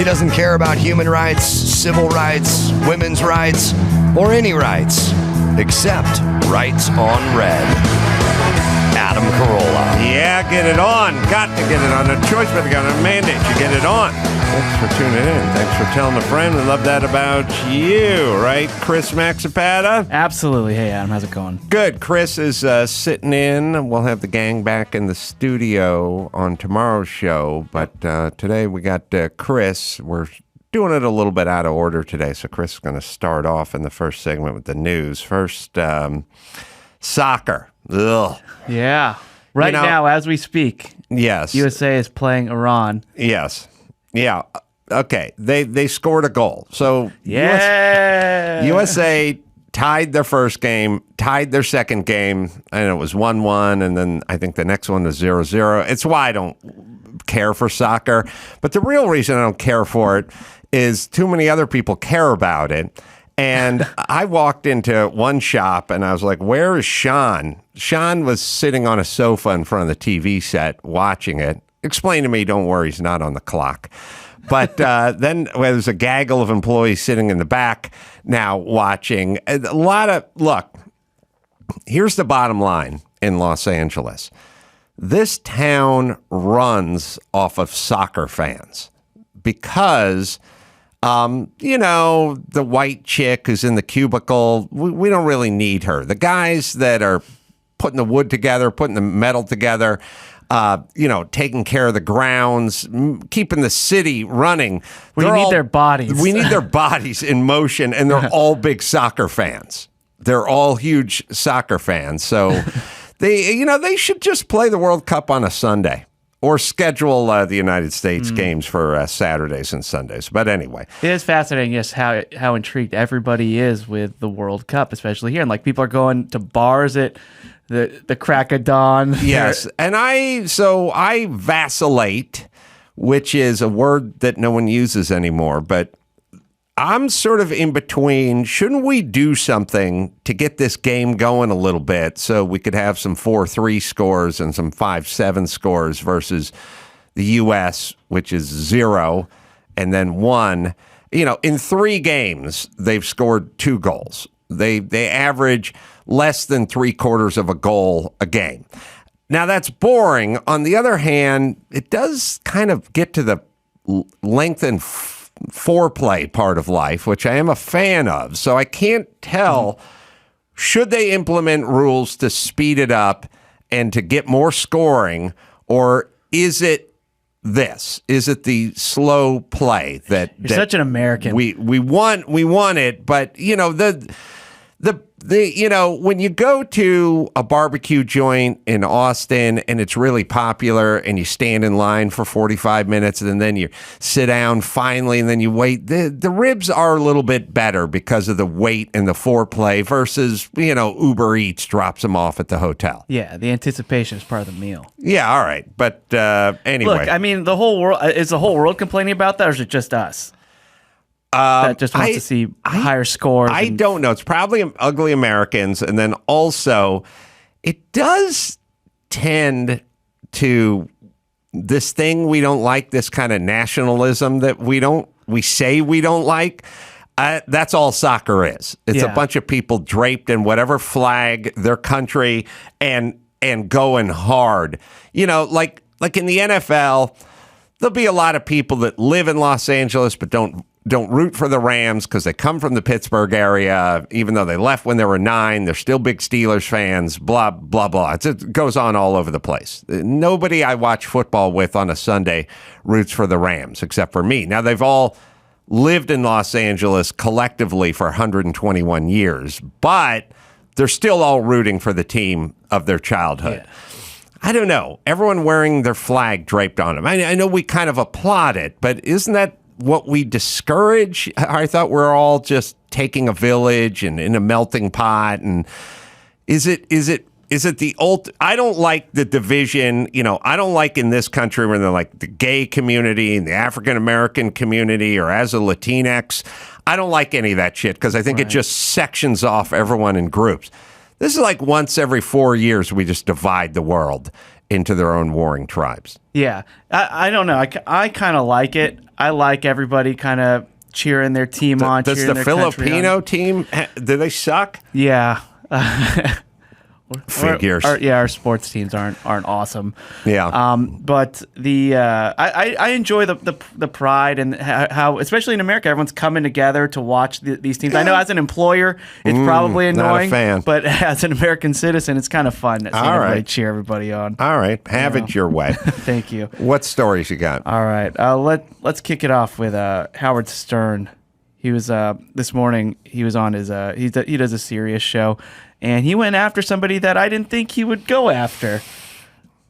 doesn't care about human rights, civil rights, women's rights, or any rights, except rights on red. Adam Carolla. Yeah, get it on. Got to get it on. No choice but to get on a mandate. You get it on. Thanks for tuning in. Thanks for telling a friend. We love that about you, right, Chris Maxipata? Absolutely. Hey, Adam, how's it going? Good. Chris is sitting in. We'll have the gang back in the studio on tomorrow's show, but today we got Chris. We're doing it a little bit out of order today, so Chris is going to start off in the first segment with the news. First, soccer. Ugh. Yeah. Right now, as we speak, yes, USA is playing Iran. Yes. Yeah. Okay. They scored a goal. So yeah, USA tied their first game, tied their second game, and it was 1-1, and then I think the next one was 0-0. It's why I don't care for soccer. But the real reason I don't care for it is too many other people care about it. And I walked into one shop and I was like, where is Sean? Sean was sitting on a sofa in front of the TV set watching it. Explain to me, don't worry, he's not on the clock. But then there's a gaggle of employees sitting in the back now watching. Look, here's the bottom line in Los Angeles. This town runs off of soccer fans because... the white chick who's in the cubicle, we don't really need her. The guys that are putting the wood together, putting the metal together, taking care of the grounds, keeping the city running. We need their bodies. We need their bodies in motion, and they're all big soccer fans. They're all huge soccer fans. So they should just play the World Cup on a Sunday. Or schedule the United States games for Saturdays and Sundays. But anyway. It is fascinating just how intrigued everybody is with the World Cup, especially here. And like people are going to bars at the crack of dawn. Yes. And I vacillate, which is a word that no one uses anymore. But I'm sort of in between. Shouldn't we do something to get this game going a little bit so we could have some 4-3 scores and some 5-7 scores versus the U.S., which is 0 and then 1? In 3 games, they've scored 2 goals. They average less than 3/4 of a goal a game. Now, that's boring. On the other hand, it does kind of get to the length and foreplay part of life, which I am a fan of. So I can't tell, should they implement rules to speed it up and to get more scoring, or is it this? Is it the slow play that You're such an American. We want it, but when you go to a barbecue joint in Austin and it's really popular and you stand in line for 45 minutes and then you sit down finally and then you wait, the ribs are a little bit better because of the wait and the foreplay versus, Uber Eats drops them off at the hotel. Yeah, the anticipation is part of the meal. Yeah, all right. But anyway. Look, I mean, the whole world complaining about that, or is it just us? That just wants to see higher scores. I don't know. It's probably ugly Americans. And then also, it does tend to this thing we don't like, this kind of nationalism that we say we don't like. That's all soccer is. It's a bunch of people draped in whatever flag, their country, and going hard. Like in the NFL, there'll be a lot of people that live in Los Angeles but don't root for the Rams because they come from the Pittsburgh area. Even though they left when they were 9, they're still big Steelers fans, blah, blah, blah. It goes on all over the place. Nobody I watch football with on a Sunday roots for the Rams except for me. Now, they've all lived in Los Angeles collectively for 121 years, but they're still all rooting for the team of their childhood. Yeah. I don't know. Everyone wearing their flag draped on them. I know we kind of applaud it, but isn't that what we discourage? I thought we're all just taking a village and in a melting pot. And is it the I don't like the division. I don't like in this country when they're like the gay community and the African American community, or as a Latinx. I don't like any of that shit because I think it just sections off everyone in groups. This is like once every 4 years we just divide the world into their own warring tribes. Yeah. I don't know. I kind of like it. I like everybody kind of cheering their team on. Does cheering the their country Filipino on. team, do they suck? Yeah. Figures. Our sports teams aren't awesome. Yeah. But I enjoy the pride and how, especially in America, everyone's coming together to watch these teams. I know as an employer, it's probably annoying, not a fan. but as an American citizen, it's kind of fun seeing everybody right. cheer everybody on. All right. Have it your way. Thank you. What stories you got? All right. Let's kick it off with Howard Stern. He was this morning. He was on his he does a serious show, and he went after somebody that I didn't think he would go after,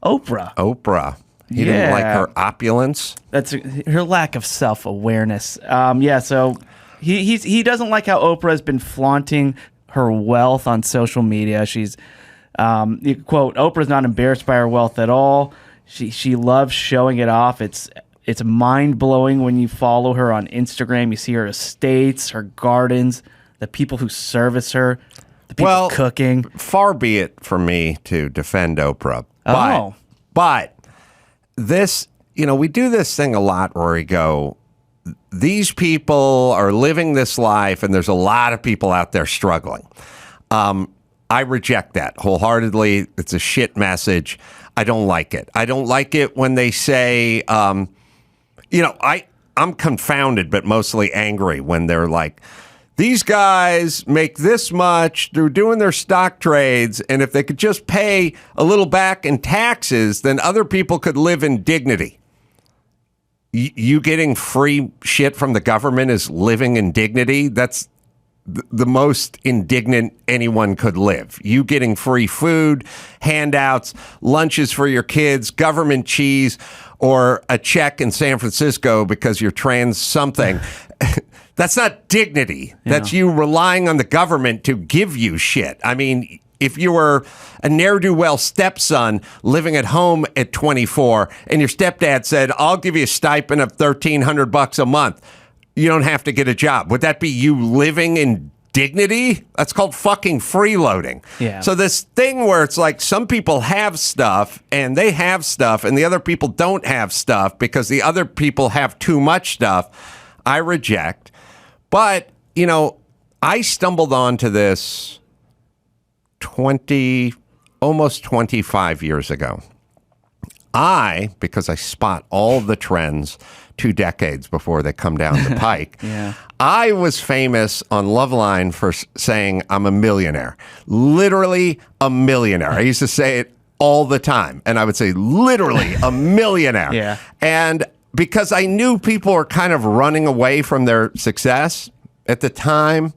Oprah. He didn't like her opulence. That's her lack of self-awareness. Yeah. So he doesn't like how Oprah has been flaunting her wealth on social media. She's quote, Oprah's not embarrassed by her wealth at all. She loves showing it off. It's mind-blowing when you follow her on Instagram. You see her estates, her gardens, the people who service her, the people cooking. Far be it from me to defend Oprah. Oh. But this, we do this thing a lot where we go, these people are living this life, and there's a lot of people out there struggling. I reject that wholeheartedly. It's a shit message. I don't like it. I don't like it when they say... I'm confounded, but mostly angry when they're like, these guys make this much through doing their stock trades, and if they could just pay a little back in taxes, then other people could live in dignity. You getting free shit from the government is living in dignity? That's the most indignant anyone could live. You getting free food, handouts, lunches for your kids, government cheese, or a check in San Francisco because you're trans something. That's not dignity. Yeah. That's you relying on the government to give you shit. I mean, if you were a ne'er-do-well stepson living at home at 24 and your stepdad said, I'll give you a stipend of $1,300 a month, you don't have to get a job. Would that be you living in dignity? That's called fucking freeloading. Yeah. So this thing where it's like some people have stuff and they have stuff and the other people don't have stuff because the other people have too much stuff, I reject. But, I stumbled onto this almost 25 years ago. Because I spot all the trends 2 decades before they come down the pike. Yeah. I was famous on Loveline for saying I'm a millionaire. Literally a millionaire. I used to say it all the time. And I would say literally a millionaire. Yeah. And because I knew people were kind of running away from their success at the time,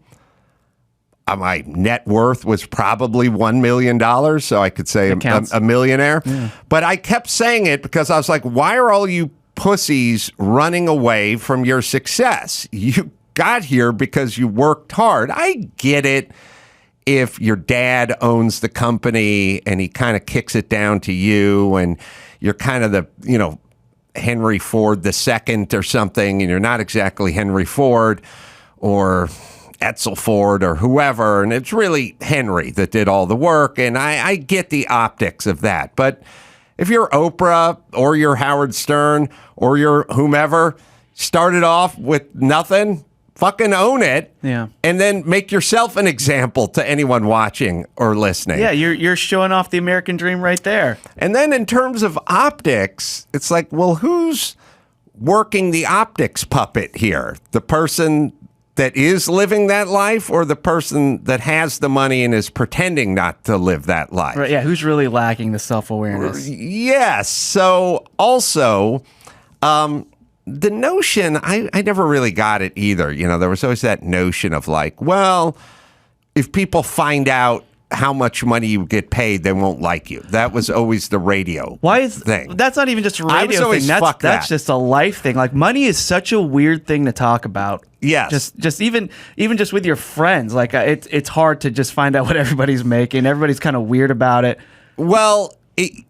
my net worth was probably $1 million, so I could say a millionaire. Yeah. But I kept saying it because I was like, why are all you pussies running away from your success? You got here because you worked hard. I get it if your dad owns the company and he kind of kicks it down to you and you're kind of the, Henry Ford II or something, and you're not exactly Henry Ford or Etzel Ford or whoever, and it's really Henry that did all the work, and I get the optics of that. But if you're Oprah or you're Howard Stern or you're whomever, started off with nothing, fucking own it, and then make yourself an example to anyone watching or listening. Yeah, you're showing off the American dream right there. And then in terms of optics, it's like, well, who's working the optics puppet here? The person that is living that life or the person that has the money and is pretending not to live that life? Right, yeah, who's really lacking the self-awareness? Yes. So also, the notion, I never really got it either. There was always that notion of like, well, if people find out how much money you get paid, they won't like you. That was always the radio thing. That's not even just a radio thing. That's just a life thing. Like, money is such a weird thing to talk about. Yes. Just even just with your friends. Like, it's hard to just find out what everybody's making. Everybody's kind of weird about it. Well,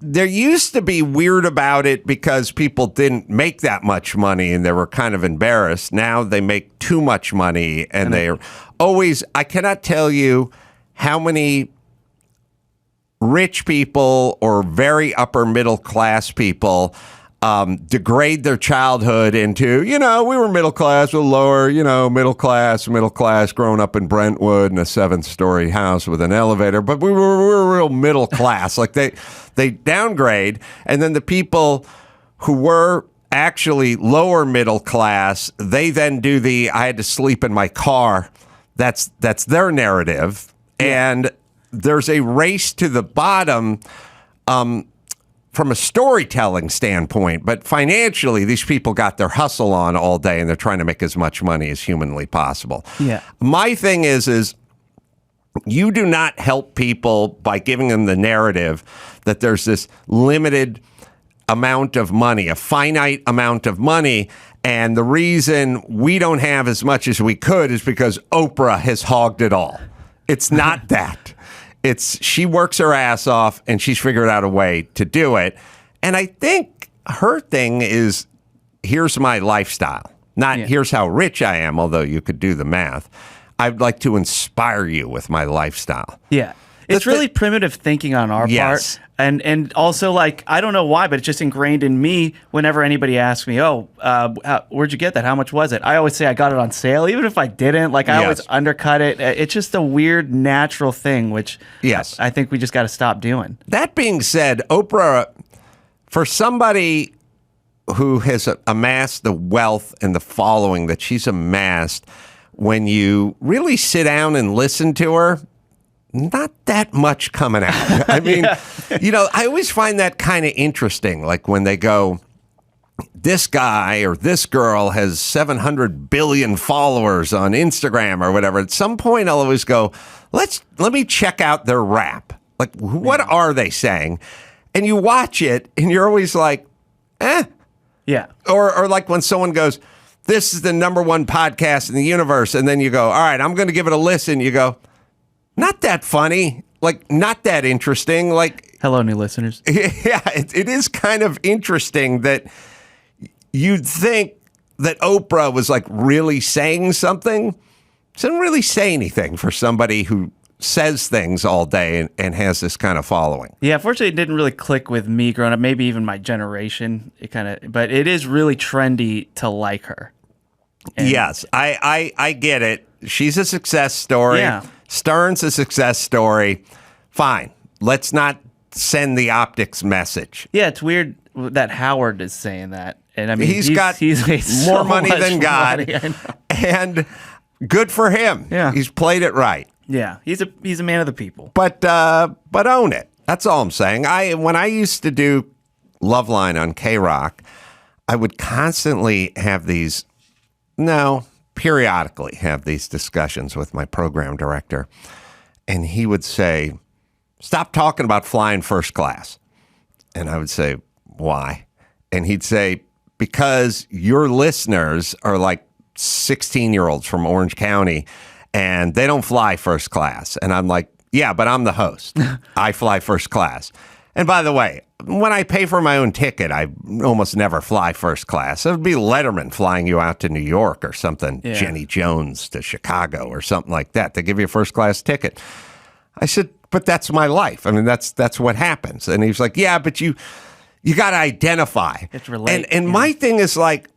there used to be weird about it because people didn't make that much money and they were kind of embarrassed. Now they make too much money and they're always, I cannot tell you how many rich people or very upper middle class people degrade their childhood into, we were middle class, or lower, middle class, growing up in Brentwood in a 7-story house with an elevator, but we were real middle class. Like they downgrade, and then the people who were actually lower middle class, they then do I had to sleep in my car. That's their narrative. Yeah. And there's a race to the bottom from a storytelling standpoint, but financially, these people got their hustle on all day and they're trying to make as much money as humanly possible. Yeah. My thing is you do not help people by giving them the narrative that there's this limited amount of money, a finite amount of money, and the reason we don't have as much as we could is because Oprah has hogged it all. It's not that. She works her ass off and she's figured out a way to do it. And I think her thing is, here's my lifestyle. Not here's how rich I am, although you could do the math. I'd like to inspire you with my lifestyle. Yeah. It's really primitive thinking on our part. And also, like, I don't know why, but it's just ingrained in me whenever anybody asks me, where'd you get that? How much was it? I always say I got it on sale, even if I didn't. Like, I always undercut it. It's just a weird, natural thing, which I think we just got to stop doing. That being said, Oprah, for somebody who has amassed the wealth and the following that she's amassed, when you really sit down and listen to her, not that much coming out. I mean, I always find that kind of interesting. Like when they go, this guy or this girl has 700 billion followers on Instagram or whatever. At some point, I'll always go, let me check out their rap. Like, what are they saying? And you watch it and you're always like, eh. Yeah. Or like when someone goes, this is the #1 podcast in the universe. And then you go, all right, I'm going to give it a listen. You go, not that funny, like not that interesting. Like, hello, new listeners. Yeah, it is kind of interesting that you'd think that Oprah was like really saying something. She doesn't really say anything for somebody who says things all day and has this kind of following. Yeah, fortunately, it didn't really click with me growing up. Maybe even my generation. But it is really trendy to like her. And yes, I get it. She's a success story. Yeah. Stern's a success story. Fine. Let's not send the optics message. Yeah, it's weird that Howard is saying that. And I mean, he's got made more money than God. Money, and good for him. Yeah. He's played it right. Yeah, he's a man of the people. But own it. That's all I'm saying. When I used to do Loveline on K-Rock, I would constantly have periodically have these discussions with my program director, and he would say, stop talking about flying first class. And I would say, why? And he'd say, because your listeners are like 16-year-olds from Orange County, and they don't fly first class. And I'm like, yeah, but I'm the host. I fly first class. And by the way, when I pay for my own ticket, I almost never fly first class. It would be Letterman flying you out to New York or something, Jenny Jones to Chicago or something like that. They give you a first class ticket. I said, but that's my life. I mean, that's what happens. And he's like, yeah, but you got to identify. It's related. And my thing is like,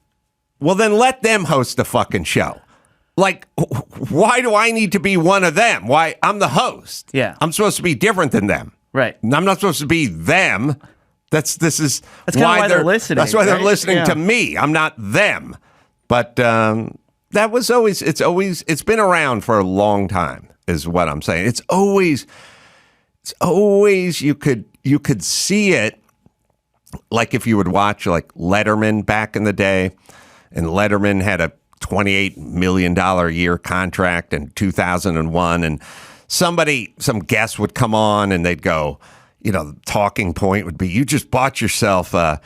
well, then let them host the fucking show. Like, why do I need to be one of them? Why? I'm the host. Yeah. I'm supposed to be different than them. Right. I'm not supposed to be them. That's why they're listening. That's why they're right? listening to me. I'm not them. But that was it's been around for a long time, is what I'm saying. It's always you could see it, like if you would watch like Letterman back in the day, and Letterman had a $28 million a year contract in 2001, and some guest would come on and they'd go, the talking point would be, you just bought yourself a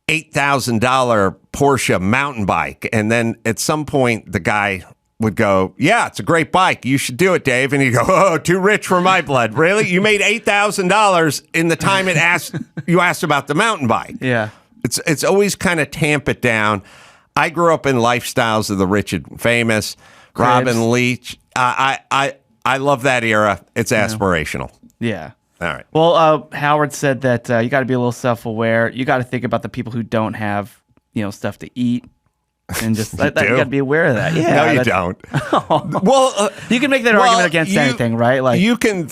$8,000 Porsche mountain bike. And then at some point the guy would go, yeah, it's a great bike. You should do it, Dave. And he'd go, oh, too rich for my blood. Really? You made $8,000 in the time you asked about the mountain bike. Yeah. It's always kind of tamp it down. I grew up in lifestyles of the rich and famous. Cribs. Robin Leach. I love that era. It's aspirational. Yeah. All right. Well, Howard said that you got to be a little self-aware. You got to think about the people who don't have, stuff to eat, and just you got to be aware of that. Yeah, No, you don't. Well, you can make that argument against anything, right? Like you can.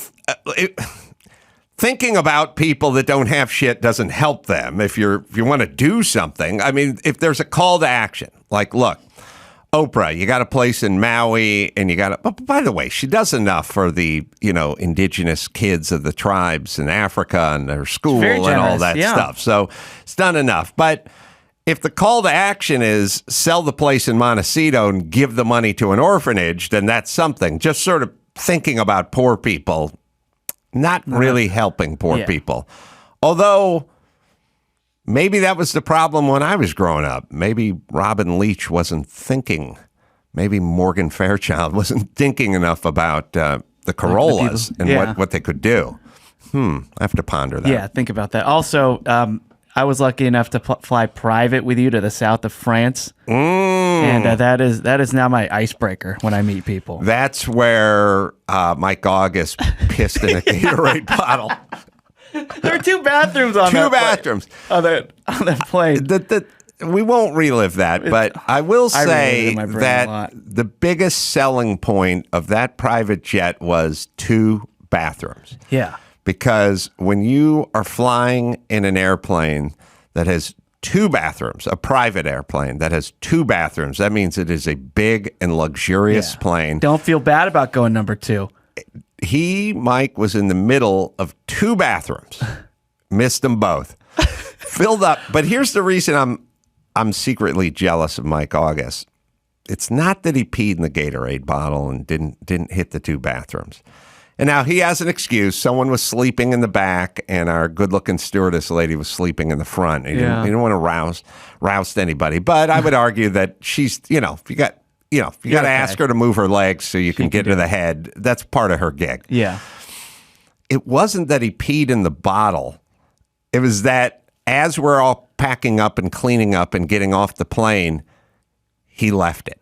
Thinking about people that don't have shit doesn't help them. If you want to do something, I mean, if there's a call to action, like, look, Oprah, you got a place in Maui, and you got to. But by the way, she does enough for the indigenous kids of the tribes in Africa and their school and all that stuff. So it's done enough. But if the call to action is sell the place in Montecito and give the money to an orphanage, then that's something. Just sort of thinking about poor people, not really helping poor people. Although. Maybe that was the problem when I was growing up. Maybe Robin Leach wasn't thinking. Maybe Morgan Fairchild wasn't thinking enough about the Carollas and what they could do. I have to ponder that. Yeah, think about that. Also, I was lucky enough to fly private with you to the south of France, and that is now my icebreaker when I meet people. That's where Mike August pissed in a Gatorade bottle. There are two bathrooms on that plane. We won't relive that, but I will say that the biggest selling point of that private jet was 2 bathrooms. Yeah. Because when you are flying in an airplane that has 2 bathrooms, a private airplane that has 2 bathrooms, that means it is a big and luxurious plane. Don't feel bad about going number 2. Mike, was in the middle of 2 bathrooms, missed them both, filled up. But here's the reason I'm secretly jealous of Mike August. It's not that he peed in the Gatorade bottle and didn't hit the 2 bathrooms. And now he has an excuse. Someone was sleeping in the back, and our good-looking stewardess lady was sleeping in the front. He didn't want to roust anybody. But I would argue that she's, if you got to ask her to move her legs so you can get to the head. That's part of her gig. Yeah. It wasn't that he peed in the bottle. It was that as we're all packing up and cleaning up and getting off the plane, he left it.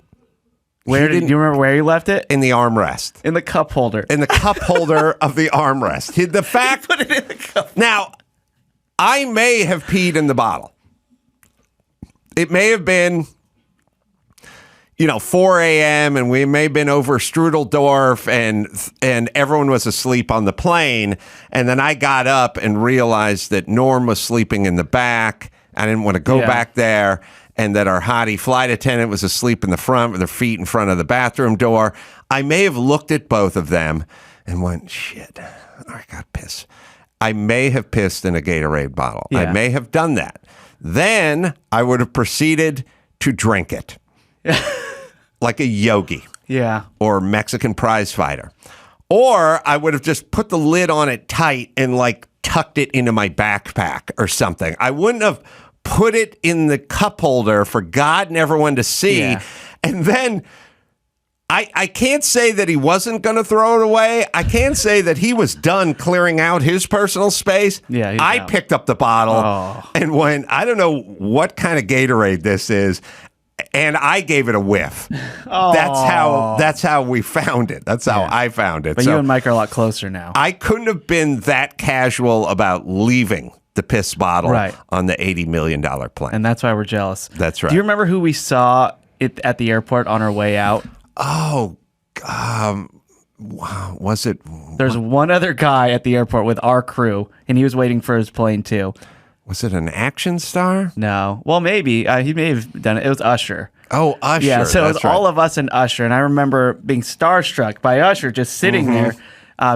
Do you remember where he left it? In the armrest. In the cup holder. In the cup holder of the armrest. The fact. He put it in the cup. Now, I may have peed in the bottle. It may have been 4 a.m. and we may have been over Strudeldorf and everyone was asleep on the plane. And then I got up and realized that Norm was sleeping in the back. I didn't want to go back there. And that our hottie flight attendant was asleep in the front with her feet in front of the bathroom door. I may have looked at both of them and went, shit, I got pissed. I may have pissed in a Gatorade bottle. Yeah. I may have done that. Then I would have proceeded to drink it. Like a yogi. Yeah. Or Mexican prize fighter. Or I would have just put the lid on it tight and tucked it into my backpack or something. I wouldn't have put it in the cup holder for God and everyone to see. Yeah. And then I can't say that he wasn't going to throw it away. I can't say that he was done clearing out his personal space. Yeah, I picked up the bottle and went, I don't know what kind of Gatorade this is. And I gave it a whiff. That's how we found it. That's how I found it. But you and Mike are a lot closer now. I couldn't have been that casual about leaving the piss bottle on the $80 million plane. And that's why we're jealous. That's right. Do you remember who we saw at the airport on our way out? Oh, was it? There's one other guy at the airport with our crew, and he was waiting for his plane too. Was it an action star? No. Well, maybe. He may have done it. It was Usher. Oh, Usher. Yeah, so it was all of us and Usher. And I remember being starstruck by Usher just sitting there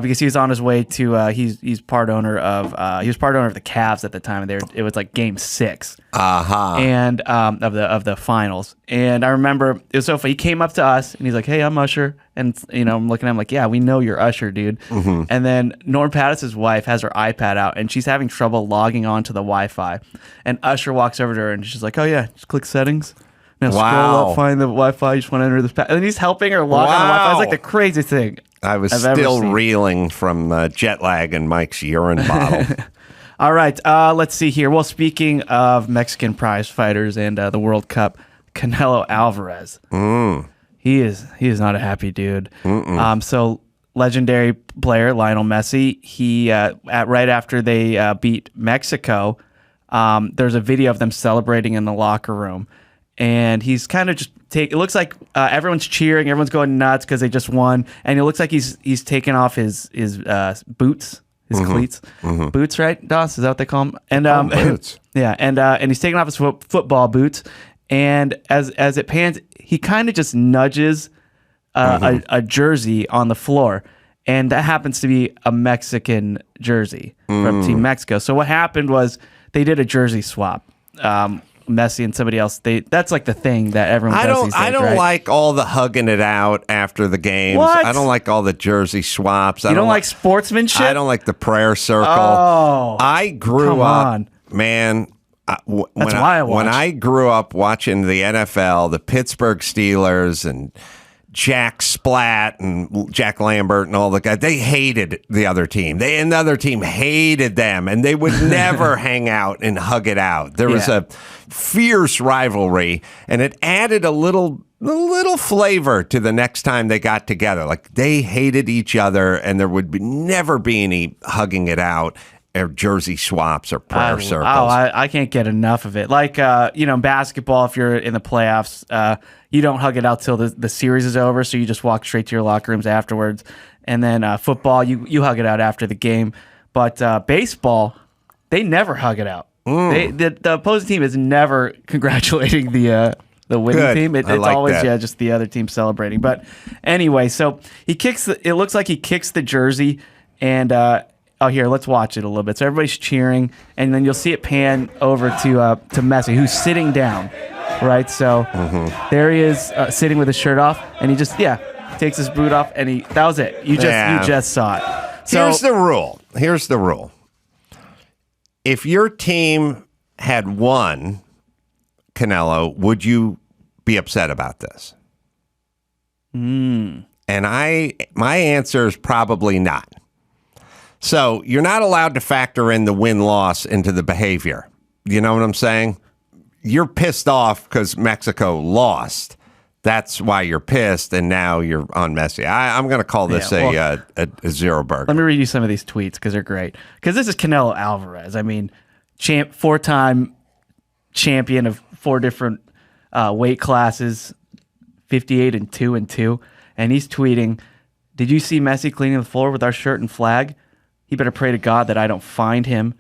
because he was on his way to he's part owner of the Cavs at the time. And it was like game 6. And of the finals. And I remember it was so funny. He came up to us and he's like, "Hey, I'm Usher." And I'm looking at him like, "Yeah, we know you're Usher, dude." And then Norm Pattis' wife has her iPad out and she's having trouble logging on to the Wi-Fi. And Usher walks over to her and she's like, "Oh yeah, just click settings. Now scroll up, find the Wi-Fi. You just want to enter this." And he's helping her log on the Wi-Fi. It's like the craziest thing I was still reeling from jet lag and Mike's urine bottle. All right, let's see here. Well, speaking of Mexican prize fighters and the World Cup, Canelo Alvarez. He is not a happy dude. So legendary player Lionel Messi, he right after they beat Mexico, there's a video of them celebrating in the locker room, and he's kind of just it looks like everyone's cheering, everyone's going nuts because they just won, and it looks like he's taking off his boots. His cleats, boots, right? Doss, is that what they call them? And boots. Yeah, and he's taking off his football boots, and as it pans, he kind of just nudges a jersey on the floor, and that happens to be a Mexican jersey from Team Mexico. So what happened was they did a jersey swap. Messi and somebody else. That's like the thing that everyone does these days, I don't right? like all the hugging it out after the games. What? I don't like all the jersey swaps. You don't like sportsmanship? I don't like the prayer circle. Oh, I grew come up, on. man. That's why I watch. When I grew up watching the NFL, the Pittsburgh Steelers and Jack Splat and Jack Lambert and all the guys, they hated the other team. And the other team hated them, and they would never hang out and hug it out. There was a fierce rivalry, and it added a little flavor to the next time they got together. Like, they hated each other, and there would never be any hugging it out or jersey swaps or prayer circles. I can't get enough of it. Like, basketball, if you're in the playoffs, you don't hug it out till the series is over, so you just walk straight to your locker rooms afterwards. And then football, you hug it out after the game. But baseball, they never hug it out. The opposing team is never congratulating the winning team. It's like always that. just the other team celebrating. But anyway, so it looks like he kicks the jersey, and here, let's watch it a little bit. So everybody's cheering, and then you'll see it pan over to Messi, who's sitting down, right? So there he is, sitting with his shirt off, and he just takes his boot off, and that was it. You just saw it. So Here's the rule. If your team had won, Canelo, would you be upset about this? And my answer is probably not. So you're not allowed to factor in the win-loss into the behavior. You know what I'm saying? You're pissed off because Mexico lost. That's why you're pissed, and now you're on Messi. I'm going to call this a zero burger. Let me read you some of these tweets because they're great. Because this is Canelo Alvarez. I mean, four-time champion of 4 different weight classes, 58 and 2, and he's tweeting, "Did you see Messi cleaning the floor with our shirt and flag? He better pray to God that I don't find him."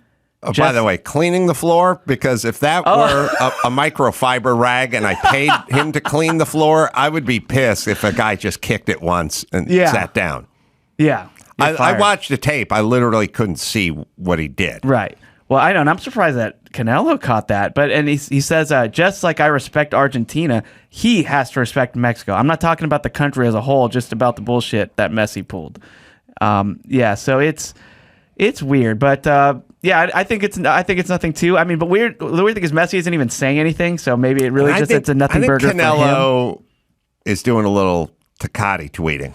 By the way, cleaning the floor, because if that were a microfiber rag and I paid him to clean the floor, I would be pissed if a guy just kicked it once and sat down. Yeah. I watched the tape. I literally couldn't see what he did. Right. Well, I know, and I'm surprised that Canelo caught that. And he says, just like I respect Argentina, he has to respect Mexico. I'm not talking about the country as a whole, just about the bullshit that Messi pulled. So it's weird, but I think it's nothing too. I mean, but the weird thing is Messi isn't even saying anything, so maybe it really it's a nothing burger for him. Canelo is doing a little Tecate tweeting.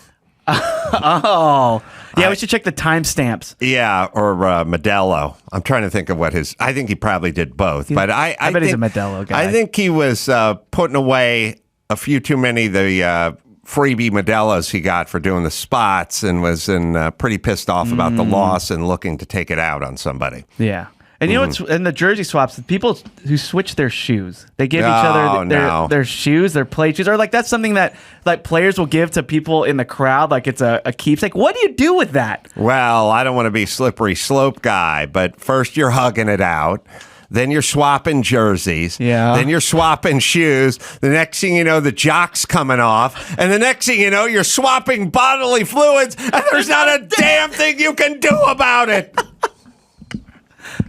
We should check the timestamps. Yeah, or Modelo. I'm trying to think of what I think he probably did both, but I bet think, he's a Modelo guy. I think he was putting away a few too many of the freebie Modelos he got for doing the spots, and was pretty pissed off about the loss and looking to take it out on somebody. Yeah. And you know what's in the jersey swaps, the people who switch their shoes, they give each other their shoes, their play shoes, or like that's something that like players will give to people in the crowd, like it's a keepsake. What do you do with that? Well, I don't want to be slippery slope guy, but first you're hugging it out. Then you're swapping jerseys. Yeah. Then you're swapping shoes. The next thing you know, the jock's coming off. And the next thing you know, you're swapping bodily fluids, and there's not a damn thing you can do about it.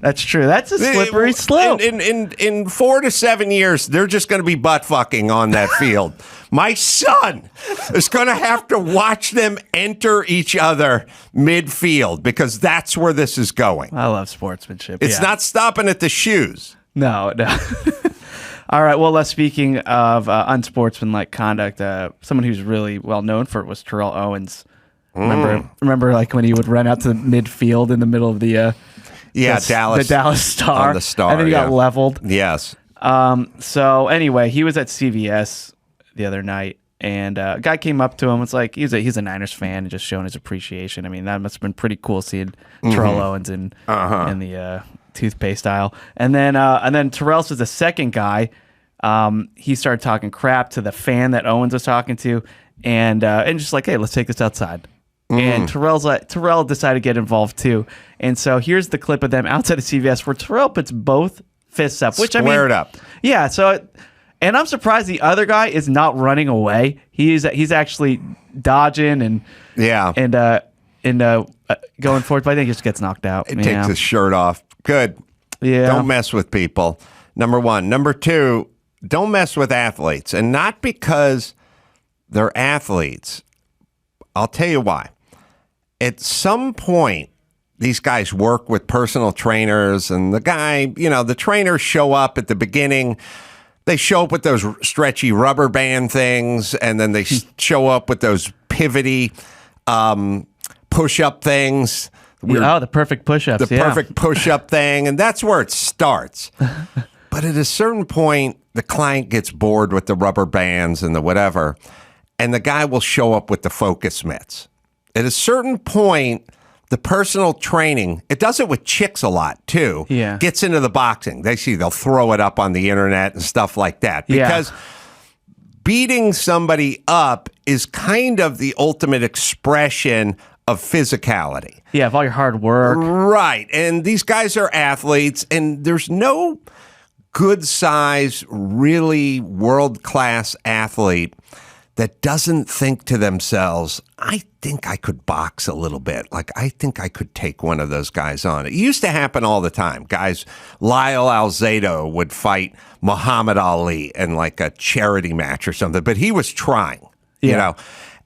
That's true. That's a slippery slope. In 4 to 7 years, they're just going to be butt fucking on that field. My son is going to have to watch them enter each other midfield, because that's where this is going. I love sportsmanship. It's not stopping at the shoes. No. All right. Well, speaking of unsportsmanlike conduct, someone who's really well known for it was Terrel Owens. Remember, like when he would run out to midfield in the middle of the Dallas, the Dallas Star, on the Star, and then he got leveled. Yes. So anyway, he was at CVS the other night, and a guy came up to him. It's like he's a Niners fan and just showing his appreciation. I mean, that must have been pretty cool seeing Terrell Owens in the toothpaste aisle. And then Terrell says the second guy, he started talking crap to the fan that Owens was talking to, and just like, hey, let's take this outside. And Terrell decided to get involved too. And so here's the clip of them outside of CVS where Terrell puts both fists up, which squared up. Yeah. So, and I'm surprised the other guy is not running away. He's actually dodging and going forward, but I think he just gets knocked out. It takes his shirt off. Good. Yeah. Don't mess with people. Number one. Number two, don't mess with athletes, and not because they're athletes. I'll tell you why. At some point, these guys work with personal trainers, and the trainers show up at the beginning. They show up with those stretchy rubber band things, and then they show up with those pivoty push-up things. The perfect push-ups. The perfect push-up thing, and that's where it starts. But at a certain point, the client gets bored with the rubber bands and the whatever, and the guy will show up with the focus mitts. At a certain point, the personal training, it does it with chicks a lot too. Yeah. Gets into the boxing. They'll throw it up on the internet and stuff like that. Because beating somebody up is kind of the ultimate expression of physicality. Yeah, of all your hard work. Right. And these guys are athletes, and there's no good size, really world-class athlete that doesn't think to themselves, I think I could box a little bit. Like, I think I could take one of those guys on. It used to happen all the time. Guys, Lyle Alzado would fight Muhammad Ali in like a charity match or something, but he was trying, you know.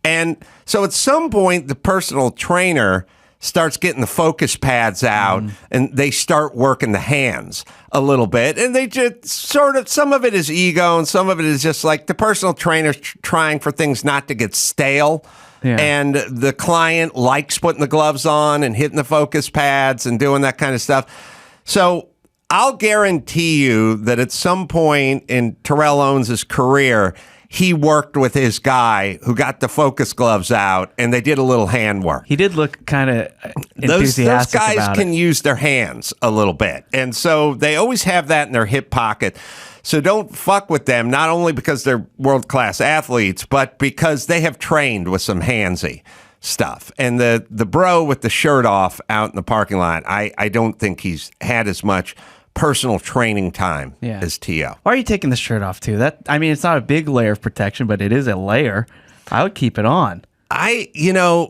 And so at some point, the personal trainer starts getting the focus pads out and they start working the hands a little bit. And they just some of it is ego and some of it is just like the personal trainer trying for things not to get stale. Yeah. And the client likes putting the gloves on and hitting the focus pads and doing that kind of stuff. So I'll guarantee you that at some point in Terrell Owens' career, he worked with his guy who got the focus gloves out, and they did a little hand work. He did look kind of enthusiastic Those guys about can use their hands a little bit, and so they always have that in their hip pocket. So don't fuck with them, not only because they're world-class athletes, but because they have trained with some handsy stuff. And the bro with the shirt off out in the parking lot, I don't think he's had as much personal training time as T.O. Why are you taking the shirt off too? It's not a big layer of protection, but it is a layer. I would keep it on.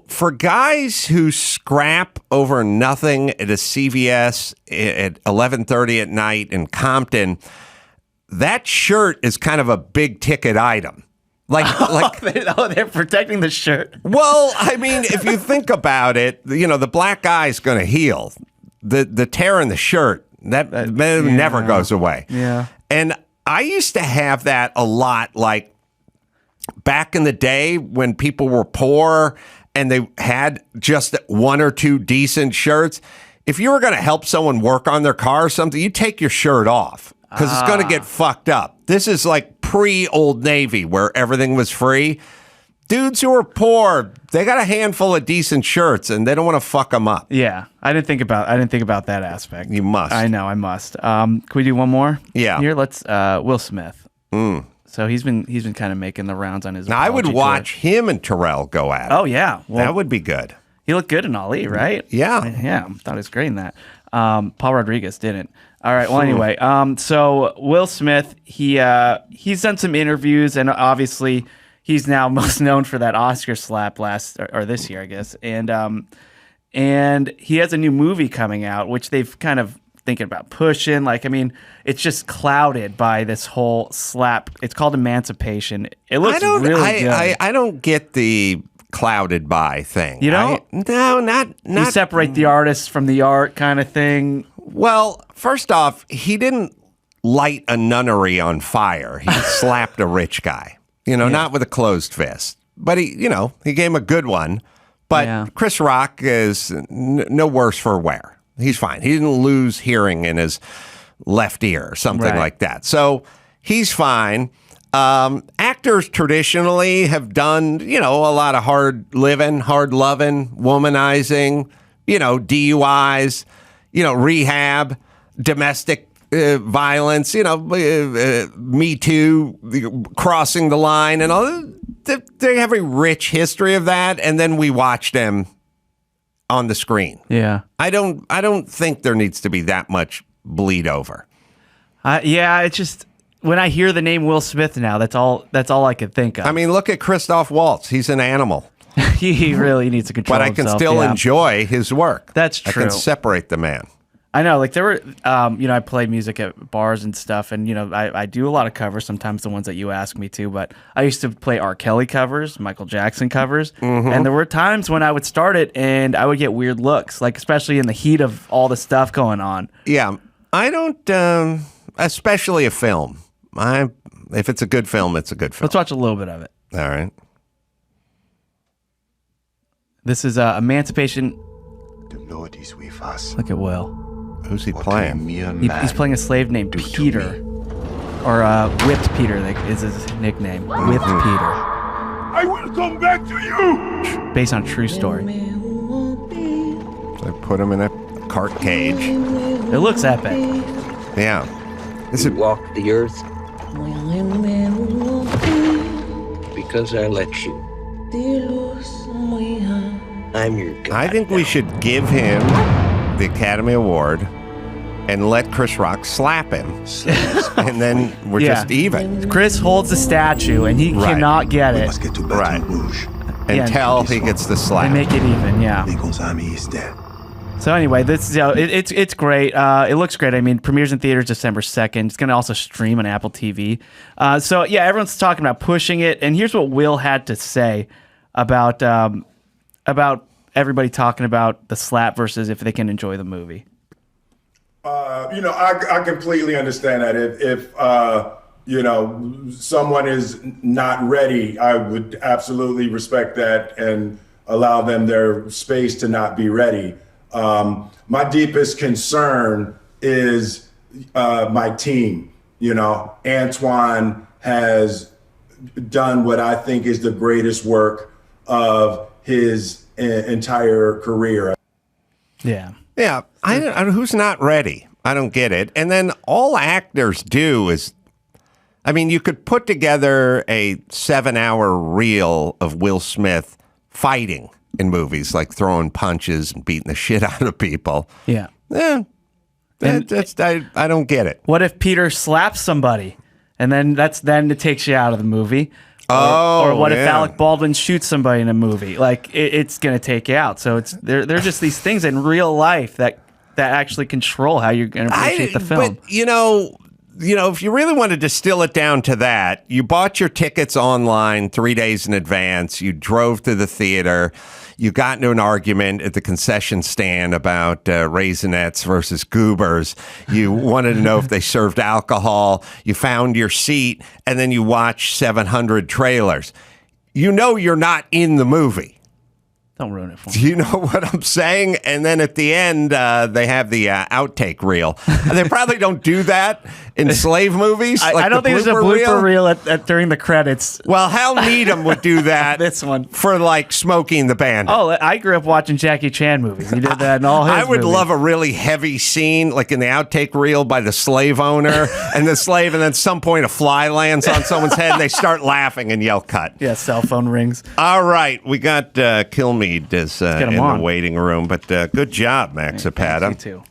For guys who scrap over nothing at a CVS at 11:30 at night in Compton, that shirt is kind of a big ticket item. They're protecting the shirt. Well, if you think about it, the black eye's going to heal. The tear in the shirt, that never goes away. Yeah. And I used to have that a lot, like back in the day when people were poor and they had just one or two decent shirts. If you were going to help someone work on their car or something, you take your shirt off because it's going to get fucked up. This is like pre-Old Navy where everything was free. Dudes who are poor, they got a handful of decent shirts, and they don't want to fuck them up. Yeah, I didn't think about that aspect. You must. I know, I must. Can we do one more? Yeah. Here, let's. Will Smith. So he's been kind of making the rounds on his. Now I would watch him and Terrell go at it. Oh yeah, that would be good. He looked good in Ali, right? Yeah, thought he was great in that. Paul Rodriguez didn't. All right. Well, anyway, so Will Smith, he's done some interviews, and obviously he's now most known for that Oscar slap last or this year, I guess. And he has a new movie coming out, which they've kind of thinking about pushing. It's just clouded by this whole slap. It's called Emancipation. It looks really good. I don't get the clouded by thing. You know? No, not. You separate the artist from the art kind of thing. Well, first off, he didn't light a nunnery on fire. He slapped a rich guy. Not with a closed fist. But he gave him a good one. But Chris Rock is no worse for wear. He's fine. He didn't lose hearing in his left ear or something like that. So he's fine. Actors traditionally have done, a lot of hard living, hard loving, womanizing, DUIs, rehab, domestic violence, Me Too, crossing the line, and all. They have a rich history of that, and then we watch them on the screen. Yeah. I don't think there needs to be that much bleed over. It's just when I hear the name Will Smith now, that's all I could think of. I mean, look at Christoph Waltz. He's an animal. He really needs to control But I can still enjoy his work. That's true. I can separate the man. I know, like there were, I play music at bars and stuff, and I do a lot of covers. Sometimes the ones that you ask me to, but I used to play R. Kelly covers, Michael Jackson covers, and there were times when I would start it and I would get weird looks, like especially in the heat of all the stuff going on. Yeah, I don't, especially a film. If it's a good film, it's a good film. Let's watch a little bit of it. All right. This is Emancipation. The Lord is with us. Look at Will. Who's he playing? He's playing a slave named Peter, or Whipped Peter is his nickname. Whipped Peter. I will come back to you. Based on a true story. They put him in a cart cage. It looks epic. Yeah. You walk the earth because I let you. I'm your God. I think we should give him the Academy Award and let Chris Rock slap him. And then we're just even. Chris holds the statue and he cannot get it. Let's get to Baton Rouge. Until he gets the slap. And make it even, yeah. Lincoln's army is dead. So anyway, this it's great. It looks great. I mean, premieres in theaters December 2nd. It's going to also stream on Apple TV. So yeah, everyone's talking about pushing it. And here's what Will had to say about everybody talking about the slap versus if they can enjoy the movie. I completely understand that. If someone is not ready, I would absolutely respect that and allow them their space to not be ready. My deepest concern is my team. Antoine has done what I think is the greatest work of his entire career. Yeah. Yeah. I don't, who's not ready? I don't get it. And then all actors do is, you could put together a 7-hour reel of Will Smith fighting in movies, like throwing punches and beating the shit out of people. Yeah. I don't get it. What if Peter slaps somebody and then it takes you out of the movie? Or what if Alec Baldwin shoots somebody in a movie? Like it's going to take you out. So they're just these things in real life that actually control how you're going to appreciate the film. But if you really want to distill it down to that, you bought your tickets online 3 days in advance. You drove to the theater. You got into an argument at the concession stand about Raisinets versus Goobers. You wanted to know if they served alcohol. You found your seat, and then you watched 700 trailers. You're not in the movie. Don't ruin it for me. Do you know what I'm saying? And then at the end, they have the outtake reel. They probably don't do that in slave movies. I don't think there's a blooper reel at during the credits. Well, Hal Needham would do that. This one. For Smoking the Bandit. Oh, I grew up watching Jackie Chan movies. He did that in all his I would movies. love a really heavy scene, like in the outtake reel by the slave owner and the slave, and then at some point a fly lands on someone's head and they start laughing and yell cut. Yeah, cell phone rings. All right, we got Kilmeade is in the waiting room, but good job, Max Zapata. You too.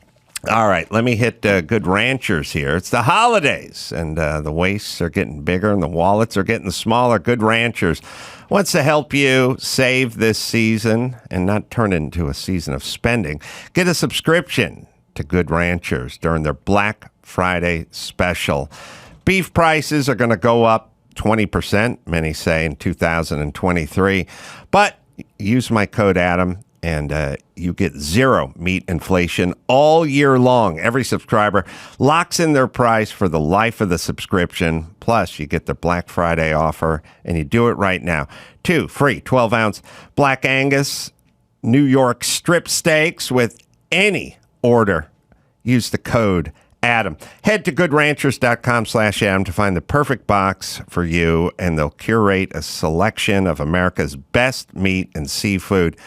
All right, let me hit Good Ranchers here. It's the holidays, and the waists are getting bigger and the wallets are getting smaller. Good Ranchers wants to help you save this season and not turn it into a season of spending. Get a subscription to Good Ranchers during their Black Friday special. Beef prices are going to go up 20%, many say, in 2023, but use my code Adam, and you get zero meat inflation all year long. Every subscriber locks in their price for the life of the subscription. Plus, you get the Black Friday offer, and you do it right now. 2 free 12-ounce Black Angus New York strip steaks with any order. Use the code Adam. Head to goodranchers.com/Adam to find the perfect box for you, and they'll curate a selection of America's best meat and seafood.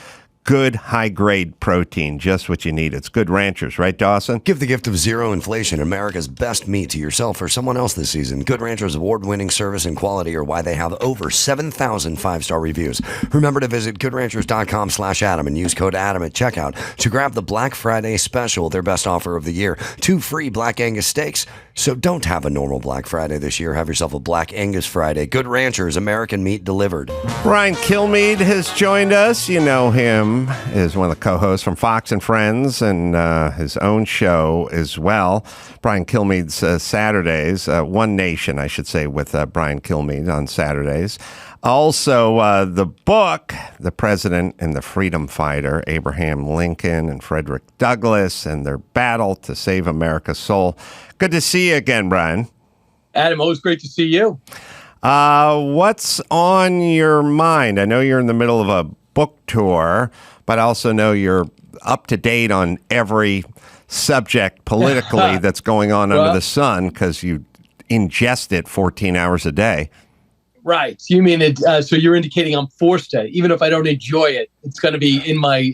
Good high-grade protein, just what you need. It's Good Ranchers, right, Dawson? Give the gift of zero inflation, America's best meat, to yourself or someone else this season. Good Ranchers' award-winning service and quality are why they have over 7,000 five-star reviews. Remember to visit goodranchers.com/Adam and use code Adam at checkout to grab the Black Friday special, their best offer of the year. 2 free Black Angus steaks. So don't have a normal Black Friday this year. Have yourself a Black Angus Friday. Good Ranchers, American meat delivered. Brian Kilmeade has joined us. You know him as one of the co-hosts from Fox and Friends and his own show as well. Brian Kilmeade's Saturdays, One Nation, I should say, with Brian Kilmeade on Saturdays. Also, the book, The President and the Freedom Fighter, Abraham Lincoln and Frederick Douglass and their battle to save America's soul. Good to see you again, Brian. Adam, always great to see you. What's on your mind? I know you're in the middle of a book tour, but I also know you're up to date on every subject politically that's going on under the sun because you ingest it 14 hours a day. Right. You mean it? So you're indicating I'm forced to, even if I don't enjoy it, it's going to be in my,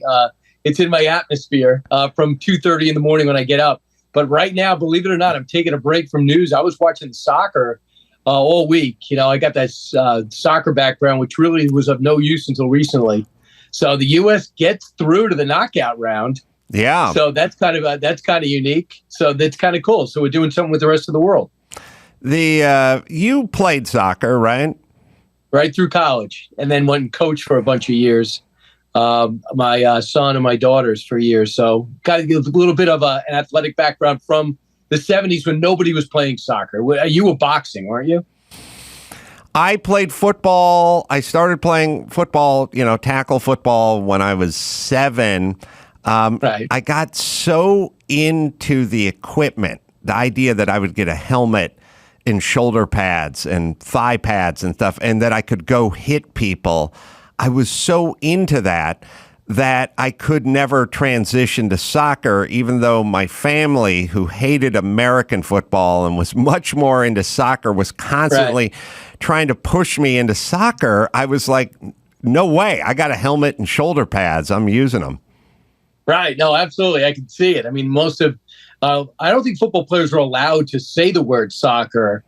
it's in my atmosphere from 2:30 in the morning when I get up. But right now, believe it or not, I'm taking a break from news. I was watching soccer all week. You know, I got that soccer background, which really was of no use until recently. So the U.S. gets through to the knockout round. Yeah. So that's kind of unique. So that's kind of cool. So we're doing something with the rest of the world. You played soccer, right? Right through college, and then went and coached for a bunch of years. My son and my daughters for years. So got a little bit of an athletic background from the 70s when nobody was playing soccer. You were boxing, weren't you? I played football. I started playing football, tackle football when I was 7. Right. I got so into the equipment, the idea that I would get a helmet and shoulder pads and thigh pads and stuff, and that I could go hit people. I was so into that I could never transition to soccer, even though my family, who hated American football and was much more into soccer, was constantly trying to push me into soccer. I was like, no way. I got a helmet and shoulder pads. I'm using them. Right. No, absolutely. I can see it. I mean, I don't think football players are allowed to say the word soccer.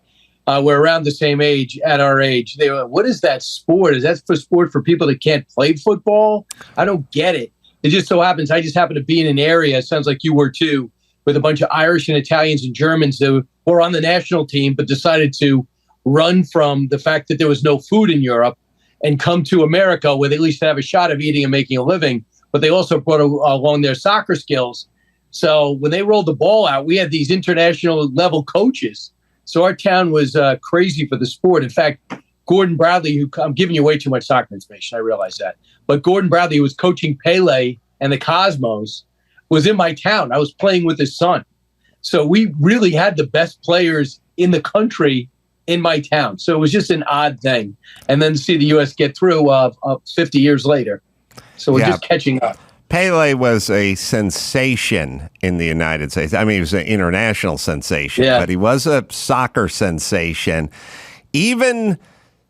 We're around the same age, at our age. They were, what is that sport? Is that for sport for people that can't play football? I don't get it. It just so happens I just happen to be in an area, it sounds like you were too, with a bunch of Irish and Italians and Germans who were on the national team but decided to run from the fact that there was no food in Europe and come to America where they at least have a shot of eating and making a living. But they also brought along their soccer skills. So when they rolled the ball out, we had these international level coaches. So our town was crazy for the sport. In fact, Gordon Bradley, I'm giving you way too much soccer information, I realize that. But Gordon Bradley, who was coaching Pele and the Cosmos, was in my town. I was playing with his son. So we really had the best players in the country in my town. So it was just an odd thing. And then to see the U.S. get through 50 years later. So we're just catching up. Pele was a sensation in the United States. I mean, he was an international sensation, but he was a soccer sensation. Even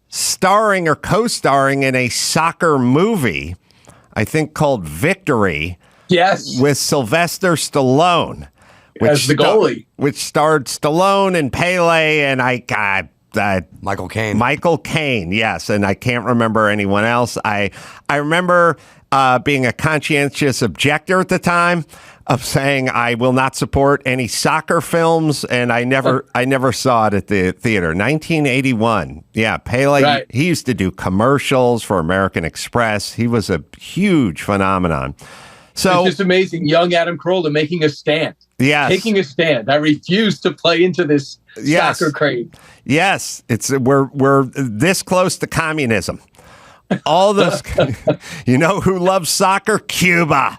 starring or co-starring in a soccer movie, I think called Victory. Yes. With Sylvester Stallone. As the goalie. Which starred Stallone and Pele and Michael Caine. Michael Caine, yes. And I can't remember anyone else. I remember being a conscientious objector at the time of saying I will not support any soccer films, and I never saw it at the theater. 1981. Yeah, Pele, he used to do commercials for American Express. He was a huge phenomenon. So it's just amazing. Young Adam Carolla making a stand. Yes. Taking a stand. I refuse to play into this soccer craze. Yes. We're this close to communism. All those, you know who loves soccer? Cuba.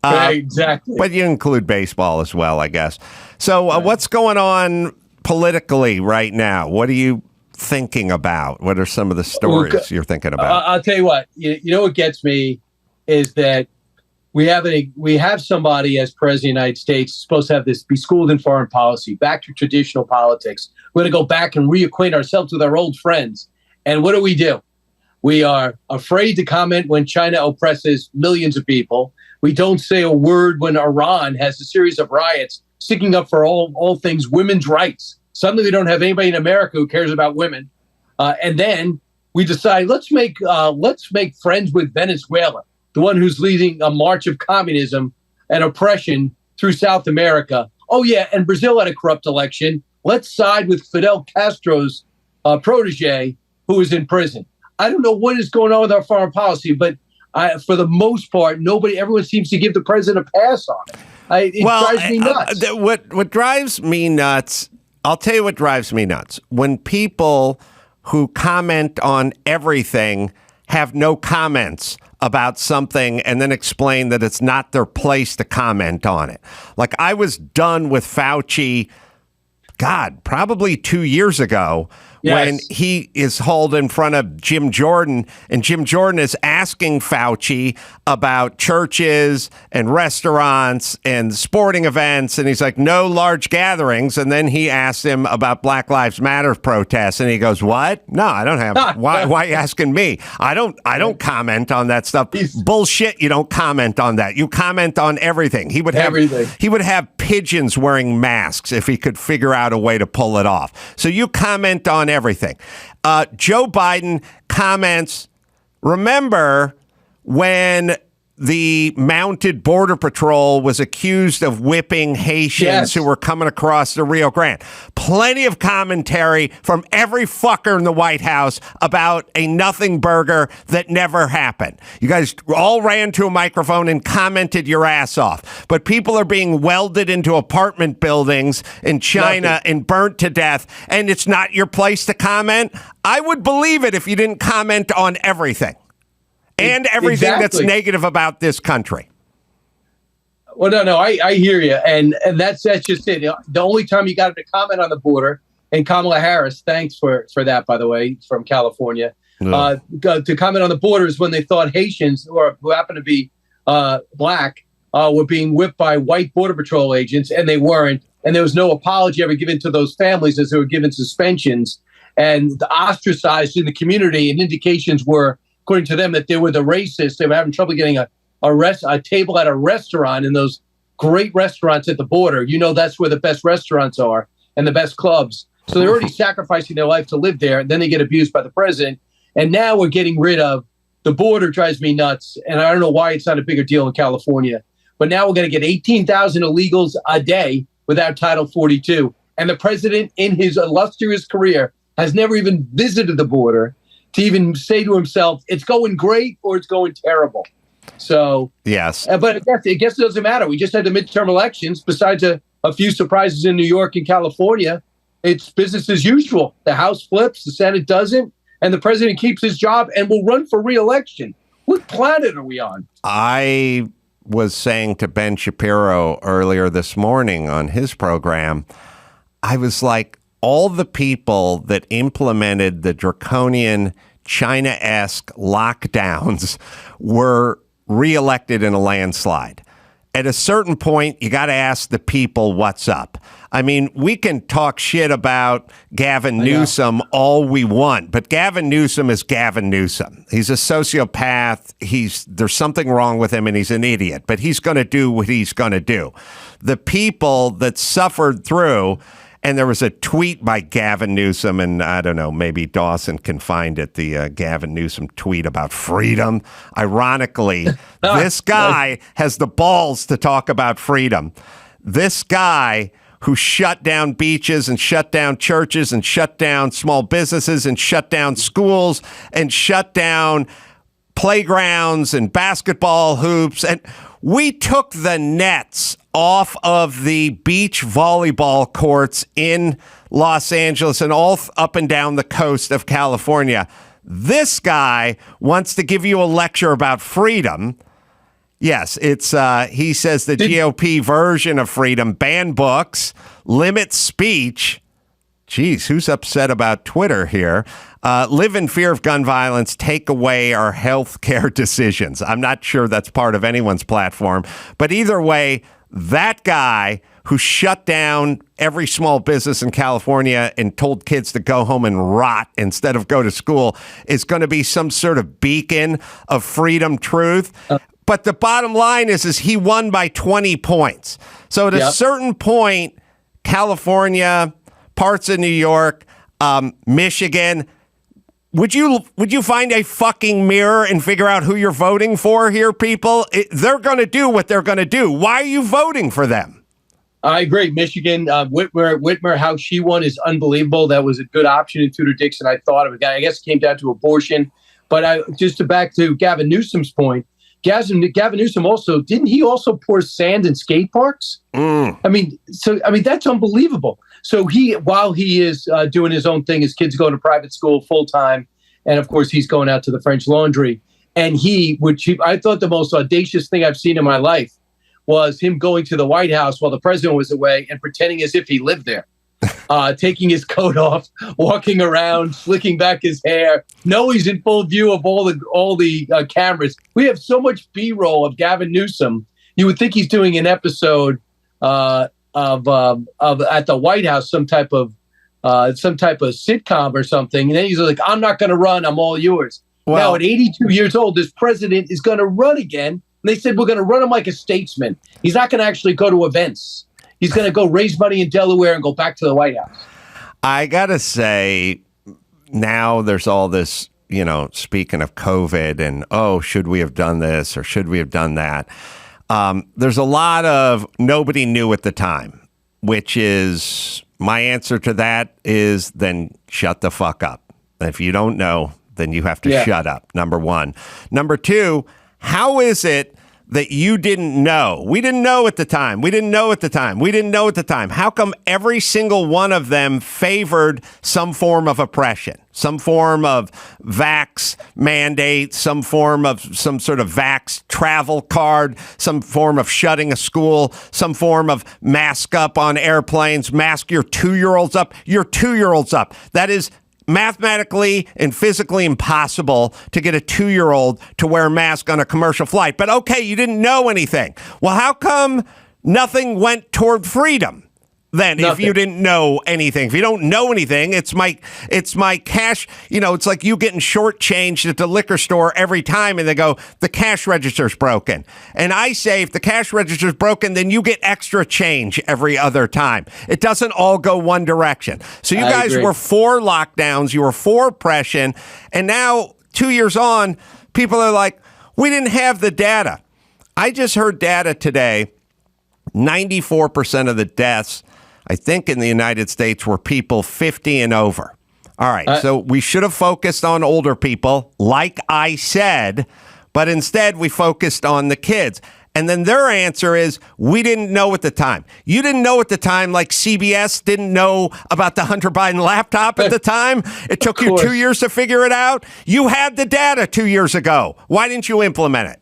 Right, exactly. But you include baseball as well, I guess. So what's going on politically right now? What are you thinking about? What are some of the stories you're thinking about? I'll tell you what. You know what gets me is that we have somebody as president of the United States supposed to be schooled in foreign policy, back to traditional politics. We're going to go back and reacquaint ourselves with our old friends. And what do? We are afraid to comment when China oppresses millions of people. We don't say a word when Iran has a series of riots sticking up for all things women's rights. Suddenly we don't have anybody in America who cares about women. And then we decide, let's make friends with Venezuela, the one who's leading a march of communism and oppression through South America. Oh, yeah, and Brazil had a corrupt election. Let's side with Fidel Castro's protege, who is in prison. I don't know what is going on with our foreign policy, but for the most part, everyone seems to give the president a pass on it. It drives me nuts. What drives me nuts, I'll tell you what drives me nuts. When people who comment on everything have no comments about something and then explain that it's not their place to comment on it. Like, I was done with Fauci, probably 2 years ago. Yes. When he is hauled in front of Jim Jordan, and Jim Jordan is asking Fauci about churches and restaurants and sporting events, and he's like, no large gatherings. And then he asks him about Black Lives Matter protests, and he goes, what? No, I don't have. Why are you asking me? I don't comment on that stuff. Bullshit. You don't comment on that. You comment on everything. He would have pigeons wearing masks if he could figure out a way to pull it off. So you comment on everything. Joe Biden comments, remember when the mounted border patrol was accused of whipping Haitians who were coming across the Rio Grande? Plenty of commentary from every fucker in the White House about a nothing burger that never happened. You guys all ran to a microphone and commented your ass off. But people are being welded into apartment buildings in China and burnt to death, and it's not your place to comment? I would believe it if you didn't comment on everything. And everything that's negative about this country. Well, no, I hear you, and that's just it. The only time you got to comment on the border, and Kamala Harris, thanks for that, by the way, from California, to comment on the border is when they thought Haitians, who happen to be black, were being whipped by white border patrol agents, and they weren't. And there was no apology ever given to those families as they were given suspensions and ostracized in the community. And indications were, according to them, that they were the racists. They were having trouble getting a table at a restaurant in those great restaurants at the border. You know, that's where the best restaurants are and the best clubs. So they're already sacrificing their life to live there. And then they get abused by the president. And now we're getting rid of the border. Drives me nuts. And I don't know why it's not a bigger deal in California. But now we're going to get 18,000 illegals a day without Title 42. And the president, in his illustrious career, has never even visited the border to even say to himself, it's going great or it's going terrible. So, yes. But I guess it doesn't matter. We just had the midterm elections. Besides a few surprises in New York and California, it's business as usual. The House flips, the Senate doesn't, and the president keeps his job and will run for re-election. What planet are we on? I was saying to Ben Shapiro earlier this morning on his program, I was like, all the people that implemented the draconian China-esque lockdowns were reelected in a landslide. At a certain point, you got to ask the people what's up. I mean, we can talk shit about Gavin Newsom all we want, but Gavin Newsom is Gavin Newsom. He's a sociopath. There's something wrong with him, and he's an idiot, but he's going to do what he's going to do. The people that suffered through. And there was a tweet by Gavin Newsom, and I don't know, maybe Dawson can find it, the Gavin Newsom tweet about freedom. Ironically, this guy has the balls to talk about freedom. This guy who shut down beaches and shut down churches and shut down small businesses and shut down schools and shut down playgrounds and basketball hoops. And we took the nets off of the beach volleyball courts in Los Angeles and all up and down the coast of California. This guy wants to give you a lecture about freedom. Yes, it's he says the GOP version of freedom: ban books, limit speech. Geez, who's upset about Twitter here? live in fear of gun violence, take away our health care decisions. I'm not sure that's part of anyone's platform, but either way, that guy who shut down every small business in California and told kids to go home and rot instead of go to school is going to be some sort of beacon of freedom, truth. But the bottom line is he won by 20 points. So at a certain point, California, parts of New York, Michigan, would you find a fucking mirror and figure out who you're voting for here, people? They're going to do what they're going to do. Why are you voting for them? I agree. Michigan, Whitmer, how she won is unbelievable. That was a good option in Tudor Dixon. I thought of it. I guess it came down to abortion. But back to Gavin Newsom's point, Gavin Newsom didn't he also pour sand in skate parks? I mean, that's unbelievable. So while he is doing his own thing, his kids go to private school full time, and of course he's going out to the French Laundry. And I thought the most audacious thing I've seen in my life was him going to the White House while the president was away and pretending as if he lived there, taking his coat off, walking around, slicking back his hair. No, he's in full view of all the cameras. We have so much B-roll of Gavin Newsom. You would think he's doing an episode of at the White House, some type of sitcom or something. And then he's like, "I'm not going to run. I'm all yours." Well, now at 82 years old, this president is going to run again. And they said, we're going to run him like a statesman. He's not going to actually go to events. He's going to go raise money in Delaware and go back to the White House. I got to say, now there's all this, speaking of COVID and, should we have done this or should we have done that? There's a lot of nobody knew at the time, which is my answer to that is then shut the fuck up. If you don't know, then you have to shut up, number one. Number two, how is it that you didn't know? We didn't know at the time. We didn't know at the time. We didn't know at the time. How come every single one of them favored some form of oppression, some form of vax mandate, some form of some sort of vax travel card, some form of shutting a school, some form of mask up on airplanes, mask your 2-year-olds up? Your 2-year-olds up. That is mathematically and physically impossible to get a 2-year-old to wear a mask on a commercial flight. But okay, you didn't know anything. Well, how come nothing went toward freedom then? Nothing. If you didn't know anything, if you don't know anything, it's my cash. It's like you getting shortchanged at the liquor store every time, and they go, the cash register's broken. And I say, if the cash register's broken, then you get extra change every other time. It doesn't all go one direction. So you guys were for lockdowns, you were for oppression, and now 2 years on, people are like, we didn't have the data. I just heard data today. 94% of the deaths, I think, in the United States were people 50 and over. All right, so we should have focused on older people, like I said, but instead we focused on the kids. And then their answer is, we didn't know at the time. You didn't know at the time, like CBS didn't know about the Hunter Biden laptop at the time. It took you 2 years to figure it out. You had the data 2 years ago. Why didn't you implement it?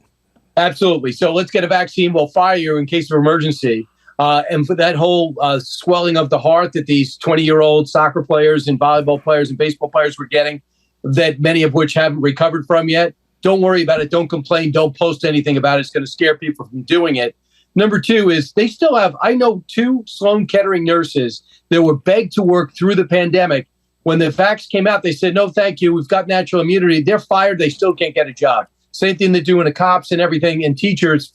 Absolutely. So let's get a vaccine. We'll fire you in case of emergency. And for that whole swelling of the heart that these 20-year-old soccer players and volleyball players and baseball players were getting, that many of which haven't recovered from yet, don't worry about it. Don't complain. Don't post anything about it. It's going to scare people from doing it. Number two is they still have, I know 2 Sloan Kettering nurses that were begged to work through the pandemic. When the vax came out, they said, no, thank you. We've got natural immunity. They're fired. They still can't get a job. Same thing they're doing to cops and everything and teachers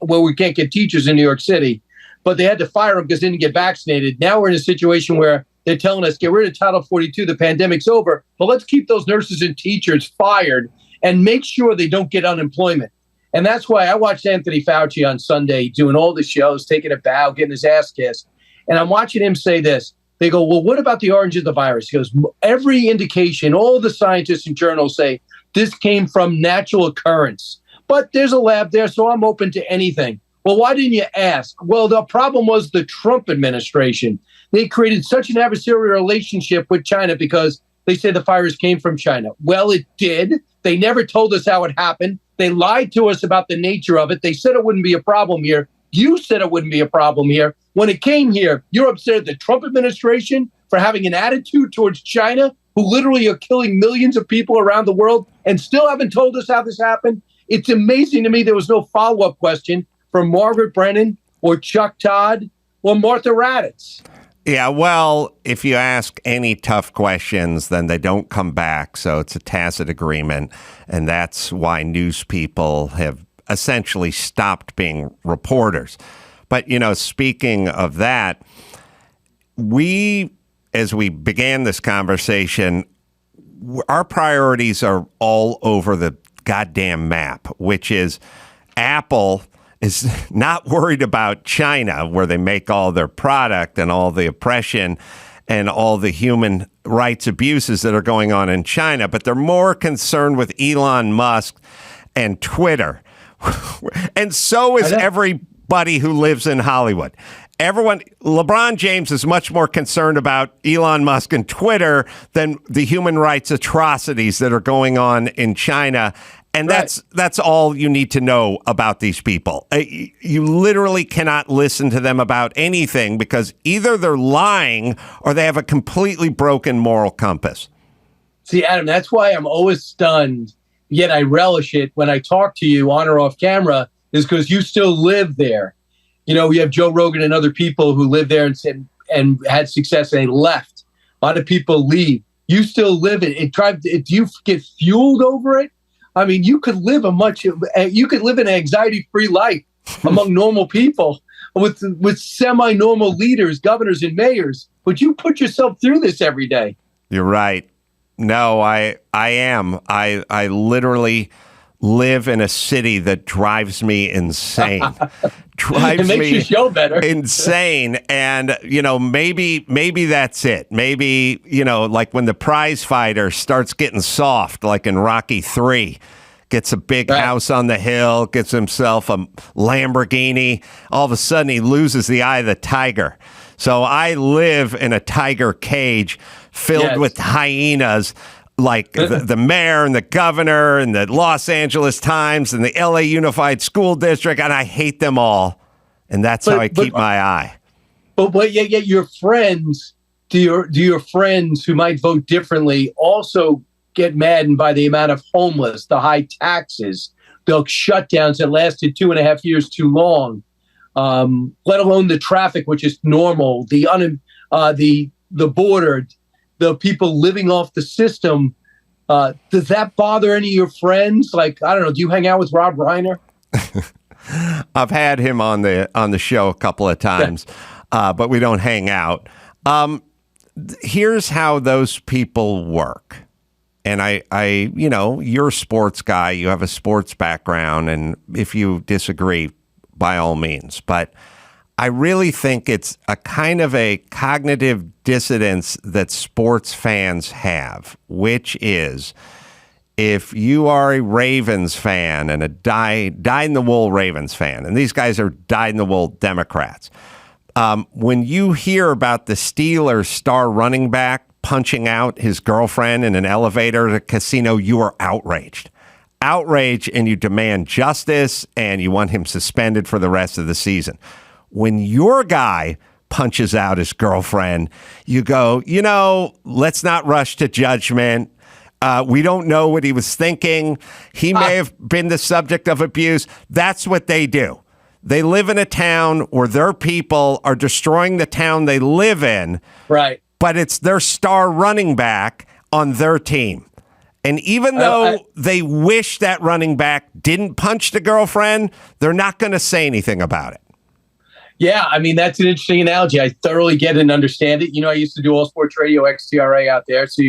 we can't get teachers in New York City. But they had to fire them because they didn't get vaccinated. Now we're in a situation where they're telling us, get rid of Title 42, the pandemic's over, but let's keep those nurses and teachers fired and make sure they don't get unemployment. And that's why I watched Anthony Fauci on Sunday doing all the shows, taking a bow, getting his ass kissed. And I'm watching him say this. They go, well, what about the origin of the virus? He goes, every indication, all the scientists and journals say this came from natural occurrence. But there's a lab there, so I'm open to anything. Well, why didn't you ask? Well, the problem was the Trump administration. They created such an adversarial relationship with China because they said the virus came from China. Well, it did. They never told us how it happened. They lied to us about the nature of it. They said it wouldn't be a problem here. You said it wouldn't be a problem here. When it came here, you're upset at the Trump administration for having an attitude towards China. who literally are killing millions of people around the world and still haven't told us how this happened. It's amazing to me there was no follow-up question from Margaret Brennan or Chuck Todd or Martha Raddatz. Yeah, well, if you ask any tough questions, then they don't come back. So it's a tacit agreement. And that's why news people have essentially stopped being reporters. But, speaking of that, as we began this conversation, our priorities are all over the goddamn map, which is Apple is not worried about China, where they make all their product and all the oppression and all the human rights abuses that are going on in China, but they're more concerned with Elon Musk and Twitter. And so is everybody who lives in Hollywood. LeBron James is much more concerned about Elon Musk and Twitter than the human rights atrocities that are going on in China. And that's all you need to know about these people. You literally cannot listen to them about anything because either they're lying or they have a completely broken moral compass. See, Adam, that's why I'm always stunned, yet I relish it when I talk to you on or off camera, is because you still live there. We have Joe Rogan and other people who live there and had success and they left. A lot of people leave. You still live it. Do you get fueled over it? I mean, you could live an anxiety-free life among normal people with semi-normal leaders, governors, and mayors. But you put yourself through this every day. You're right. No, I am. I literally live in a city that drives me insane. It makes your show better. Insane. And, maybe that's it. Maybe, like when the prize fighter starts getting soft, like in Rocky 3, gets a big house on the hill, gets himself a Lamborghini. All of a sudden, he loses the eye of the tiger. So I live in a tiger cage filled with hyenas, like the mayor and the governor and the Los Angeles Times and the LA Unified School District, and I hate them all. And that's how I keep my eye. But yet your friends, do your friends who might vote differently also get maddened by the amount of homeless, the high taxes, the shutdowns that lasted 2.5 years too long, let alone the traffic, which is normal, the border, the people living off the system. Does that bother any of your friends? Like, I don't know, do you hang out with Rob Reiner? I've had him on the show a couple of times, but we don't hang out. Here's how those people work. And you're a sports guy, you have a sports background, and if you disagree, by all means. But I really think it's a kind of a cognitive dissonance that sports fans have, which is if you are a Ravens fan and a dyed-in-the-wool Ravens fan, and these guys are dyed-in-the-wool Democrats, when you hear about the Steelers star running back punching out his girlfriend in an elevator at a casino, you are outraged. Outraged, and you demand justice, and you want him suspended for the rest of the season. When your guy punches out his girlfriend, you go, let's not rush to judgment. We don't know what he was thinking. He may have been the subject of abuse. That's what they do. They live in a town where their people are destroying the town they live in. Right. But it's their star running back on their team. And even though they wish that running back didn't punch the girlfriend, they're not going to say anything about it. Yeah, I mean, that's an interesting analogy. I thoroughly get it and understand it. I used to do All Sports Radio XTRA out there, so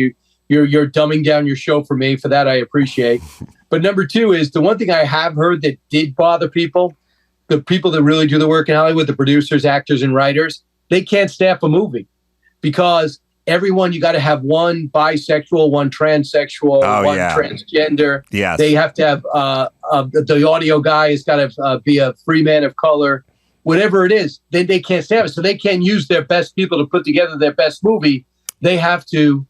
you're dumbing down your show for me. For that, I appreciate. But number two is the one thing I have heard that did bother people, the people that really do the work in Hollywood, the producers, actors, and writers, they can't staff a movie because you got to have one bisexual, one transsexual, transgender. Yes. They have to have the audio guy has got to be a free man of color. Whatever it is, then they can't staff it. So they can't use their best people to put together their best movie. They have to,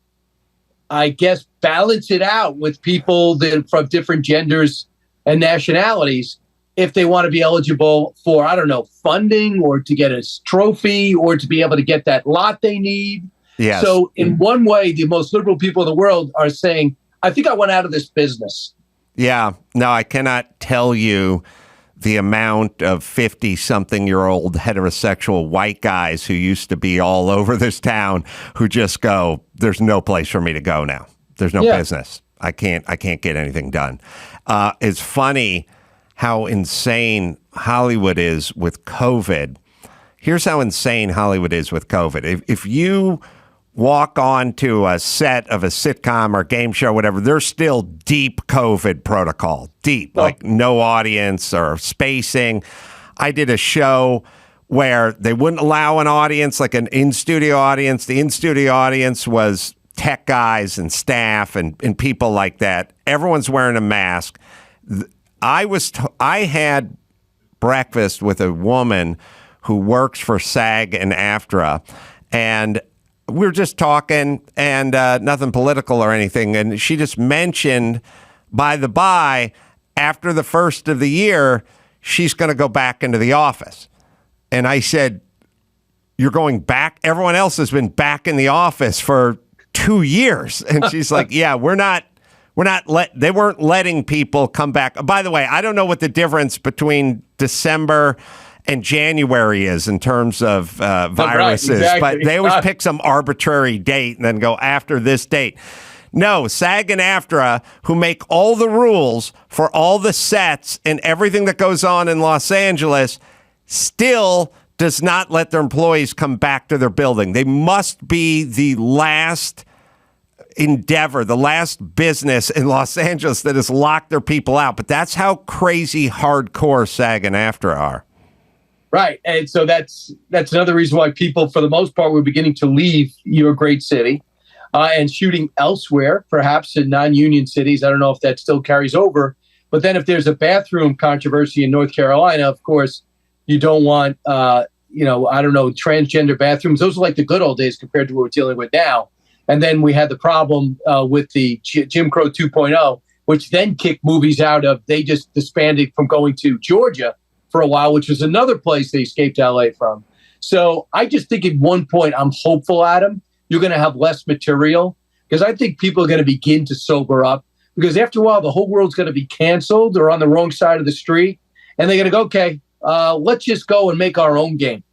I guess, balance it out with people that from different genders and nationalities if they want to be eligible for, I don't know, funding or to get a trophy or to be able to get that lot they need. Yes. So in one way, the most liberal people in the world are saying, I think I want out of this business. Yeah. No, I cannot tell you the amount of 50-something-year-old heterosexual white guys who used to be all over this town who just go, there's no place for me to go now. There's no business. I can't get anything done. It's funny how insane Hollywood is with COVID. Here's how insane Hollywood is with COVID. If you walk onto a set of a sitcom or game show, whatever, there's still deep COVID protocol, like no audience or spacing. I did a show where they wouldn't allow an audience, like an in-studio audience. The in-studio audience was tech guys and staff and people like that. Everyone's wearing a mask. I had breakfast with a woman who works for SAG and AFTRA, and we were just talking, and nothing political or anything. And she just mentioned, by the by, after the first of the year, she's going to go back into the office. And I said, you're going back? Everyone else has been back in the office for 2 years. And she's like, yeah, they weren't letting people come back. By the way, I don't know what the difference between December and January is in terms of viruses, right, exactly. but they always pick some arbitrary date and then go after this date. No, SAG and AFTRA, who make all the rules for all the sets and everything that goes on in Los Angeles, still does not let their employees come back to their building. They must be the last endeavor, the last business in Los Angeles that has locked their people out. But that's how crazy hardcore SAG and AFTRA are. Right. And so that's another reason why people, for the most part, were beginning to leave your great city and shooting elsewhere, perhaps in non-union cities. I don't know if that still carries over. But then if there's a bathroom controversy in North Carolina, of course, you don't want, transgender bathrooms. Those are like the good old days compared to what we're dealing with now. And then we had the problem with the Jim Crow 2.0, which then kicked movies out of, they just disbanded from going to Georgia for a while, which was another place they escaped LA from. So I just think at one point, I'm hopeful, Adam, you're going to have less material, because I think people are going to begin to sober up, because after a while, the whole world's going to be canceled or on the wrong side of the street. And they're going to go, okay, let's just go and make our own game,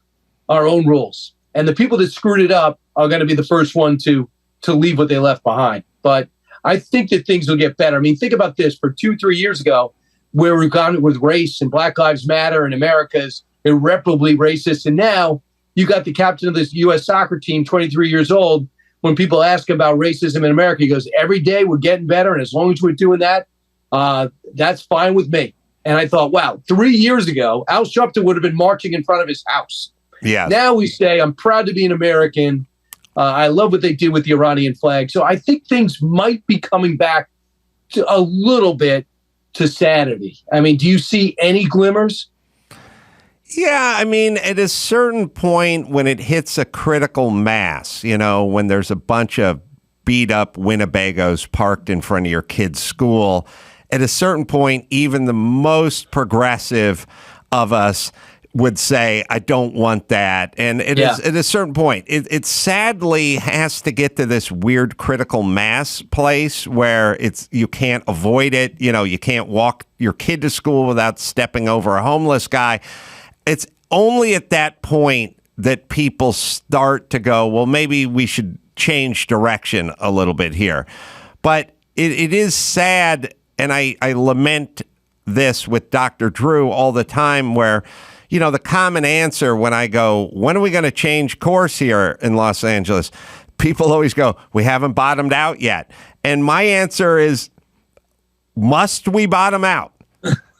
our own rules. And the people that screwed it up are going to be the first one to leave what they left behind. But I think that things will get better. I mean, think about this. For 2-3 years ago, where we've gone with race and Black Lives Matter and America's irreparably racist. And now you got the captain of this U.S. soccer team, 23 years old. When people ask about racism in America, he goes, every day we're getting better. And as long as we're doing that, that's fine with me. And I thought, wow, 3 years ago, Al Sharpton would have been marching in front of his house. Yeah. Now we say, I'm proud to be an American. I love what they did with the Iranian flag. So I think things might be coming back to a little bit to sanity. I mean, do you see any glimmers? Yeah, I mean, at a certain point when it hits a critical mass, when there's a bunch of beat up Winnebagos parked in front of your kid's school, at a certain point, even the most progressive of us would say, I don't want that. And it is at a certain point, it sadly has to get to this weird critical mass place where you can't avoid it. You can't walk your kid to school without stepping over a homeless guy. It's only at that point that people start to go, well, maybe we should change direction a little bit here. But it is sad, and I lament this with Dr. Drew all the time, where the common answer when I go, when are we going to change course here in Los Angeles? People always go, we haven't bottomed out yet. And my answer is, must we bottom out?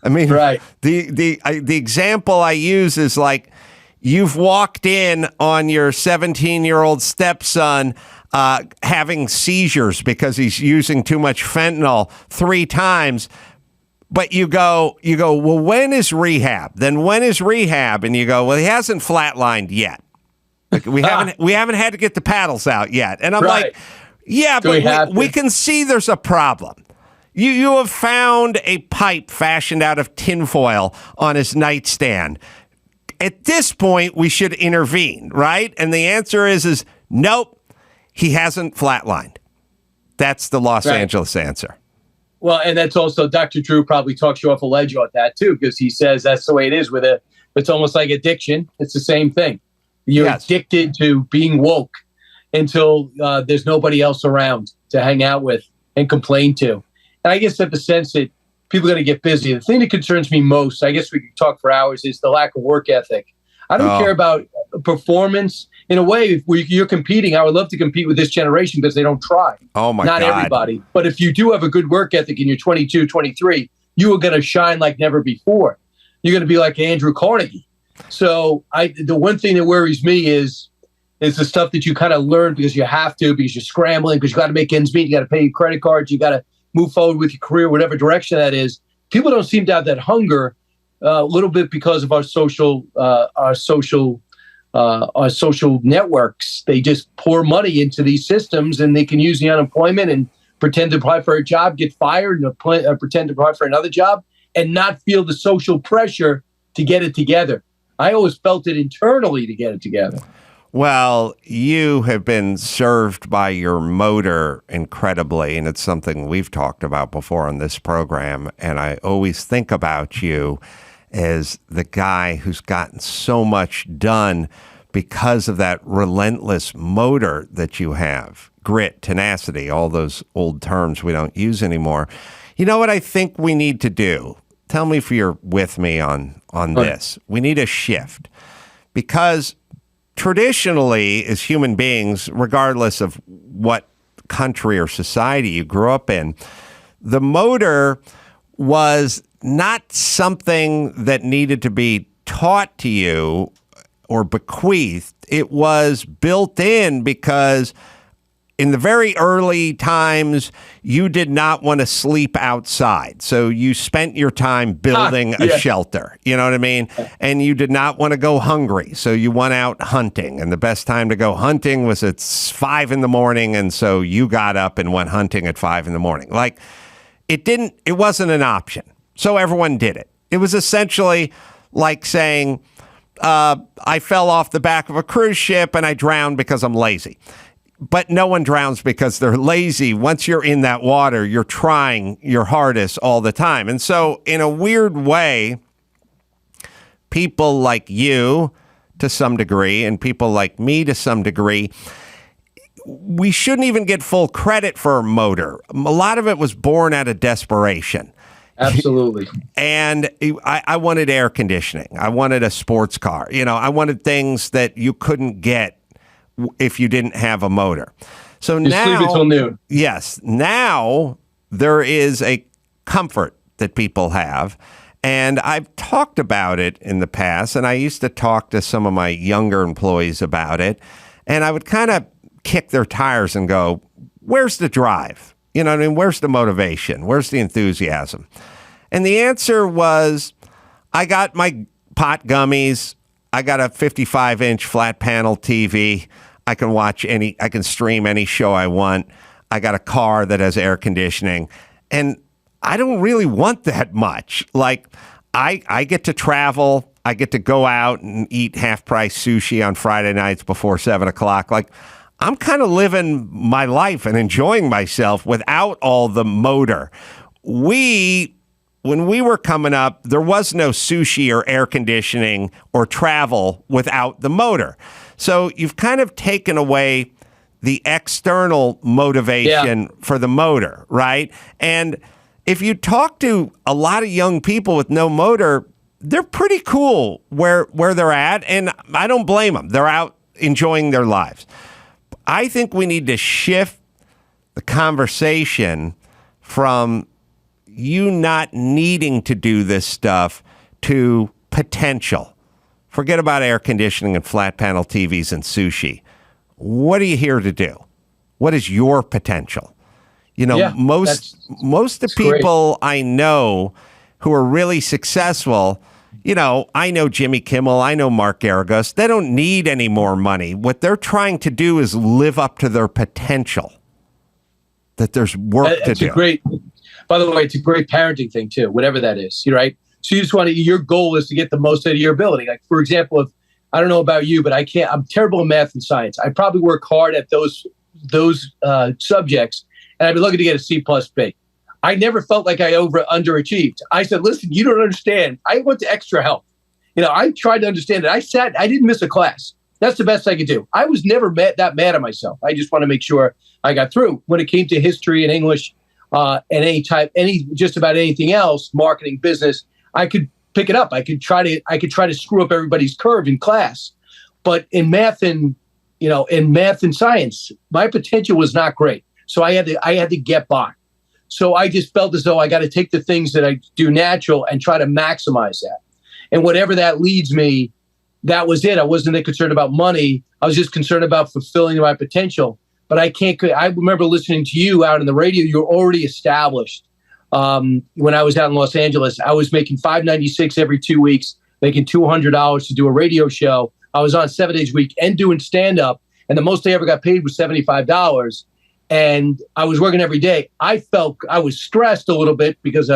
I mean, right. The example I use is like, you've walked in on your 17-year-old stepson having seizures because he's using too much fentanyl 3 times. But you go, well, when is rehab? Then when is rehab? And you go, well, he hasn't flatlined yet. Like, we haven't had to get the paddles out yet. And I'm like, yeah, but we can see there's a problem. You have found a pipe fashioned out of tinfoil on his nightstand. At this point, we should intervene, right? And the answer is nope. He hasn't flatlined. That's the Los Angeles answer. Well, and that's also Dr. Drew probably talks you off a ledge on that too, because he says that's the way it is with it. It's almost like addiction. It's the same thing. You're addicted to being woke until there's nobody else around to hang out with and complain to. And I guess that the sense that people are going to get busy. The thing that concerns me most, I guess we could talk for hours, is the lack of work ethic. I don't care about performance. In a way, if you're competing, I would love to compete with this generation because they don't try. Oh, my God. Not everybody. But if you do have a good work ethic and you're 22, 23, you are going to shine like never before. You're going to be like Andrew Carnegie. So the one thing that worries me is the stuff that you kind of learn because you have to, because you're scrambling, because you got to make ends meet, you got to pay your credit cards, you got to move forward with your career, whatever direction that is. People don't seem to have that hunger a little bit because of our social networks. They just pour money into these systems, and they can use the unemployment and pretend to apply for a job, get fired, and pretend to apply for another job, and not feel the social pressure to get it together. I always felt it internally to get it together. Well, you have been served by your motor incredibly, and it's something we've talked about before on this program, and I always think about you as the guy who's gotten so much done because of that relentless motor that you have. Grit, tenacity, all those old terms we don't use anymore. You know what I think we need to do? Tell me if you're with me on this. We need a shift, because traditionally, as human beings, regardless of what country or society you grew up in, the motor was not something that needed to be taught to you or bequeathed. It was built in because in the very early times, you did not want to sleep outside. So you spent your time building a shelter, you know what I mean? And you did not want to go hungry. So you went out hunting, and the best time to go hunting was at 5 a.m. And so you got up and went hunting at 5 a.m. Like it wasn't an option. So everyone did it. It was essentially like saying, I fell off the back of a cruise ship and I drowned because I'm lazy. But no one drowns because they're lazy. Once you're in that water, you're trying your hardest all the time. And so in a weird way, people like you to some degree and people like me to some degree, we shouldn't even get full credit for a motor. A lot of it was born out of desperation. Absolutely. And I wanted air conditioning. I wanted a sports car. You know, I wanted things that you couldn't get if you didn't have a motor. So now, sleep until noon. Yes. Now there is a comfort that people have. And I've talked about it in the past. And I used to talk to some of my younger employees about it. And I would kind of kick their tires and go, where's the drive? You know what I mean? Where's the motivation? Where's the enthusiasm? And the answer was, I got my pot gummies. I got a 55-inch flat panel TV. I can stream any show I want. I got a car that has air conditioning. And I don't really want that much. Like, I get to travel. I get to go out and eat half-price sushi on Friday nights before 7 o'clock. Like, I'm kind of living my life and enjoying myself without all the motor. When we were coming up, there was no sushi or air conditioning or travel without the motor. So you've kind of taken away the external motivation for the motor, right? And if you talk to a lot of young people with no motor, they're pretty cool where they're at, and I don't blame them. They're out enjoying their lives. I think we need to shift the conversation from you not needing to do this stuff to potential. Forget about air conditioning and flat panel TVs and sushi. What are you here to do? What is your potential? You know, most of the people I know who are really successful, you know, I know Jimmy Kimmel, I know Mark Garagos. They don't need any more money. What they're trying to do is live up to their potential. That there's work to do. By the way, it's a great parenting thing too, whatever that is, right? So you just want to, your goal is to get the most out of your ability. Like, for example, if I don't know about you, but I'm terrible in math and science. I probably work hard at those subjects, and I'd be looking to get a C plus B. I never felt like I underachieved. I said, listen, you don't understand. I went to extra help. I tried to understand it. I didn't miss a class. That's the best I could do. I was never that mad at myself. I just want to make sure I got through. When it came to history and English and just about anything else, marketing, business, I could pick it up. I could try to screw up everybody's curve in class. But in math and science, my potential was not great. So I had to get by. So I just felt as though I got to take the things that I do natural and try to maximize that. And whatever that leads me, that was it. I wasn't that concerned about money. I was just concerned about fulfilling my potential. But I remember listening to you out on the radio. You were already established. When I was out in Los Angeles, I was making $596 every 2 weeks, making $200 to do a radio show. I was on 7 days a week and doing stand-up. And the most I ever got paid was $75. And I was working every day. I felt I was stressed a little bit because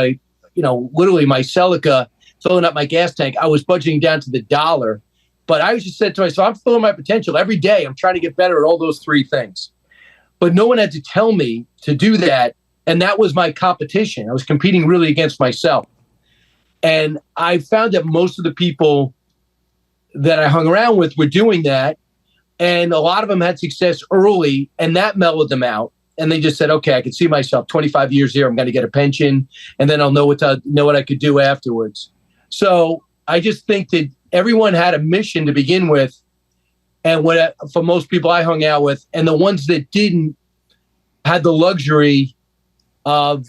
literally my Celica, filling up my gas tank, I was budgeting down to the dollar. But I just said to myself, I'm filling my potential every day. I'm trying to get better at all those three things. But no one had to tell me to do that. And that was my competition. I was competing really against myself. And I found that most of the people that I hung around with were doing that. And a lot of them had success early, and that mellowed them out. And they just said, okay, I can see myself 25 years here. I'm going to get a pension, and then I'll know what I could do afterwards. So I just think that everyone had a mission to begin with. And for most people I hung out with, and the ones that didn't had the luxury of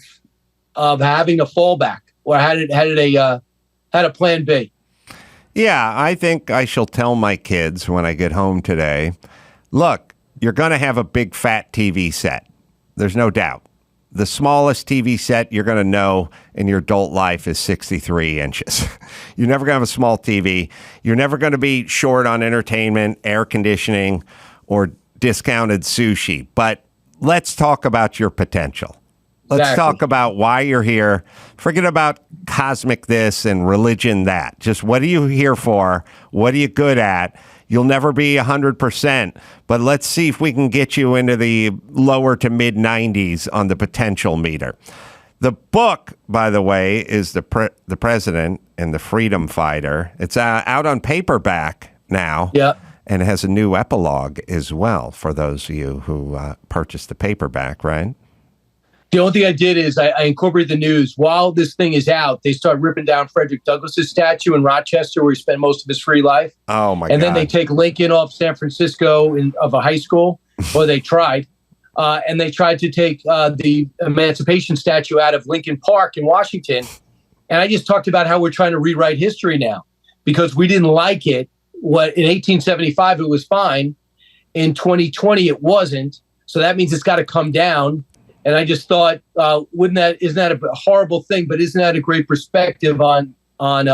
having a fallback or had a plan B. Yeah, I think I shall tell my kids when I get home today, look, you're going to have a big fat TV set. There's no doubt. The smallest TV set you're going to know in your adult life is 63 inches. You're never going to have a small TV. You're never going to be short on entertainment, air conditioning, or discounted sushi. But let's talk about your potential. Let's talk about why you're here. Forget about cosmic this and religion that. Just what are you here for? What are you good at? You'll never be 100%, but let's see if we can get you into the lower to mid 90s on the potential meter. The book, by the way, is The President and the Freedom Fighter. It's out on paperback now. Yeah. And it has a new epilogue as well for those of you who purchased the paperback, right? The only thing I did is I incorporated the news. While this thing is out, they start ripping down Frederick Douglass's statue in Rochester, where he spent most of his free life. Oh, my God. And then they take Lincoln off San Francisco of a high school, or they tried. And they tried to take the Emancipation statue out of Lincoln Park in Washington. And I just talked about how we're trying to rewrite history now because we didn't like it. What in 1875, it was fine. In 2020, it wasn't. So that means it's got to come down. And I just thought, isn't that a horrible thing? But isn't that a great perspective on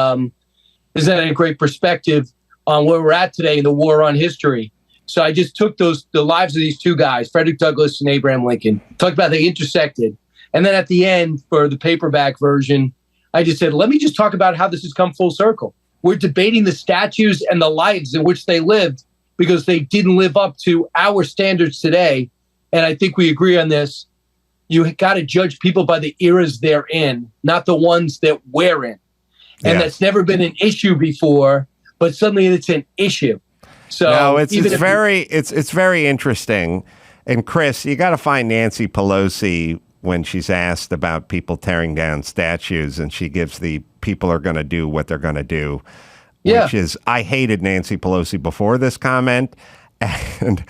where we're at today in the war on history? So I just took the lives of these two guys, Frederick Douglass and Abraham Lincoln, talked about they intersected. And then at the end for the paperback version, I just said, let me just talk about how this has come full circle. We're debating the statues and the lives in which they lived because they didn't live up to our standards today. And I think we agree on this. You got to judge people by the eras they're in, not the ones that we're in. And that's never been an issue before, but suddenly it's an issue. So no, it's very interesting. And Chris, you got to find Nancy Pelosi when she's asked about people tearing down statues, and she gives the people are going to do what they're going to do, which is I hated Nancy Pelosi before this comment, and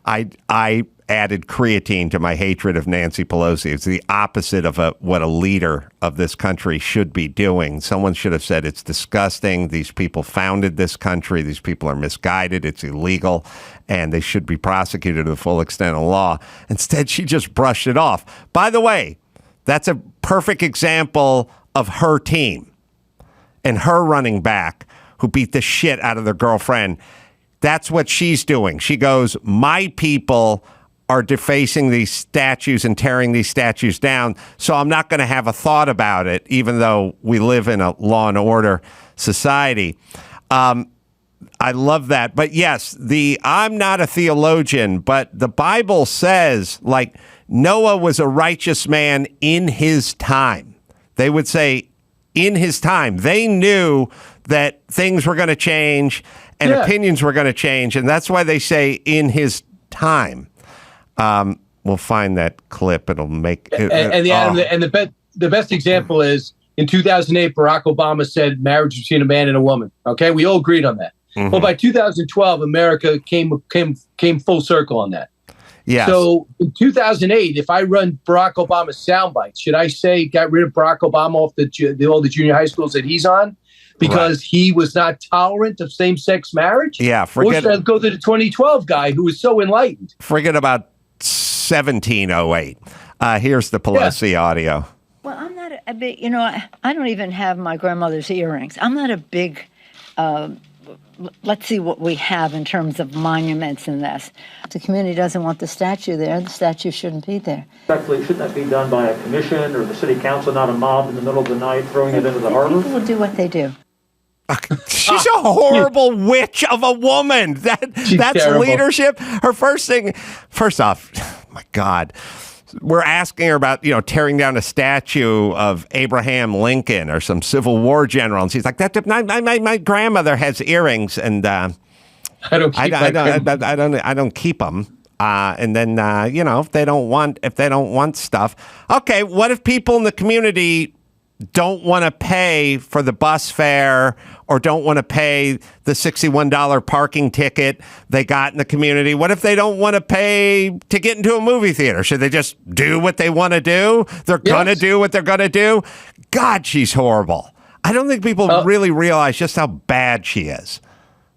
I added creatine to my hatred of Nancy Pelosi. It's the opposite of what a leader of this country should be doing. Someone should have said, it's disgusting. These people founded this country. These people are misguided. It's illegal, and they should be prosecuted to the full extent of law. Instead, she just brushed it off. By the way, that's a perfect example of her team and her running back who beat the shit out of their girlfriend. That's what she's doing. She goes, my people are defacing these statues and tearing these statues down, so I'm not going to have a thought about it, even though we live in a law and order society. I love that. But yes, I'm not a theologian, but the Bible says, like, Noah was a righteous man in his time. They would say in his time. They knew that things were going to change and opinions were going to change. And that's why they say in his time. We'll find that clip. It'll make it. The best example is in 2008, Barack Obama said marriage between a man and a woman. Okay, we all agreed on that. Mm-hmm. Well, by 2012, America came full circle on that. Yeah. So in 2008, if I run Barack Obama's sound bites, should I say got rid of Barack Obama off all the junior high schools that he's on because he was not tolerant of same-sex marriage? Yeah. Or should I go to the 2012 guy who was so enlightened? Forget about 1708. Here's the Pelosi audio. Well, I'm not a big, I don't even have my grandmother's earrings. I'm not a big, let's see what we have in terms of monuments in this. If the community doesn't want the statue there, the statue shouldn't be there. Respectfully, shouldn't that be done by a commission or the city council, not a mob in the middle of the night throwing it into the harbor? People will do what they do. She's a horrible witch of a woman. That's terrible. Leadership. Her first off, my God, we're asking her about, tearing down a statue of Abraham Lincoln or some Civil War general. And she's like, my grandmother has earrings and I don't keep them. And then, if they don't want stuff. Okay. What if people in the community don't want to pay for the bus fare or don't want to pay the $61 parking ticket they got in the community? What if they don't want to pay to get into a movie theater? Should they just do what they want to do? They're going to do what they're going to do. God, she's horrible. I don't think people really realize just how bad she is.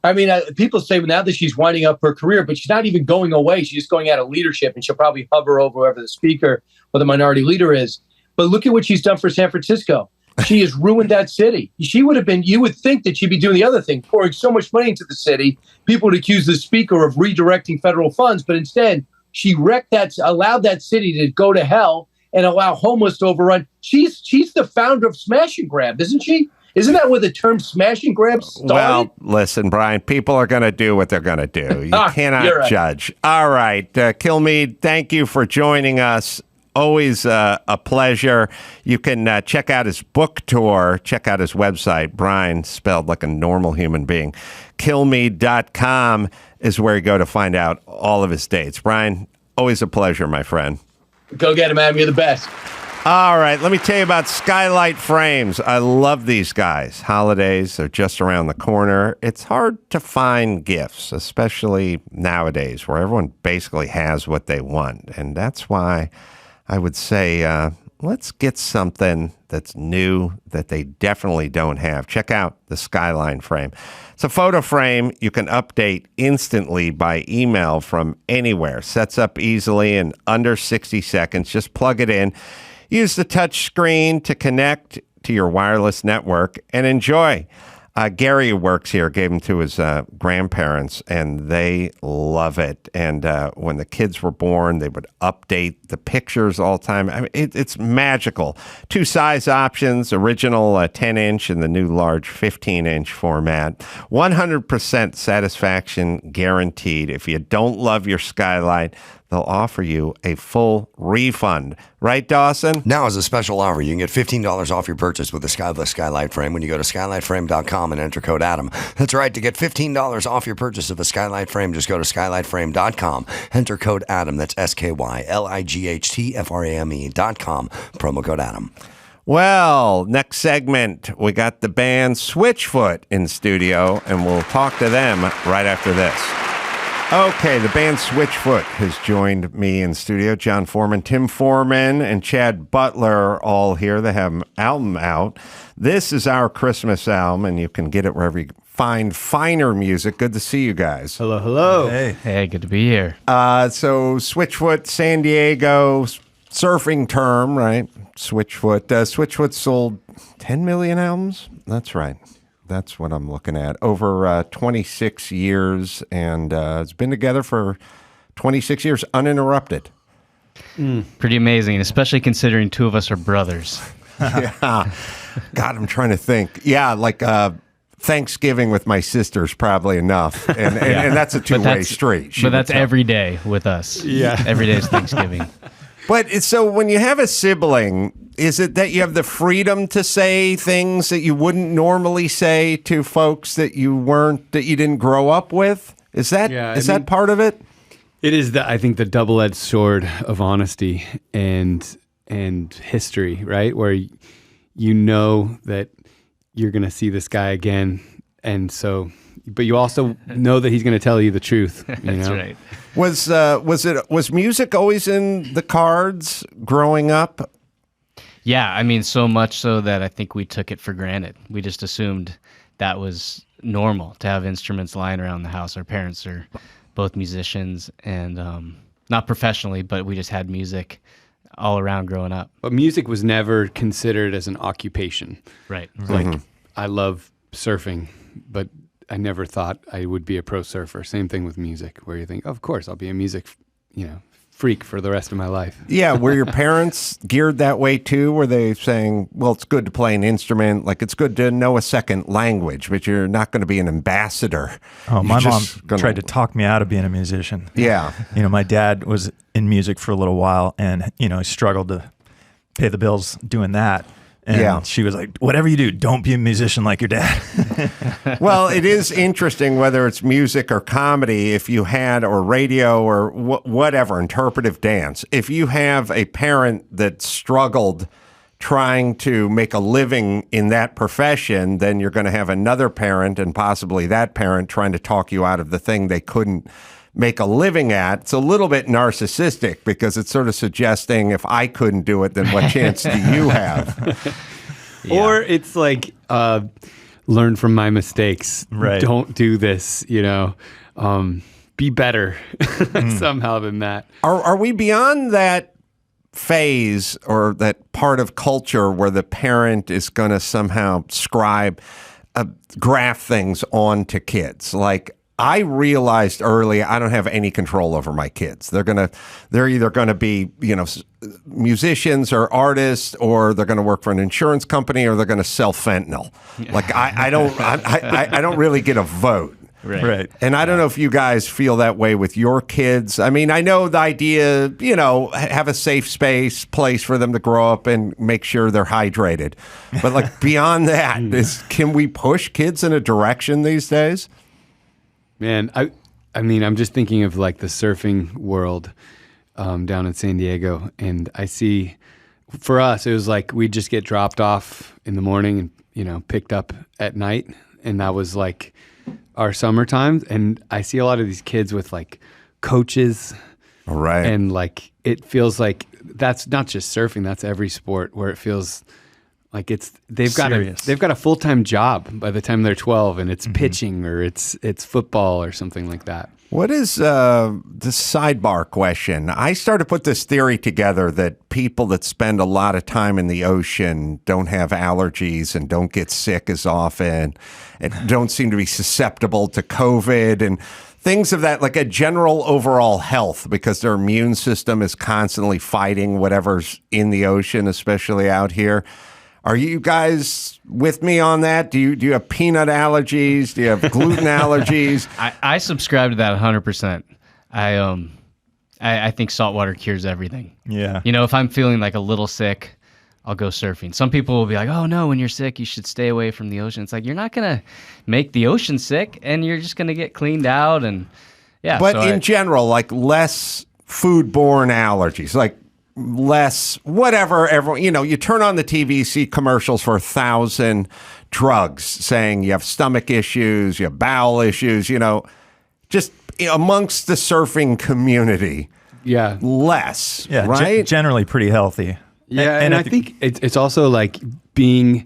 I mean, people say now that she's winding up her career, but she's not even going away. She's just going out of leadership, and she'll probably hover over whoever the speaker or the minority leader is. But look at what she's done for San Francisco. She has ruined that city. She would have been, you would think that she'd be doing the other thing, pouring so much money into the city. People would accuse the speaker of redirecting federal funds, but instead she allowed that city to go to hell and allow homeless to overrun. She's the founder of Smash and Grab, isn't she? Isn't that where the term smash and grab started? Well, listen, Brian, people are going to do what they're going to do. You cannot judge. All right. Kilmeade, thank you for joining us. Always a pleasure. You can check out his book tour. Check out his website. Brian, spelled like a normal human being. Kilmeade.com is where you go to find out all of his dates. Brian, always a pleasure, my friend. Go get him, man. You're the best. All right, let me tell you about Skylight Frames. I love these guys. Holidays are just around the corner. It's hard to find gifts, especially nowadays where everyone basically has what they want. And that's why I would say let's get something that's new that they definitely don't have. Check out the Skyline Frame. It's a photo frame you can update instantly by email from anywhere. Sets up easily in under 60 seconds. Just plug it in. Use the touch screen to connect to your wireless network and enjoy. Gary, who works here, gave them to his grandparents, and they love it. And when the kids were born, they would update the pictures all the time. I mean, it's magical. 2 size options, original 10-inch and the new large 15-inch format. 100% satisfaction guaranteed. If you don't love your Skylight, they'll offer you a full refund. Right, Dawson? Now, as a special offer, you can get $15 off your purchase with the Skyless Skylight Frame when you go to skylightframe.com and enter code Adam. That's right. To get $15 off your purchase of a Skylight Frame, just go to skylightframe.com. Enter code Adam. That's SKYLIGHTFRAME.com. Promo code Adam. Well, next segment, we got the band Switchfoot in studio, and we'll talk to them right after this. Okay, the band Switchfoot has joined me in studio. Jon Foreman, Tim Foreman, and Chad Butler are all here. They have an album out. This is our Christmas album, and you can get it wherever you find finer music. Good to see you guys. Hello, hello. Hey, good to be here. So Switchfoot, San Diego, surfing term, right? Switchfoot. Switchfoot sold 10 million albums? That's right. That's what I'm looking at. Over 26 years, and it's been together for 26 years, uninterrupted. Pretty amazing, especially considering 2 of us are brothers. Yeah. God, I'm trying to think. Yeah, like Thanksgiving with my sister's probably enough, and that's a two-way street. But that's every day with us. Yeah. Every day is Thanksgiving. But so when you have a sibling, is it that you have the freedom to say things that you wouldn't normally say to folks that you didn't grow up with? Is that that part of it? It is I think the double-edged sword of honesty and history, right? Where you know that you're going to see this guy again, and so, but you also know that he's going to tell you the truth. That's right. Was music always in the cards growing up? Yeah, I mean, so much so that I think we took it for granted. We just assumed that was normal to have instruments lying around the house. Our parents are both musicians, and not professionally, but we just had music all around growing up. But music was never considered as an occupation. Right. Like, I love surfing, but I never thought I would be a pro surfer. Same thing with music, where you think, of course, I'll be a music, freak for the rest of my life. Yeah, were your parents geared that way too? Were they saying, well, it's good to play an instrument, like it's good to know a second language, but you're not going to be an ambassador? Oh, my mom tried to talk me out of being a musician. Yeah. My dad was in music for a little while, and, he struggled to pay the bills doing that. And she was like, whatever you do, don't be a musician like your dad. Well, it is interesting whether it's music or comedy, if you had, or radio or whatever, interpretive dance. If you have a parent that struggled trying to make a living in that profession, then you're going to have another parent, and possibly that parent, trying to talk you out of the thing they couldn't make a living at. It's a little bit narcissistic because it's sort of suggesting, if I couldn't do it, then what chance do you have? Yeah. Or it's like, learn from my mistakes. Right. Don't do this, be better somehow than that. Are we beyond that phase or that part of culture where the parent is going to somehow graph things onto kids? Like, I realized early I don't have any control over my kids. They're either going to be, musicians or artists, or they're going to work for an insurance company, or they're going to sell fentanyl. Like I don't really get a vote. Right. And I don't know if you guys feel that way with your kids. I mean, I know the idea, have a safe place for them to grow up and make sure they're hydrated. But like beyond that, can we push kids in a direction these days? Man, I mean, I'm just thinking of like the surfing world down in San Diego, and I see, for us, it was like we'd just get dropped off in the morning and, picked up at night, and that was like our summertime. And I see a lot of these kids with like coaches. Right. And like, it feels like that's not just surfing, that's every sport, where it feels like they've got a full-time job by the time they're 12, and it's pitching or it's football or something like that. What is the sidebar question? I started to put this theory together that people that spend a lot of time in the ocean don't have allergies and don't get sick as often and don't seem to be susceptible to COVID and things of that, like a general overall health, because their immune system is constantly fighting whatever's in the ocean, especially out here. Are you guys with me on that? Do you have peanut allergies? Do you have gluten allergies? I subscribe to that 100%. I think saltwater cures everything. Yeah. If I'm feeling like a little sick, I'll go surfing. Some people will be like, oh no, when you're sick, you should stay away from the ocean. It's like, you're not going to make the ocean sick, and you're just going to get cleaned out. And yeah. But in general, like less foodborne allergies, like less whatever, you turn on the TV, see commercials for 1,000 drugs saying you have stomach issues, you have bowel issues, just amongst the surfing community. Yeah. Less, yeah, right? Generally pretty healthy. Yeah. And I think it's also like being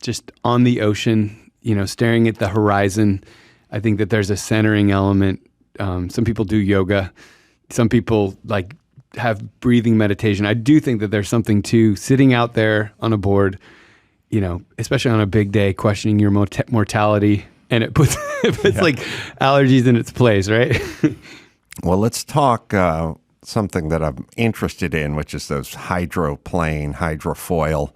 just on the ocean, staring at the horizon. I think that there's a centering element. Some people do yoga. Some people like have breathing meditation. I do think that there's something to sitting out there on a board, especially on a big day, questioning your mortality, and it puts like allergies in its place, right? Well, let's talk something that I'm interested in, which is those hydrofoil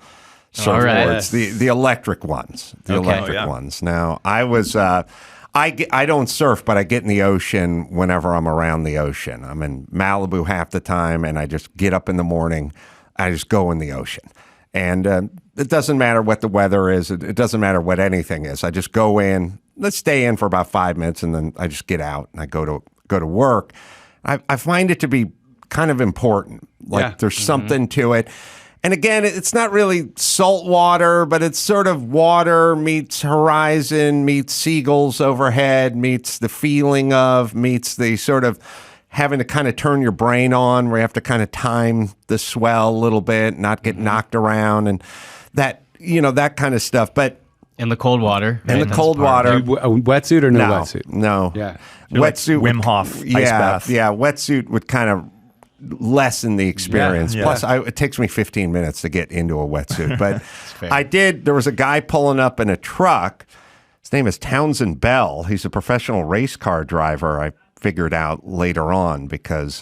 surfboards, the electric ones, ones. Now, I was, I don't surf, but I get in the ocean whenever I'm around the ocean. I'm in Malibu half the time, and I just get up in the morning, I just go in the ocean. And it doesn't matter what the weather is. It doesn't matter what anything is. I just go in, let's stay in for about 5 minutes, and then I just get out and I go to work. I find it to be kind of important. Like there's something to it. And again, it's not really salt water, but it's sort of water meets horizon, meets seagulls overhead, meets the feeling of, meets the sort of having to kind of turn your brain on where you have to kind of time the swell a little bit, not get knocked around and that, that kind of stuff. But in the cold water. In the cold water. A wetsuit or no wetsuit? No. Yeah. Wetsuit. Wim Hof ice bath. Yeah, wetsuit would kind of lessen the experience. Yeah. Plus, it takes me 15 minutes to get into a wetsuit. But there was a guy pulling up in a truck. His name is Townsend Bell. He's a professional race car driver, I figured out later on, because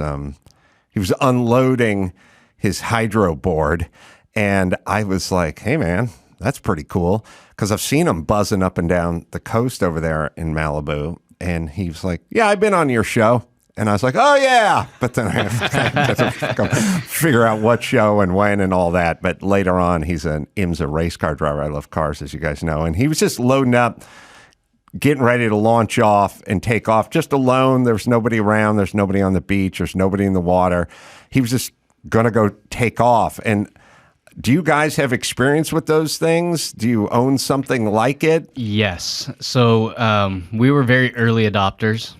he was unloading his hydro board. And I was like, hey, man, that's pretty cool. Because I've seen him buzzing up and down the coast over there in Malibu. And he was like, yeah, I've been on your show. And I was like, oh, yeah. But then I have to figure out what show and when and all that. But later on, he's an IMSA race car driver. I love cars, as you guys know. And he was just loading up, getting ready to launch off and take off just alone. There's nobody around. There's nobody on the beach. There's nobody in the water. He was just going to go take off. And do you guys have experience with those things? Do you own something like it? Yes. So we were very early adopters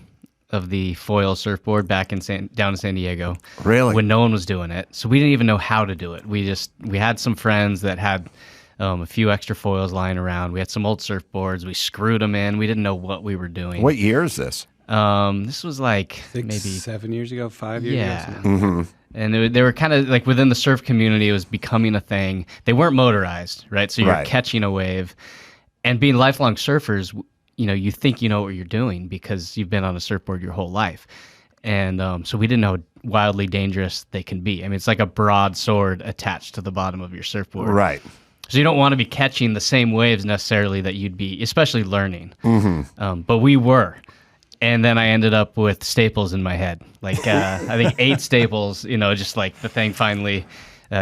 of the foil surfboard back down in San Diego. Really? When no one was doing it. So we didn't even know how to do it. We had some friends that had a few extra foils lying around. We had some old surfboards. We screwed them in. We didn't know what we were doing. What year is this? This was like maybe 7 years ago, 5 years ago. Yeah. Mm-hmm. And they were kind of like within the surf community, it was becoming a thing. They weren't motorized, right? So you're catching a wave. And being lifelong surfers, you think you know what you're doing because you've been on a surfboard your whole life. And so we didn't know how wildly dangerous they can be. I mean, it's like a broadsword attached to the bottom of your surfboard. Right. So you don't want to be catching the same waves necessarily that you'd be, especially learning. Mm-hmm. But we were. And then I ended up with staples in my head. Like, I think 8 staples, just like the thing finally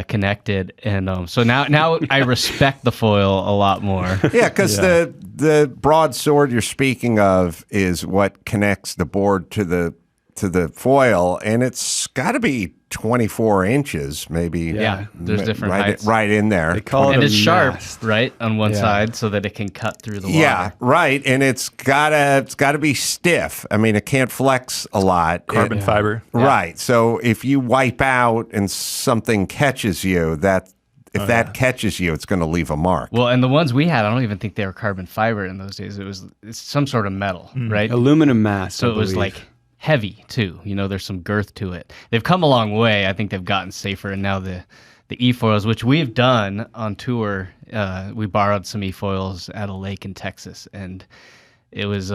connected. And so now I respect the foil a lot more. Yeah, because the broadsword you're speaking of is what connects the board to the foil, and it's got to be 24 inches, maybe. Yeah, there's different heights. Right in there. They call and it it's sharp, right, on one side so that it can cut through the water. Yeah, right, and it's gotta be stiff. I mean, it can't flex a lot. Carbon fiber. Right. So if you wipe out and something catches you, if that catches you, it's going to leave a mark. Well, and the ones we had, I don't even think they were carbon fiber in those days. It's some sort of metal, right? Aluminum mass. So it was like heavy too. There's some girth to it. They've come a long way. I think they've gotten safer, and now the e-foils, which we've done on tour, we borrowed some e-foils at a lake in Texas, and it was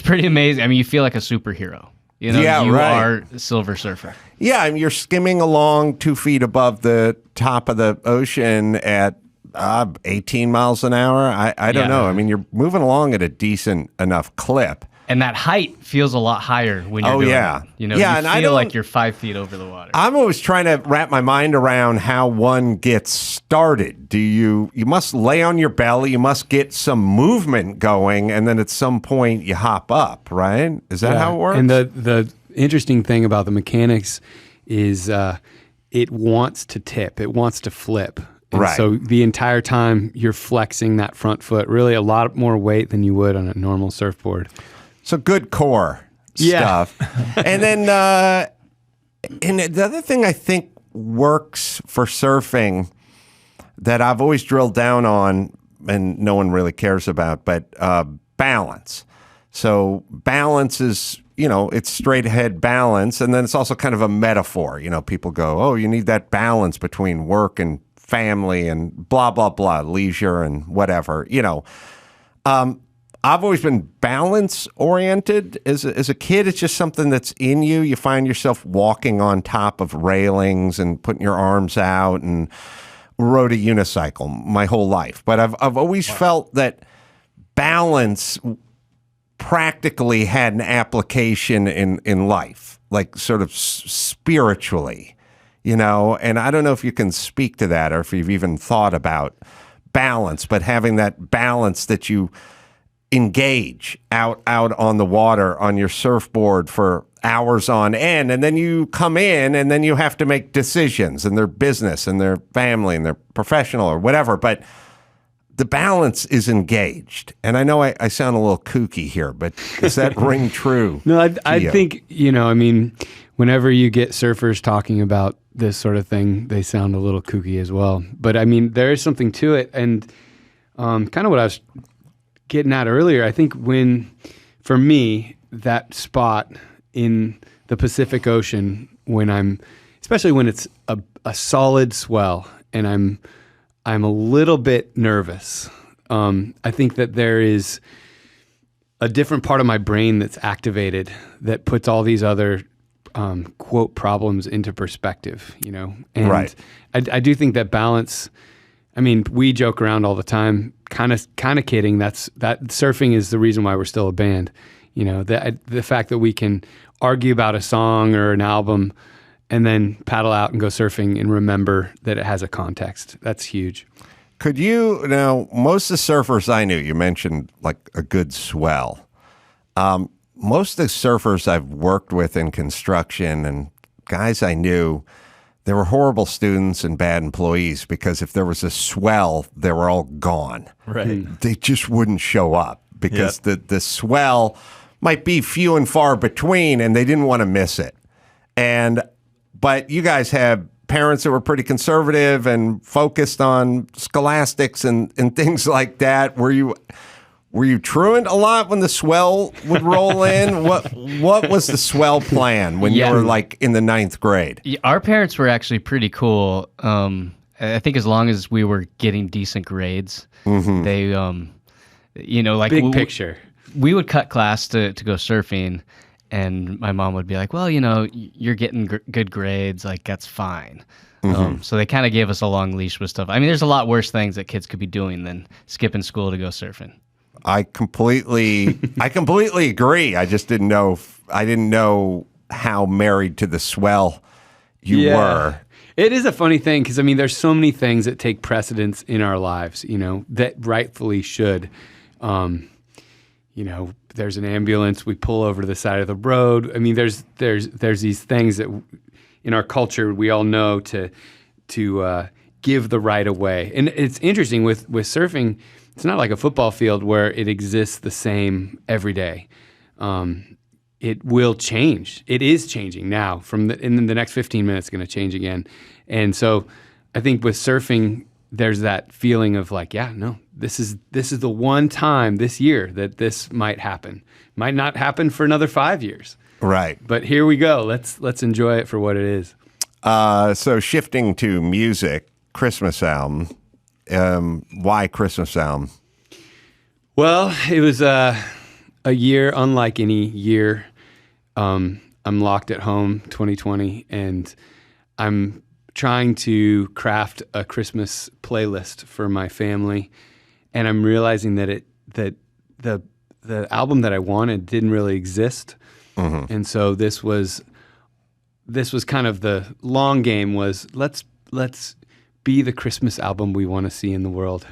pretty amazing. I mean, you feel like a superhero. You are a Silver Surfer. Yeah, I mean, you're skimming along 2 feet above the top of the ocean at 18 miles an hour. I don't know. I mean, you're moving along at a decent enough clip. And that height feels a lot higher when you're doing it. You feel like you're 5 feet over the water. I'm always trying to wrap my mind around how one gets started. You must lay on your belly, you must get some movement going, and then at some point you hop up, right? Is that how it works? And the interesting thing about the mechanics is it wants to tip, it wants to flip. And so the entire time you're flexing that front foot, really a lot more weight than you would on a normal surfboard. So good core stuff. And then and the other thing I think works for surfing that I've always drilled down on and no one really cares about, but balance. So balance is, it's straight ahead balance. And then it's also kind of a metaphor. People go, oh, you need that balance between work and family and blah, blah, blah, leisure and whatever, I've always been balance oriented. As a kid, it's just something that's in you. You find yourself walking on top of railings and putting your arms out, rode a unicycle my whole life, but I've always felt that balance practically had an application in life, like sort of spiritually, and I don't know if you can speak to that or if you've even thought about balance, but having that balance that you engage out on the water on your surfboard for hours on end, and then you come in and then you have to make decisions, and their business and their family and their professional or whatever, but the balance is engaged. And I know I sound a little kooky here, but does that ring true? No, I think, whenever you get surfers talking about this sort of thing, they sound a little kooky as well. But I mean, there is something to it. And kind of what I was getting at earlier, I think for me, that spot in the Pacific Ocean, especially when it's a solid swell and I'm a little bit nervous. I think that there is a different part of my brain that's activated that puts all these other quote problems into perspective, And right. I do think that balance. I mean, we joke around all the time, kind of kidding. That surfing is the reason why we're still a band. The fact that we can argue about a song or an album and then paddle out and go surfing and remember that it has a context. That's huge. Could you, now, most of the surfers I knew, you mentioned like a good swell. Most of the surfers I've worked with in construction and guys I knew, they were horrible students and bad employees because if there was a swell, they were all gone. Right. They just wouldn't show up because the swell might be few and far between and they didn't want to miss it. But you guys have parents that were pretty conservative and focused on scholastics and things like that. Were you truant a lot when the swell would roll in? What was the swell plan when you were like in the 9th grade? Our parents were actually pretty cool. I think as long as we were getting decent grades, they, like big picture. We would cut class to go surfing. And my mom would be like, well, you're getting good grades. Like, that's fine. So they kind of gave us a long leash with stuff. I mean, there's a lot worse things that kids could be doing than skipping school to go surfing. I completely agree. I just didn't know how married to the swell you were. It is a funny thing because, I mean, there's so many things that take precedence in our lives, that rightfully should. There's an ambulance, we pull over to the side of the road. I mean, there's these things that in our culture we all know to give the right of way. And it's interesting with surfing, it's not like a football field where it exists the same every day. It will change. It is changing now. In the next 15 minutes, it's going to change again. And so I think with surfing, there's that feeling of like, this is the one time this year that this might happen. Might not happen for another 5 years. Right. But here we go. Let's enjoy it for what it is. So shifting to music, Christmas album. Why Christmas album? Well, it was a year unlike any year. I'm locked at home, 2020, and I'm trying to craft a Christmas playlist for my family, and I'm realizing that the album that I wanted didn't really exist, and so this was kind of the long game. Was let's be the Christmas album we want to see in the world.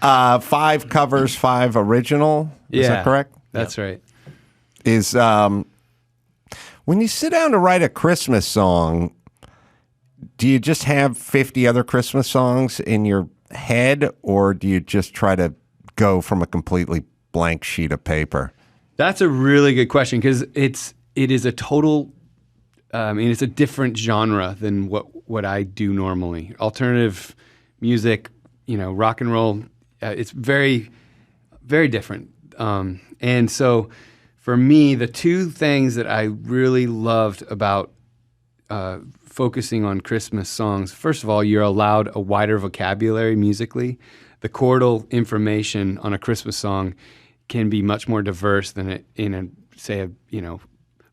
5 covers, 5 original. Is that correct? That's right. Is when you sit down to write a Christmas song, do you just have 50 other Christmas songs in your head, or do you just try to go from a completely blank sheet of paper? That's a really good question because it is a total. It's a different genre than what I do normally. Alternative music, rock and roll. It's very, very different. And so, for me, the 2 things that I really loved about focusing on Christmas songs, first of all, you're allowed a wider vocabulary musically. The chordal information on a Christmas song can be much more diverse than in a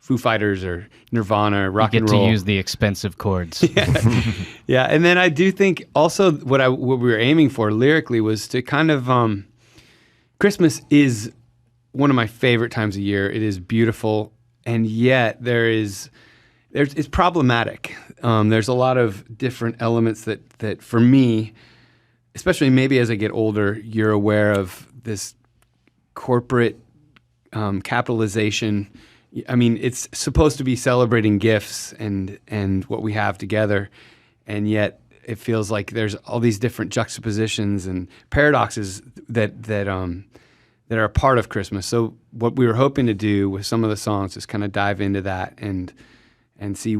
Foo Fighters or Nirvana or rock you and get roll. to use the expensive chords. Yeah, and then I do think also what we were aiming for lyrically was to kind of Christmas is one of my favorite times of year. It is beautiful, and yet it's problematic. There's a lot of different elements that for me, especially maybe as I get older, you're aware of this corporate capitalization. I mean, it's supposed to be celebrating gifts and what we have together, and yet it feels like there's all these different juxtapositions and paradoxes that are a part of Christmas. So what we were hoping to do with some of the songs is kind of dive into that and see,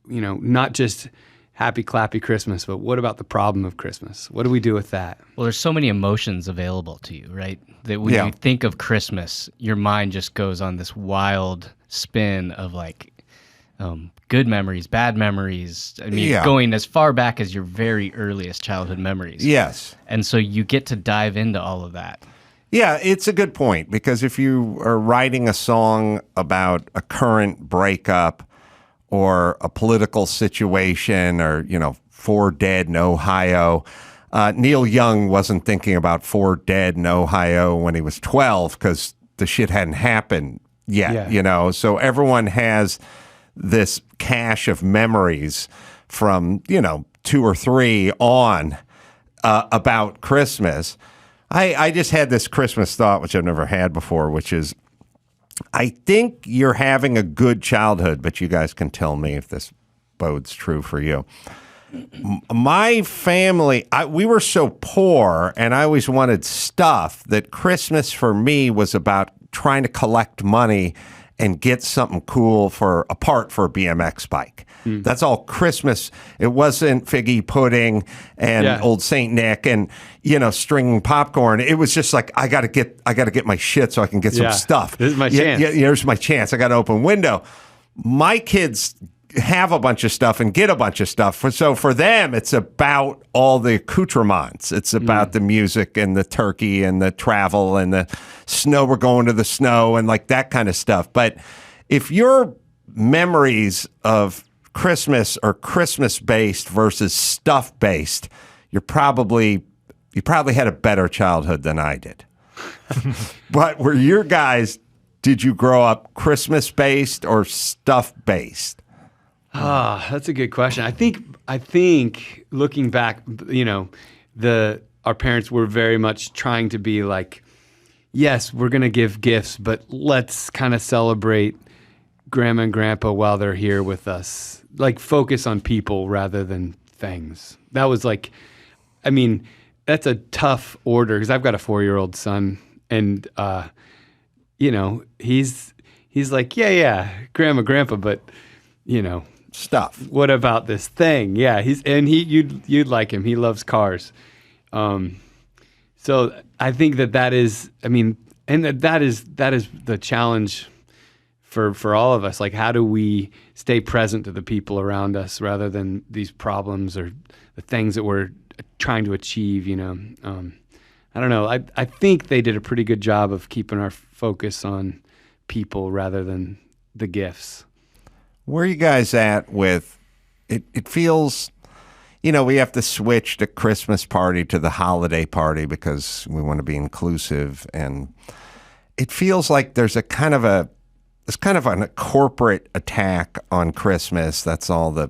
not just happy clappy Christmas, but what about the problem of Christmas? What do we do with that? Well, there's so many emotions available to you, right? That when you think of Christmas, your mind just goes on this wild spin of like good memories, bad memories. I mean, going as far back as your very earliest childhood memories. Yes. And so you get to dive into all of that. Yeah, it's a good point, because if you are writing a song about a current breakup or a political situation or, 4 dead in Ohio, Neil Young wasn't thinking about 4 dead in Ohio when he was 12 because the shit hadn't happened yet, So everyone has this cache of memories from, 2 or 3 on about Christmas. I just had this Christmas thought, which I've never had before, which is, I think you're having a good childhood, but you guys can tell me if this bodes true for you. My family, we were so poor, and I always wanted stuff, that Christmas for me was about trying to collect money and get something cool for a part for a BMX bike. That's all Christmas. It wasn't figgy pudding and old Saint Nick and stringing popcorn. It was just like, I gotta get my shit so I can get some stuff. This is my chance. Yeah, here's my chance. I got to open window. My kids have a bunch of stuff and get a bunch of stuff. So for them, it's about all the accoutrements. It's about the music and the turkey and the travel and the snow. We're going to the snow and like that kind of stuff. But if your memories of Christmas are Christmas-based versus stuff-based, you probably had a better childhood than I did. But were your guys, did you grow up Christmas-based or stuff-based? That's a good question. I think looking back, our parents were very much trying to be like, yes, we're going to give gifts, but let's kind of celebrate grandma and grandpa while they're here with us. Like focus on people rather than things. That was like, that's a tough order because I've got a 4-year-old son, and he's like, yeah, grandma, grandpa, but stuff. What about this thing? Yeah, you'd like him. He loves cars. So I think that is, and that is the challenge for all of us. Like, how do we stay present to the people around us rather than these problems or the things that we're trying to achieve? I don't know. I think they did a pretty good job of keeping our focus on people rather than the gifts. Where are you guys at with it? It feels, we have to switch the Christmas party to the holiday party because we want to be inclusive, and it feels like there's kind of a corporate attack on Christmas. That's all the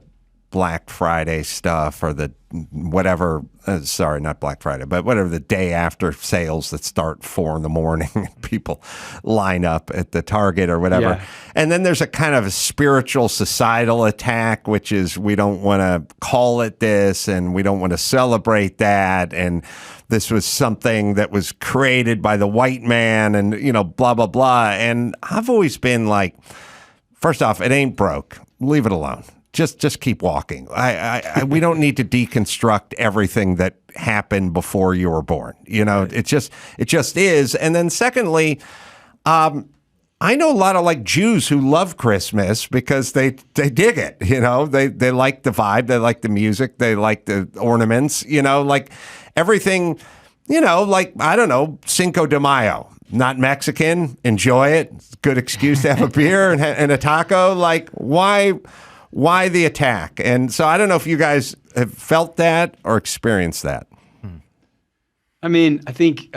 Black Friday stuff or the whatever, sorry, not Black Friday, but whatever the day after sales that start 4 a.m. and people line up at the Target or whatever. Yeah. And then there's a kind of a spiritual societal attack, which is we don't want to call it this and we don't want to celebrate that. And this was something that was created by the white man and, blah, blah, blah. And I've always been like, first off, it ain't broke. Leave it alone. Just keep walking. We don't need to deconstruct everything that happened before you were born. It just is. And then secondly, I know a lot of like Jews who love Christmas because they dig it. They like the vibe, they like the music, they like the ornaments. Like everything. Like, I don't know, Cinco de Mayo. not Mexican, enjoy it. It's a good excuse to have a beer and a taco. Like, why the attack? And so I don't know if you guys have felt that or experienced that. I mean, I think,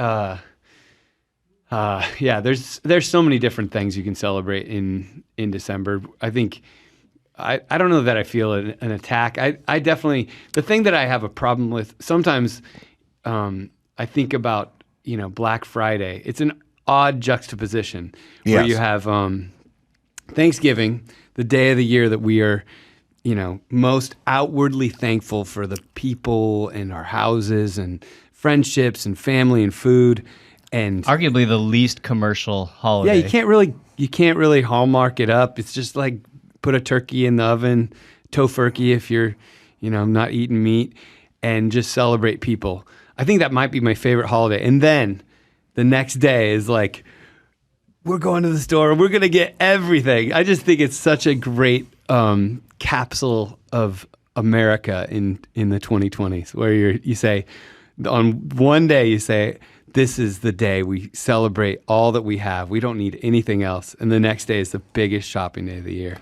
there's so many different things you can celebrate in December. I think, I don't know that I feel an attack. I definitely, the thing that I have a problem with, sometimes I think about, Black Friday. It's an odd juxtaposition where you have Thanksgiving, the day of the year that we are, most outwardly thankful for the people and our houses and friendships and family and food, and arguably the least commercial holiday. Yeah, you can't really hallmark it up. It's just like put a turkey in the oven, tofurkey if you're, not eating meat, and just celebrate people. I think that might be my favorite holiday. And then the next day is like, we're going to the store, we're going to get everything. I just think it's such a great capsule of America in the 2020s, where you say, on one day you say, this is the day we celebrate all that we have. We don't need anything else. And the next day is the biggest shopping day of the year.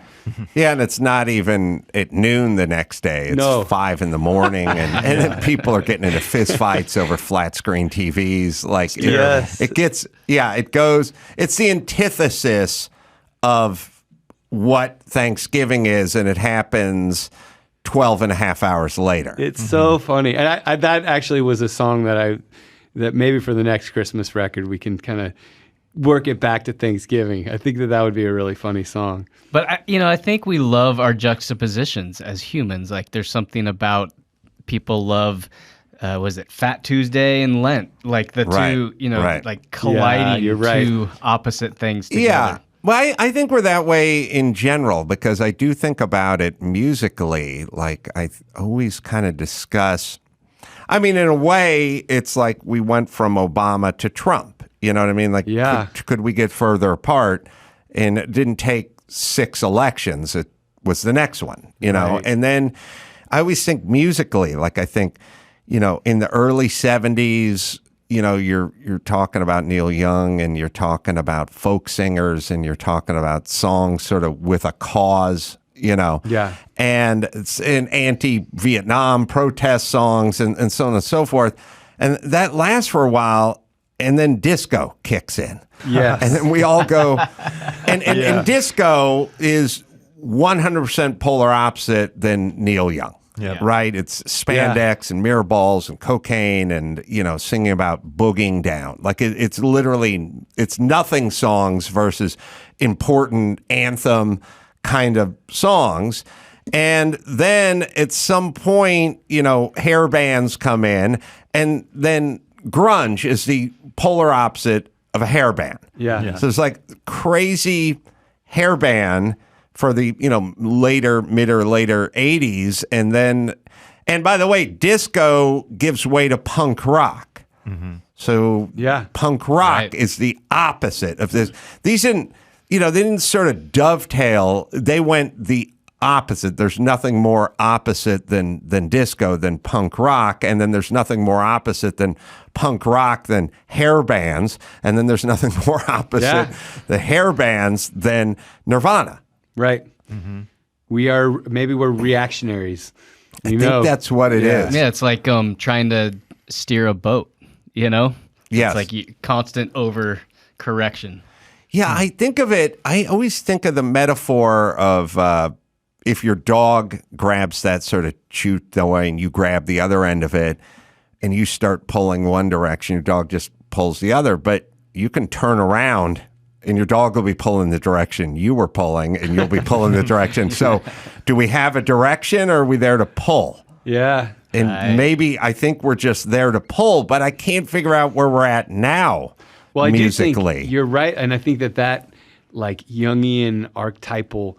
Yeah, and it's not even at noon the next day. It's 5 in the morning, and then people are getting into fist fights over flat screen TVs. Like, it goes, it's the antithesis of what Thanksgiving is, and it happens 12 and a half hours later. It's so funny. And I that actually was a song that maybe for the next Christmas record, we can kind of work it back to Thanksgiving. I think that would be a really funny song. But, I think we love our juxtapositions as humans. Like, there's something about people love, was it Fat Tuesday and Lent? Like the two, like colliding two opposite things together. Yeah. Well, I think we're that way in general, because I do think about it musically. Like, I always kind of discuss, I mean, in a way, it's like we went from Obama to Trump. You know what I mean? Like, could we get further apart? And it didn't take 6 elections. It was the next one, Right. And then I always think musically, like, I think, in the early 70s, you're talking about Neil Young, and you're talking about folk singers, and you're talking about songs sort of with a cause, and it's in anti-Vietnam protest songs and so on and so forth. And that lasts for a while, and then disco kicks in. Yeah. And then we all go, and disco is 100% polar opposite than Neil Young. Yep. Right? It's spandex and mirror balls and cocaine and, singing about boogieing down. Like, it's literally, it's nothing songs versus important anthem kind of songs. And then at some point, hair bands come in, and then grunge is the polar opposite of a hair band. Yeah. So it's like crazy hair band for the, later 80s. And by the way, disco gives way to punk rock. Mm-hmm. So punk rock is the opposite of this. These didn't, they didn't sort of dovetail. They went the opposite. There's nothing more opposite than disco than punk rock. And then there's nothing more opposite than punk rock than hair bands. And then there's nothing more opposite than hair bands than Nirvana. Right. Mm-hmm. We're reactionaries. I think that's what it is. Yeah, it's like trying to steer a boat, Yes. It's like constant over correction. Yeah, I always think of the metaphor of if your dog grabs that sort of chew toy and you grab the other end of it and you start pulling one direction, your dog just pulls the other, but you can turn around and your dog will be pulling the direction you were pulling, and you'll be pulling the direction. So do we have a direction, or are we there to pull? Yeah. And maybe I think we're just there to pull, but I can't figure out where we're at now. Well, musically. I do think you're right, and I think that like Jungian archetypal,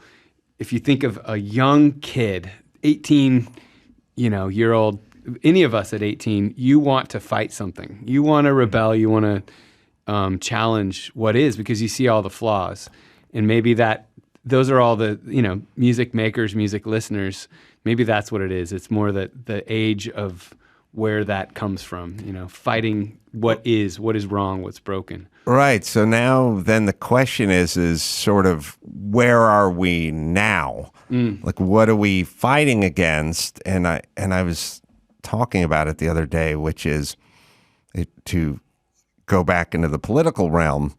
if you think of a young kid, 18, year old, any of us at 18, you want to fight something. You want to rebel. You want to challenge what is, because you see all the flaws, and maybe those are all the music makers, music listeners. Maybe that's what it is. It's more the age of where that comes from, fighting what is wrong, what's broken. Right. So now then the question is sort of where are we now? Like what are we fighting against? And I was talking about it the other day, which is to go back into the political realm.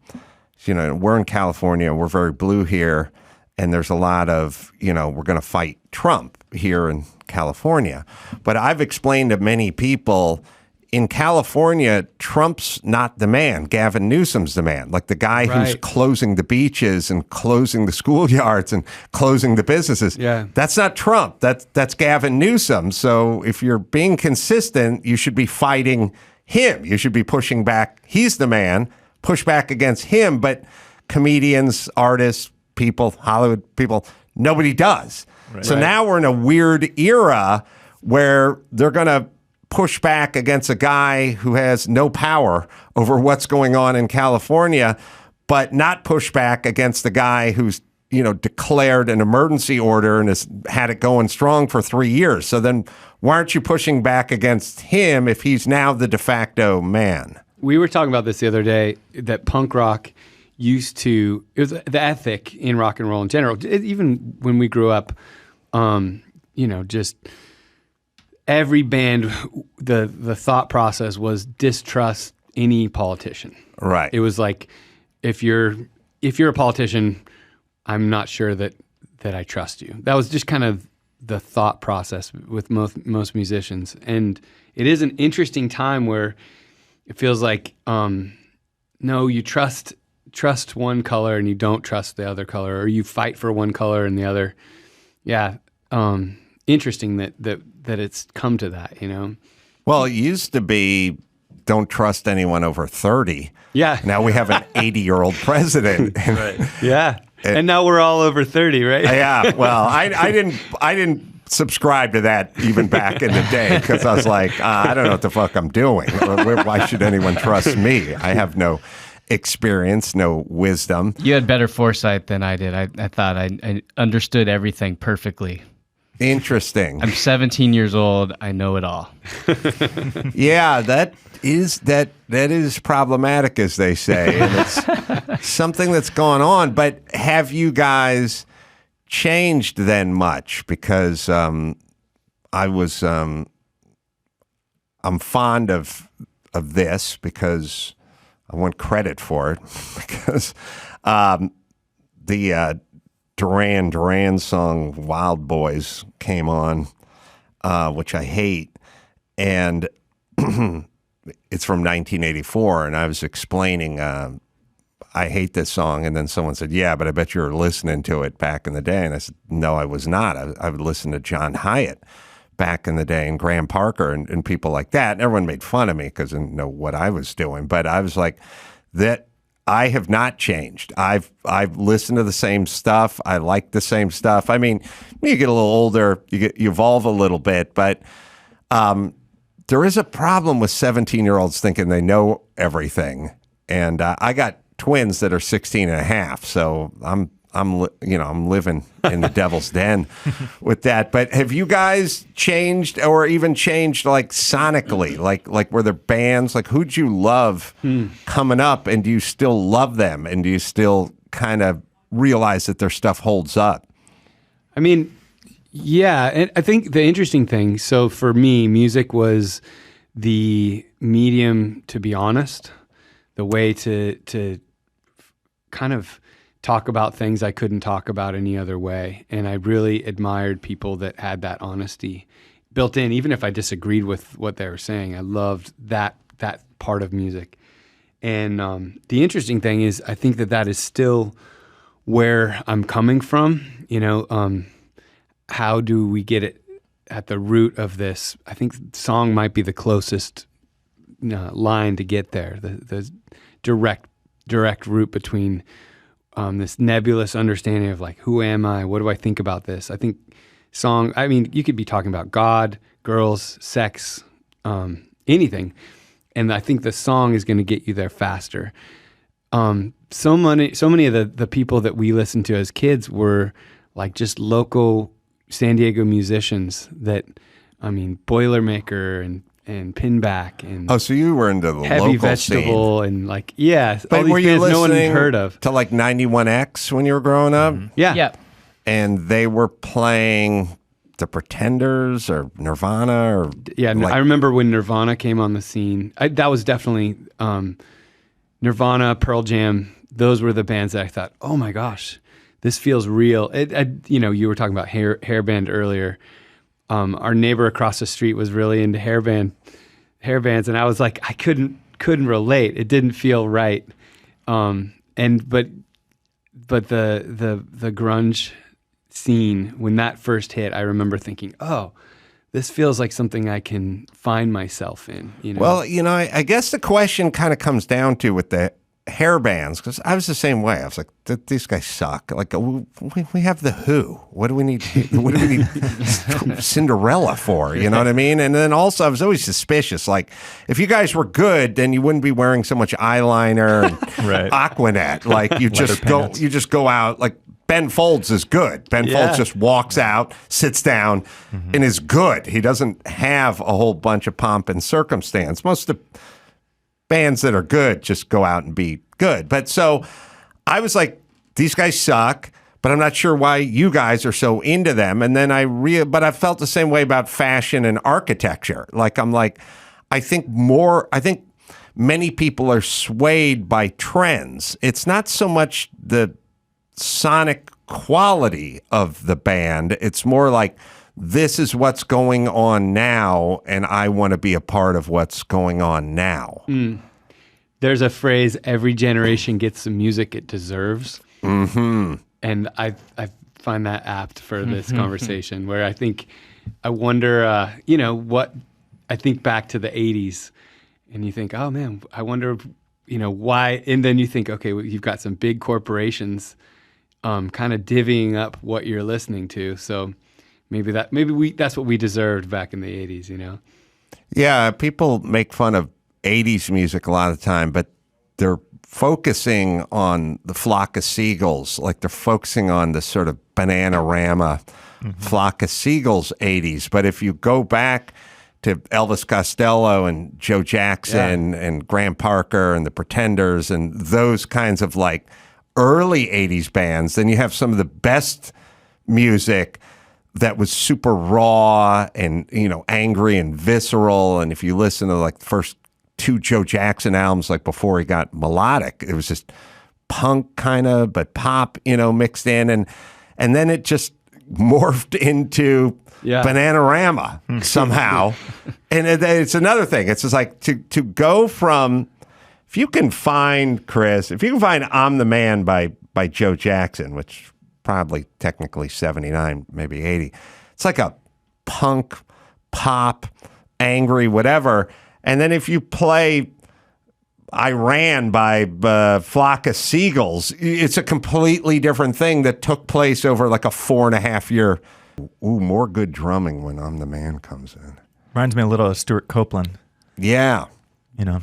We're in California, we're very blue here, and there's a lot of, we're going to fight Trump here in California. But I've explained to many people, in California, Trump's not the man. Gavin Newsom's the man. Like the guy who's closing the beaches and closing the schoolyards and closing the businesses. Yeah. That's not Trump. That's Gavin Newsom. So if you're being consistent, you should be fighting him. You should be pushing back. He's the man. Push back against him. But comedians, artists, people, Hollywood people, nobody does. Right. So now we're in a weird era where they're going to push back against a guy who has no power over what's going on in California, but not push back against the guy who's, declared an emergency order and has had it going strong for 3 years. So then why aren't you pushing back against him if he's now the de facto man? We were talking about this the other day, that punk rock it was the ethic in rock and roll in general. Even when we grew up, just every band, the thought process was distrust any politician. Right. It was like, if you're a politician, I'm not sure that I trust you. That was just kind of the thought process with most musicians. And it is an interesting time where it feels like, no, you trust one color and you don't trust the other color, or you fight for one color and the other. Yeah. Interesting that it's come to that, Well, it used to be don't trust anyone over 30. Yeah. Now we have an 80-year-old president. Right. Yeah. And now we're all over 30, right? Yeah. Well, I didn't subscribe to that even back in the day because I was like, I don't know what the fuck I'm doing. Why should anyone trust me? I have no experience, no wisdom. You had better foresight than I did. I thought I understood everything perfectly. Interesting. I'm 17 years old. I know it all. Yeah, that is problematic, as they say, and it's something that's gone on. But have you guys changed then much? Because I'm fond of this because I want credit for it because the Duran Duran song "Wild Boys" came on, which I hate, and it's from 1984. And I was explaining I hate this song, and then someone said, "Yeah, but I bet you were listening to it back in the day." And I said, "No, I was not. I would listen to John Hyatt back in the day, and Graham Parker, and people like that." And everyone made fun of me because they didn't know what I was doing. But I was like, that I have not changed. I've listened to the same stuff. I like the same stuff. I mean, you get a little older, you evolve a little bit, but there is a problem with 17-year-olds thinking they know everything. And I got twins that are 16 and a half, so I'm living in the devil's den with that. But have you guys changed, or even changed like sonically? Like were there bands, like who'd you love coming up, and do you still love them, and do you still kind of realize that their stuff holds up? I mean, yeah, and I think the interesting thing, so for me, music was the medium to be honest, the way to kind of talk about things I couldn't talk about any other way. And I really admired people that had that honesty built in, even if I disagreed with what they were saying. I loved that part of music. And the interesting thing is, I think that is still where I'm coming from. How do we get it at the root of this? I think song might be the closest line to get there, the direct route between this nebulous understanding of like, who am I? What do I think about this? I think you could be talking about God, girls, sex, anything. And I think the song is going to get you there faster. So many of the people that we listened to as kids were like just local San Diego musicians that, Boilermaker and Pinback and so you were into the Heavy local Vegetable scene. and like all But these were you bands no one had listening heard of. to like 91X when you were growing up? Yeah. And they were playing the Pretenders or Nirvana or I remember when Nirvana came on the scene. That was definitely Nirvana, Pearl Jam. Those were the bands that I thought, oh my gosh, this feels real. You were talking about hair band earlier. Our neighbor across the street was really into hair bands, and I was like, I couldn't relate. It didn't feel right. But the grunge scene, when that first hit, I remember thinking, oh, this feels like something I can find myself in. Well, I guess the question kind of comes down to with the hair bands, because I was the same way. I was like, these guys suck. Like, we have the Who. What do we need Cinderella for? You know what I mean? And then also, I was always suspicious. Like, if you guys were good, then you wouldn't be wearing so much eyeliner and Aquanet. Like, you just go out. Like, Ben Folds is good. Ben Folds just walks out, sits down, and is good. He doesn't have a whole bunch of pomp and circumstance. Most of the bands that are good just go out and be good. But so I was like, these guys suck, but I'm not sure why you guys are so into them. And then but I felt the same way about fashion and architecture. I think many people are swayed by trends. It's not so much the sonic quality of the band. It's more like, this is what's going on now, and I want to be a part of what's going on now. There's a phrase, every generation gets the music it deserves. Mm-hmm. And I find that apt for this conversation, where I wonder, what, I think back to the 80s, and you think, oh man, I wonder, why, and then you think, okay, well, you've got some big corporations kind of divvying up what you're listening to, so maybe that's what we deserved back in the 80s, Yeah, people make fun of 80s music a lot of the time, but they're focusing on the flock of seagulls, like they're focusing on the sort of Bananarama flock of seagulls 80s. But if you go back to Elvis Costello and Joe Jackson and Graham Parker and the Pretenders and those kinds of like early 80s bands, then you have some of the best music that was super raw and, angry and visceral. And if you listen to like the first two Joe Jackson albums, like before he got melodic, it was just punk kind of, but pop, mixed in. And then it just morphed into Bananarama somehow. And it's another thing. It's just like to go from, if you can find I'm the Man by Joe Jackson, which probably technically 79, maybe 80. It's like a punk, pop, angry, whatever. And then if you play I Ran by Flock of Seagulls, it's a completely different thing that took place over like a 4.5 year. Ooh, more good drumming when I'm the Man comes in. Reminds me a little of Stuart Copeland. Yeah.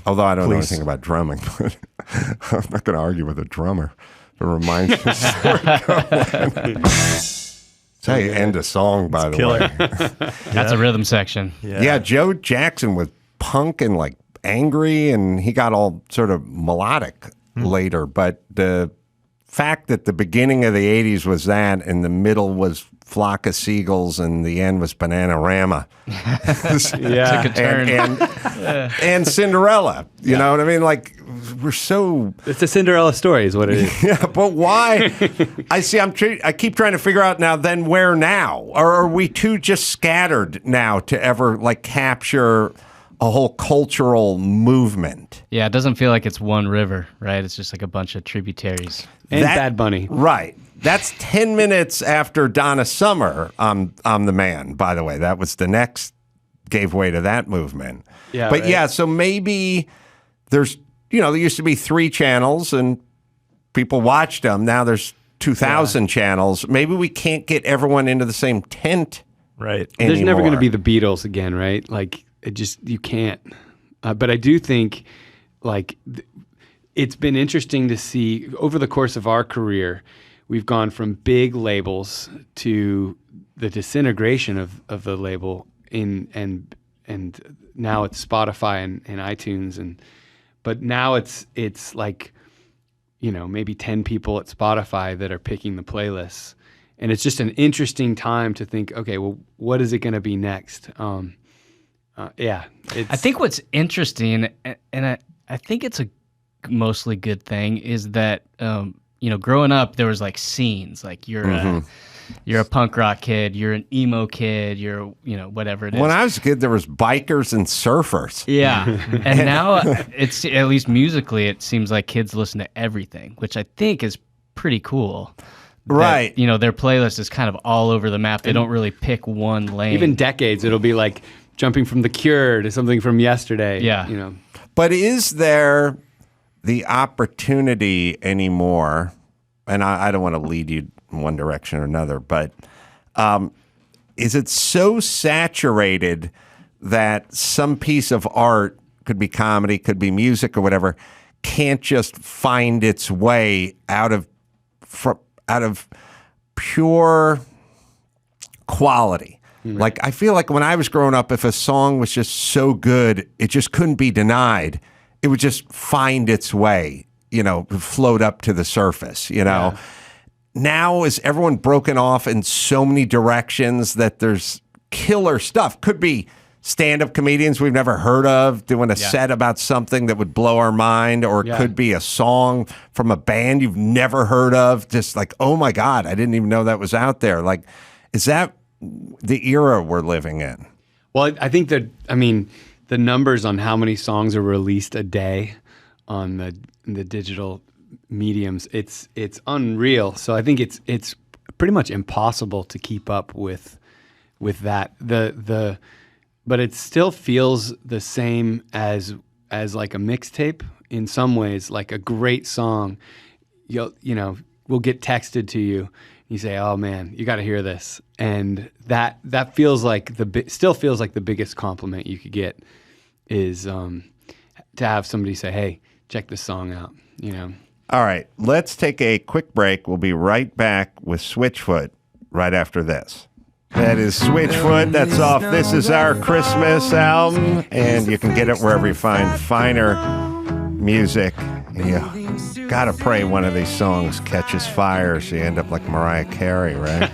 Although I don't know anything about drumming, but I'm not going to argue with a drummer. It reminds me of Stuart Copeland. That's how you end a song, by the way. That's a rhythm section. Yeah, Joe Jackson was punk and like angry, and he got all sort of melodic later. But the fact that the beginning of the 80s was that, and the middle was Flock of Seagulls, and the end was Bananarama. Took a turn. And Cinderella. You know what I mean? Like, we're so... It's a Cinderella story is what it is. Yeah, but why? I keep trying to figure out now, then where now? Or are we too just scattered now to ever like capture a whole cultural movement? Yeah, it doesn't feel like it's one river, right? It's just like a bunch of tributaries. And Bad Bunny. Right. That's 10 minutes after Donna Summer, I'm the Man, by the way. That was the next, gave way to that movement. Yeah, but right. yeah, so maybe there's, there used to be 3 channels and people watched them. Now there's 2,000 channels. Maybe we can't get everyone into the same tent. Right. Anymore. There's never going to be the Beatles again, right? Like, you can't. But I do think, like, it's been interesting to see over the course of our career, we've gone from big labels to the disintegration of the label and now it's Spotify and iTunes, but now it's like, maybe 10 people at Spotify that are picking the playlists. And it's just an interesting time to think, okay, well, what is it going to be next? I think what's interesting, and I think it's a mostly good thing, is that growing up there was like scenes, like you're a punk rock kid, you're an emo kid, you're whatever it is. When I was a kid, there was bikers and surfers. Yeah, and now it's, at least musically, it seems like kids listen to everything, which I think is pretty cool. Right. That, their playlist is kind of all over the map. They don't really pick one lane. Even decades, it'll be like jumping from The Cure to something from yesterday. Yeah. But is there the opportunity anymore, and I don't want to lead you in one direction or another, but is it so saturated that some piece of art, could be comedy, could be music or whatever, can't just find its way out of pure quality? Like, I feel like when I was growing up, if a song was just so good, it just couldn't be denied. It would just find its way, float up to the surface, Yeah. Now is everyone broken off in so many directions that there's killer stuff. Could be stand-up comedians we've never heard of doing a set about something that would blow our mind, or it could be a song from a band you've never heard of, just like, oh my God, I didn't even know that was out there. Like, is that the era we're living in? Well, I think that, the numbers on how many songs are released a day on the digital mediums, it's unreal. So I think it's pretty much impossible to keep up with that. But it still feels the same as like a mixtape in some ways. Like a great song, will get texted to you. You say, "Oh man, you got to hear this," and that feels like still feels like the biggest compliment you could get is to have somebody say, "Hey, check this song out." All right, let's take a quick break. We'll be right back with Switchfoot right after this. That is Switchfoot. That's off This Is Our Christmas album, and you can get it wherever you find finer music. You gotta pray one of these songs catches fire so you end up like Mariah Carey, right?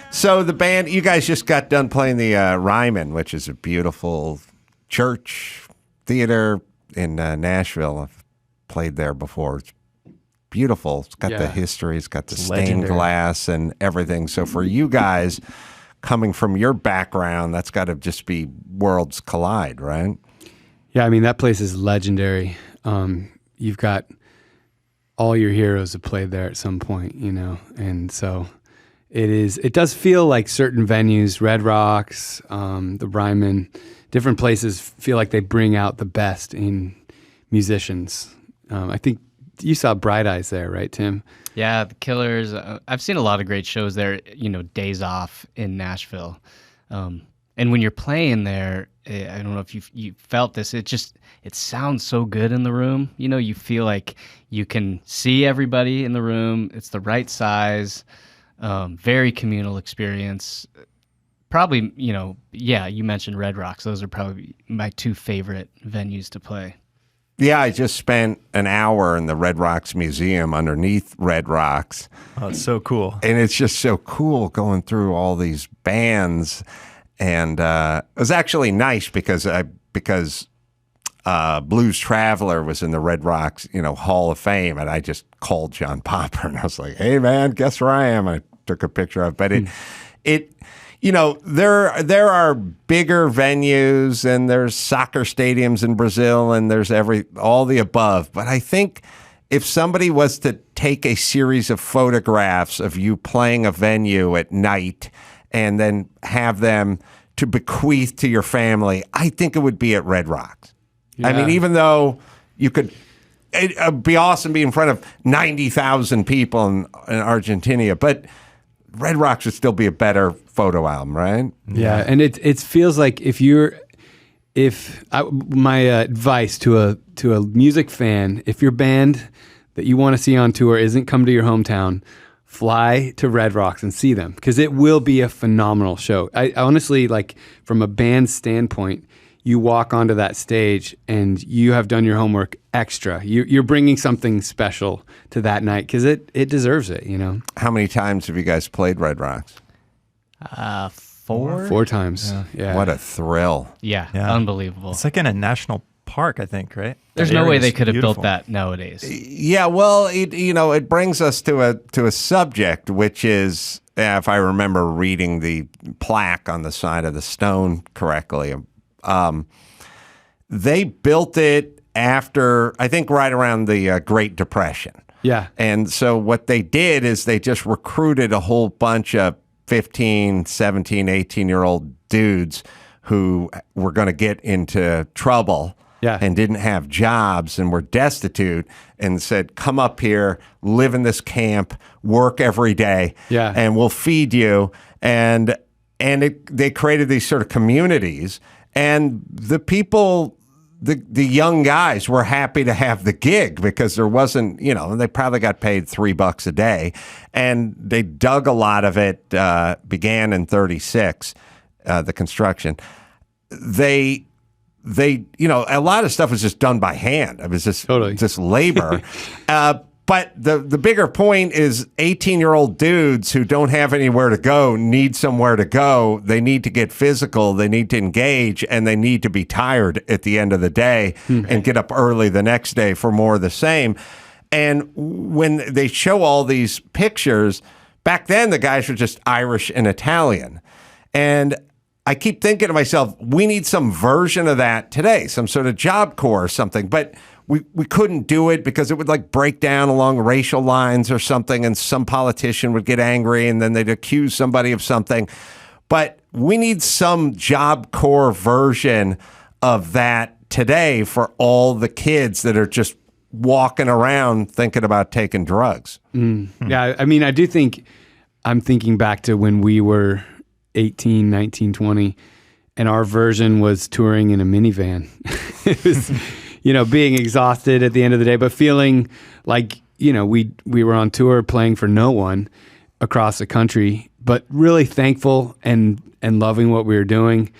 So the band, you guys just got done playing the Ryman, which is a beautiful church theater in Nashville. I've played there before. It's beautiful. It's got the history. It's got the stained glass and everything. So for you guys, coming from your background, that's got to just be worlds collide, right? Yeah, that place is legendary. You've got all your heroes have played there at some point, and so it does feel like certain venues, Red Rocks, the Ryman, different places feel like they bring out the best in musicians. I think you saw Bright Eyes there, right, Tim? Yeah, the Killers. I've seen a lot of great shows there, Days Off in Nashville. And when you're playing there, I don't know if you felt this, it sounds so good in the room. You feel like you can see everybody in the room. It's the right size, very communal experience. Probably, you mentioned Red Rocks. Those are probably my two favorite venues to play. Yeah, I just spent an hour in the Red Rocks Museum underneath Red Rocks. Oh, it's so cool. And it's just so cool going through all these bands. And it was actually nice because Blues Traveler was in the Red Rocks, Hall of Fame. And I just called John Popper and I was like, "Hey, man, guess where I am?" I took a picture of it. But there are bigger venues and there's soccer stadiums in Brazil and there's all the above. But I think if somebody was to take a series of photographs of you playing a venue at night and then have them to bequeath to your family, I think it would be at Red Rocks. Yeah. Even though it'd be awesome to be in front of 90,000 people in Argentina, but Red Rocks would still be a better photo album, right? Yeah, and it feels like my advice to a music fan, if your band that you want to see on tour isn't come to your hometown, fly to Red Rocks and see them, because it will be a phenomenal show. I honestly, like, from a band standpoint, you walk onto that stage and you have done your homework extra. You're bringing something special to that night because it deserves it, you know? How many times have you guys played Red Rocks? 4. 4 times. Yeah. What a thrill. Yeah, unbelievable. It's like in a national park, I think, right? There's no way they could have built that nowadays. Yeah, well, it brings us to a subject, which is, if I remember reading the plaque on the side of the stone correctly, they built it after, I think, right around the Great Depression. Yeah. And so what they did is they just recruited a whole bunch of 15, 17, 18-year-old dudes who were going to get into trouble. Yeah. And didn't have jobs and were destitute, and said, come up here, live in this camp, work every day, and we'll feed you. And they created these sort of communities, and the people, the young guys were happy to have the gig because there wasn't, they probably got paid $3 a day, and they dug a lot of it, began in 36, the construction. They, a lot of stuff was just done by hand. It was just labor. But the bigger point is 18-year-old dudes who don't have anywhere to go need somewhere to go. They need to get physical. They need to engage, and they need to be tired at the end of the day and get up early the next day for more of the same. And when they show all these pictures, back then the guys were just Irish and Italian. And I keep thinking to myself, we need some version of that today, some sort of Job Corps or something. But we couldn't do it because it would like break down along racial lines or something, and some politician would get angry and then they'd accuse somebody of something. But we need some Job Corps version of that today for all the kids that are just walking around thinking about taking drugs. Yeah, I mean, I do think, I'm thinking back to when we were 18, 19, 20, and our version was touring in a minivan. It was, being exhausted at the end of the day, but feeling like, we were on tour playing for no one across the country, but really thankful and loving what we were doing,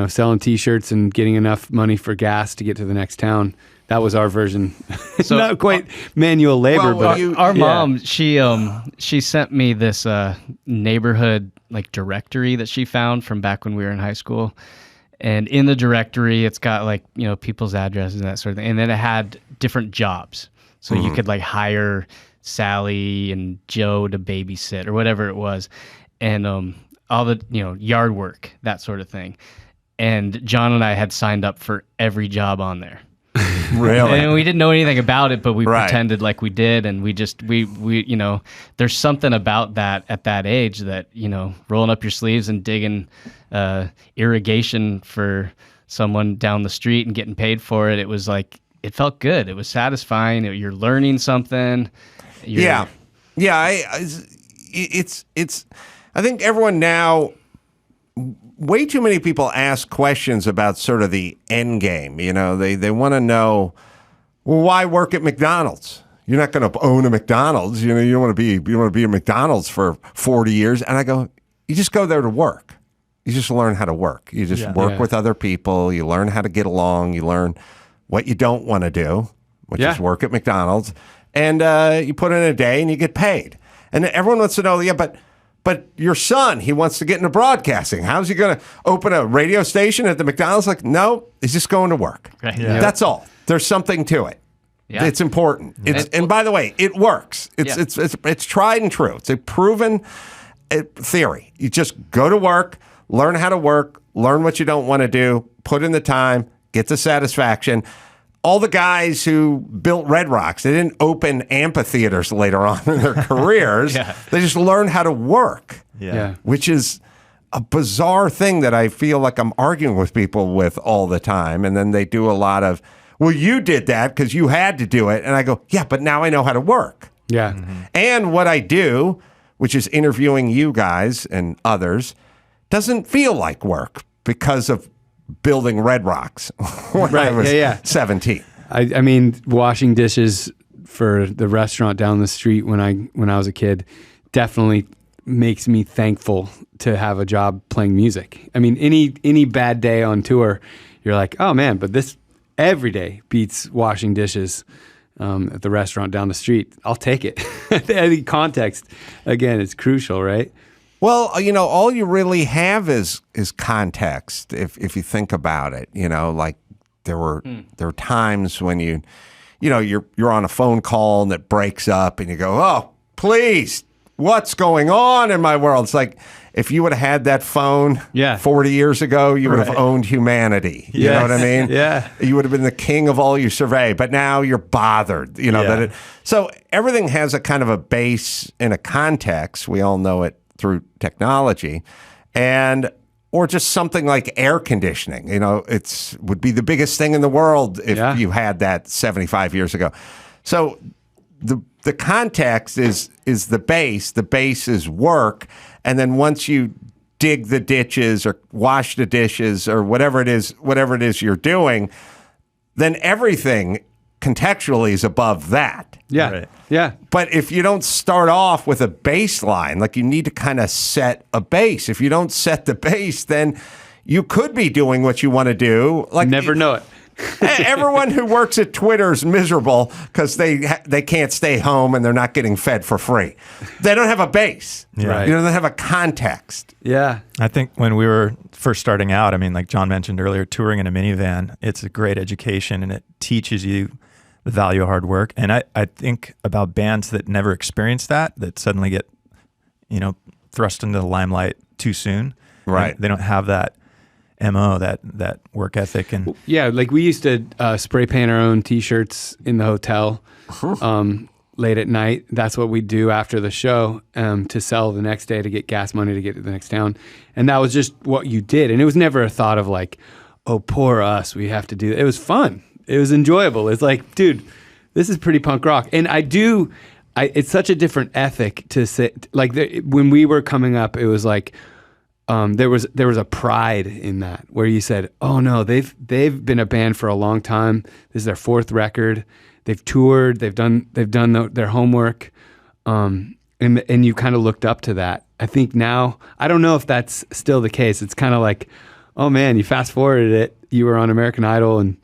selling T-shirts and getting enough money for gas to get to the next town. That was our version. So, not quite manual labor, but our mom, she sent me this neighborhood like directory that she found from back when we were in high school. And in the directory, it's got like, people's addresses and that sort of thing. And then it had different jobs. So you could like hire Sally and Joe to babysit or whatever it was. And all the, yard work, that sort of thing. And John and I had signed up for every job on there. Really? And we didn't know anything about it, but we pretended like we did. And we there's something about that at that age that, rolling up your sleeves and digging irrigation for someone down the street and getting paid for it. It was like, it felt good. It was satisfying. You're learning something. Yeah. I think everyone now, way too many people ask questions about sort of the end game. They want to know, well, why work at McDonald's? You're not going to own a McDonald's. You don't want to be at McDonald's for 40 years. And I go, you just go there to work. You just learn how to work. You just work with other people. You learn how to get along. You learn what you don't want to do, which is work at McDonald's. And you put in a day and you get paid. And everyone wants to know, but your son, he wants to get into broadcasting. How's he going to open a radio station at the McDonald's? Like, no, he's just going to work. Right. Yeah. That's all. There's something to it. Yeah. It's important. And by the way, it works. It's tried and true. It's a proven theory. You just go to work, learn how to work, learn what you don't want to do, put in the time, get the satisfaction. All the guys who built Red Rocks, they didn't open amphitheaters later on in their careers. They just learned how to work, which is a bizarre thing that I feel like I'm arguing with people with all the time. And then they do a lot of, well, you did that because you had to do it. And I go, yeah, but now I know how to work. Yeah. Mm-hmm. And what I do, which is interviewing you guys and others, doesn't feel like work because of building Red Rocks when I was 17. I mean, washing dishes for the restaurant down the street when I was a kid definitely makes me thankful to have a job playing music. I mean, any bad day on tour, you're like, oh man, but this every day beats washing dishes at the restaurant down the street. I'll take it. Any context, again, is crucial, right? Well, all you really have is context. If you think about it, like there were times when you're on a phone call and it breaks up and you go, oh, please, what's going on in my world? It's like if you would have had that phone 40 years ago, you would have owned humanity. You know what I mean? Yeah. You would have been the king of all you survey, but now you're bothered. So everything has a kind of a base and a context. We all know it through technology. Or just something like air conditioning. It would be the biggest thing in the world if you had that 75 years ago. So the context is the base. The base is work. And then once you dig the ditches or wash the dishes or whatever it is you're doing, then everything contextually is above that. Yeah. Right. Yeah. But if you don't start off with a baseline, like you need to kind of set a base. If you don't set the base, then you could be doing what you want to do. Like never know it. Everyone who works at Twitter is miserable because they can't stay home and they're not getting fed for free. They don't have a base. Right. They don't have a context. Yeah. I think when we were first starting out, I mean, like John mentioned earlier, touring in a minivan, it's a great education and it teaches you the value of hard work. And I think about bands that never experience that suddenly get, thrust into the limelight too soon. Right. They don't have that MO, that work ethic. And yeah, like we used to spray paint our own T-shirts in the hotel late at night. That's what we do after the show to sell the next day to get gas money to get to the next town. And that was just what you did. And it was never a thought of like, oh, poor us, we have to do that. It was fun. It was enjoyable. It's like, dude, this is pretty punk rock. And it's such a different ethic to say, like when we were coming up, it was like, there was a pride in that where you said, "Oh no, they've been a band for a long time. This is their fourth record. They've toured. They've done their homework." And you kind of looked up to that. I think now I don't know if that's still the case. It's kind of like, oh man, you fast forwarded it. You were on American Idol and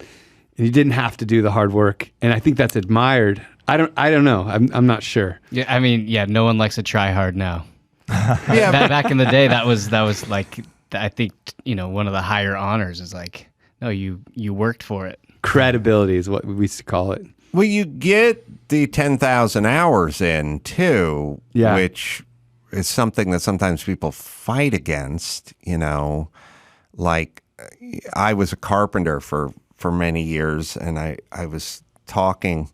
you didn't have to do the hard work. And I think that's admired. I don't know. I'm not sure. Yeah, I mean, no one likes to try hard now. Yeah, back in the day, that was like, I think, one of the higher honors is like, no, you worked for it. Credibility is what we used to call it. Well, you get the 10,000 hours in too, which is something that sometimes people fight against. Like I was a carpenter for many years, and I was talking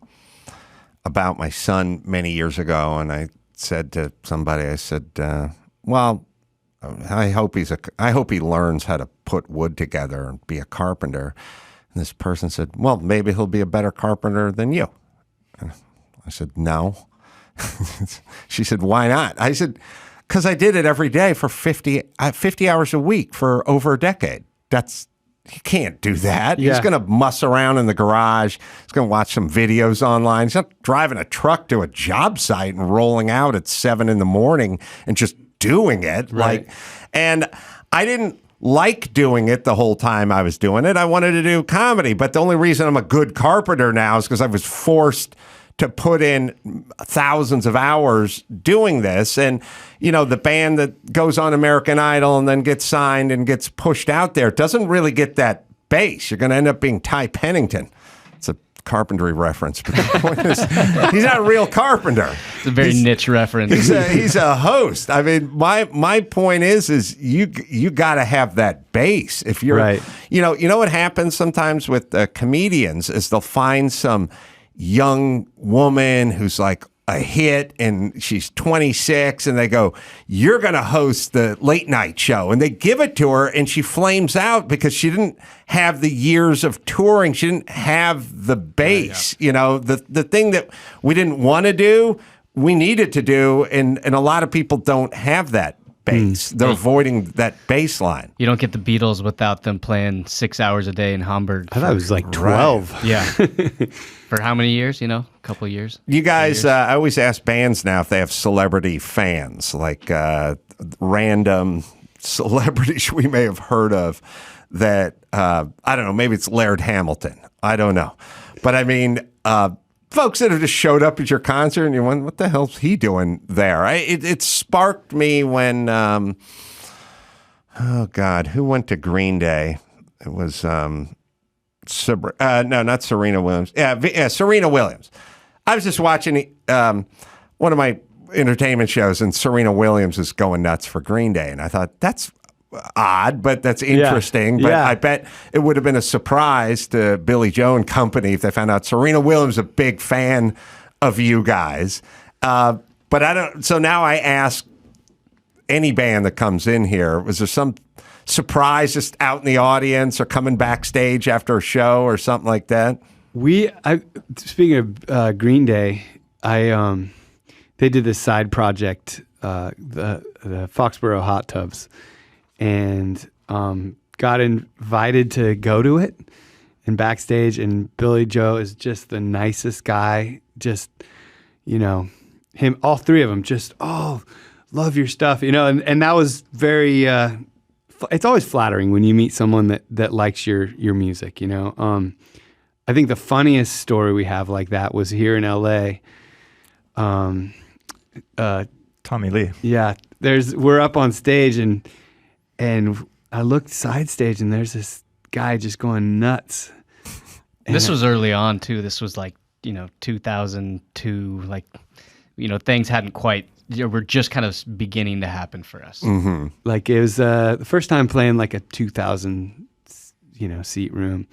about my son many years ago, and I said to somebody, I said, well, I hope he learns how to put wood together and be a carpenter. And this person said, well, maybe he'll be a better carpenter than you. And I said, no. She said, why not? I said, because I did it every day for 50 hours a week for over a decade. You can't do that. Yeah. He's going to muss around in the garage. He's going to watch some videos online. He's not driving a truck to a job site and rolling out at 7 a.m. and just doing it. Right. And I didn't like doing it the whole time I was doing it. I wanted to do comedy. But the only reason I'm a good carpenter now is because I was forced to put in thousands of hours doing this. And, the band that goes on American Idol and then gets signed and gets pushed out there doesn't really get that base. You're going to end up being Ty Pennington. It's a carpentry reference, but the point is, he's not a real carpenter. It's a very niche reference. He's a host. I mean, my point is you got to have that base. If you're, right. You know what happens sometimes with comedians is they'll find some young woman who's like a hit and she's 26 and they go, you're going to host the late night show. And they give it to her and she flames out because she didn't have the years of touring. She didn't have the base, the thing that we didn't want to do, we needed to do. And a lot of people don't have that bass. They're avoiding that bass line. You don't get the Beatles without them playing 6 hours a day in Hamburg. I thought it was like 12. Right. Yeah. For how many years? A couple of years. You guys, I always ask bands now if they have celebrity fans, like random celebrities we may have heard of that, I don't know, maybe it's Laird Hamilton. I don't know. But I mean, folks that have just showed up at your concert and you wonder, what the hell's he doing there? It sparked me when, oh God, who went to Green Day? It was, no, not Serena Williams. Yeah, Serena Williams. I was just watching one of my entertainment shows and Serena Williams is going nuts for Green Day. And I thought, that's odd, but that's interesting. But I bet it would have been a surprise to Billy Joe and company if they found out Serena Williams is a big fan of you guys. But I don't. So now I ask any band that comes in here, was there some surprise just out in the audience or coming backstage after a show or something like that? Speaking of Green Day, they did this side project, the Foxborough Hot Tubs, and got invited to go to it and backstage. And Billy Joe is just the nicest guy. Just, him, all three of them just, love your stuff, and that was very, it's always flattering when you meet someone that likes your music, I think the funniest story we have like that was here in LA. Tommy Lee. Yeah. We're up on stage and I looked side stage and there's this guy just going nuts. This was early on too. This was like, 2002, like, things hadn't quite, were just kind of beginning to happen for us. Mm-hmm. Like it was the first time playing like a 2,000, seat room.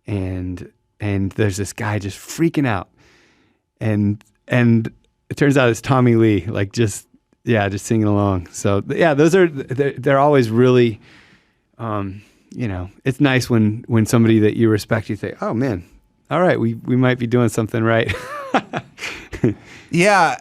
And there's this guy just freaking out. And it turns out it's Tommy Lee, like just singing along. So yeah, they're always really, it's nice when somebody that you respect, you say, oh man, all right, we might be doing something right. Yeah,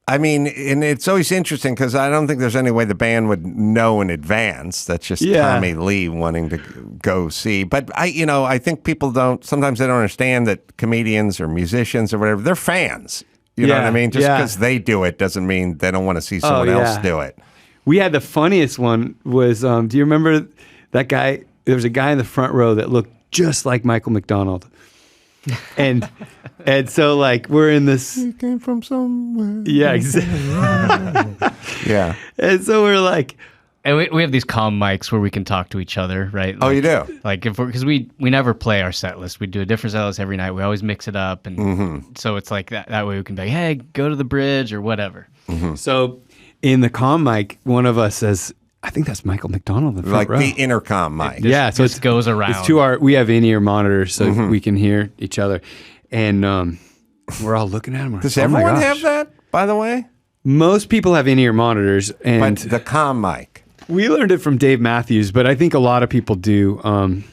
and it's always interesting because I don't think there's any way the band would know in advance. That's just Tommy Lee wanting to go see. But I think people sometimes they don't understand that comedians or musicians or whatever, they're fans. You know what I mean? Just because they do it doesn't mean they don't want to see someone else do it. We had the funniest one was, do you remember that guy? There was a guy in the front row that looked just like Michael McDonald. And so like we're in this. He came from somewhere. Yeah, exactly. Yeah. And so we're like, and we have these calm mics where we can talk to each other, right? Oh, you do? Like because we never play our set list. We do a different set list every night. We always mix it up, and so it's like that way we can be like, hey, go to the bridge or whatever. Mm-hmm. So in the comm mic, one of us says, I think that's Michael McDonald in the front row. The intercom mic. So it goes around. It's we have in-ear monitors so we can hear each other. And we're all looking at him. Does everyone have that, by the way? Most people have in-ear monitors. And but the comm mic. We learned it from Dave Matthews, but I think a lot of people do.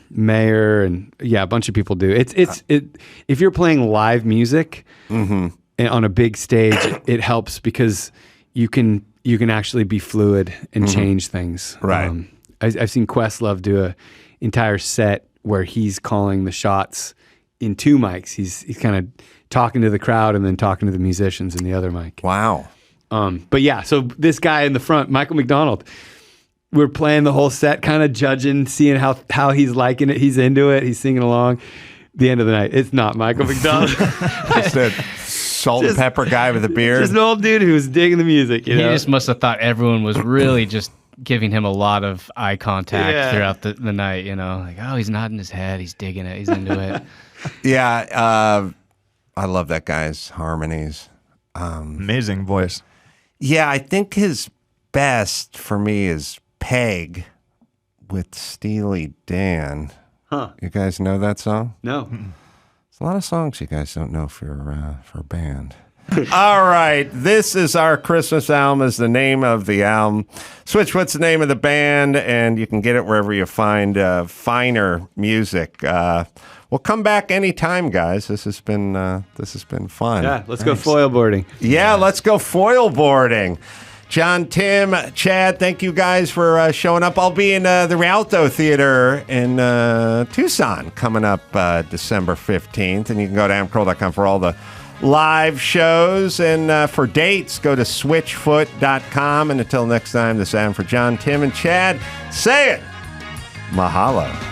Mayer and a bunch of people do. If you're playing live music on a big stage, it helps because you can actually be fluid and change things. Right. I've seen Questlove do a entire set where he's calling the shots in two mics. He's kind of talking to the crowd and then talking to the musicians in the other mic. Wow. But yeah, so this guy in the front, Michael McDonald, we're playing the whole set, kind of judging, seeing how he's liking it. He's into it. He's singing along. The end of the night, it's not Michael McDonald. Just a salt and pepper guy with a beard. Just an old dude who was digging the music. He just must have thought everyone was really just giving him a lot of eye contact throughout the night. Like, oh, he's nodding his head. He's digging it. He's into it. Yeah. I love that guy's harmonies. Amazing voice. Yeah, I think his best for me is Peg with Steely Dan. Huh. You guys know that song? No. There's a lot of songs you guys don't know for a band. All right. This is our Christmas album is the name of the album. Switchfoot's the name of the band, and you can get it wherever you find finer music. We'll come back anytime, guys. This has been fun. Yeah, let's go foil boarding. Yeah, let's go foil boarding. John, Tim, Chad, thank you guys for showing up. I'll be in the Rialto Theater in Tucson coming up December 15th. And you can go to amcroll.com for all the live shows. And for dates, go to switchfoot.com. And until next time, this is Adam for John, Tim, and Chad. Say it. Mahalo.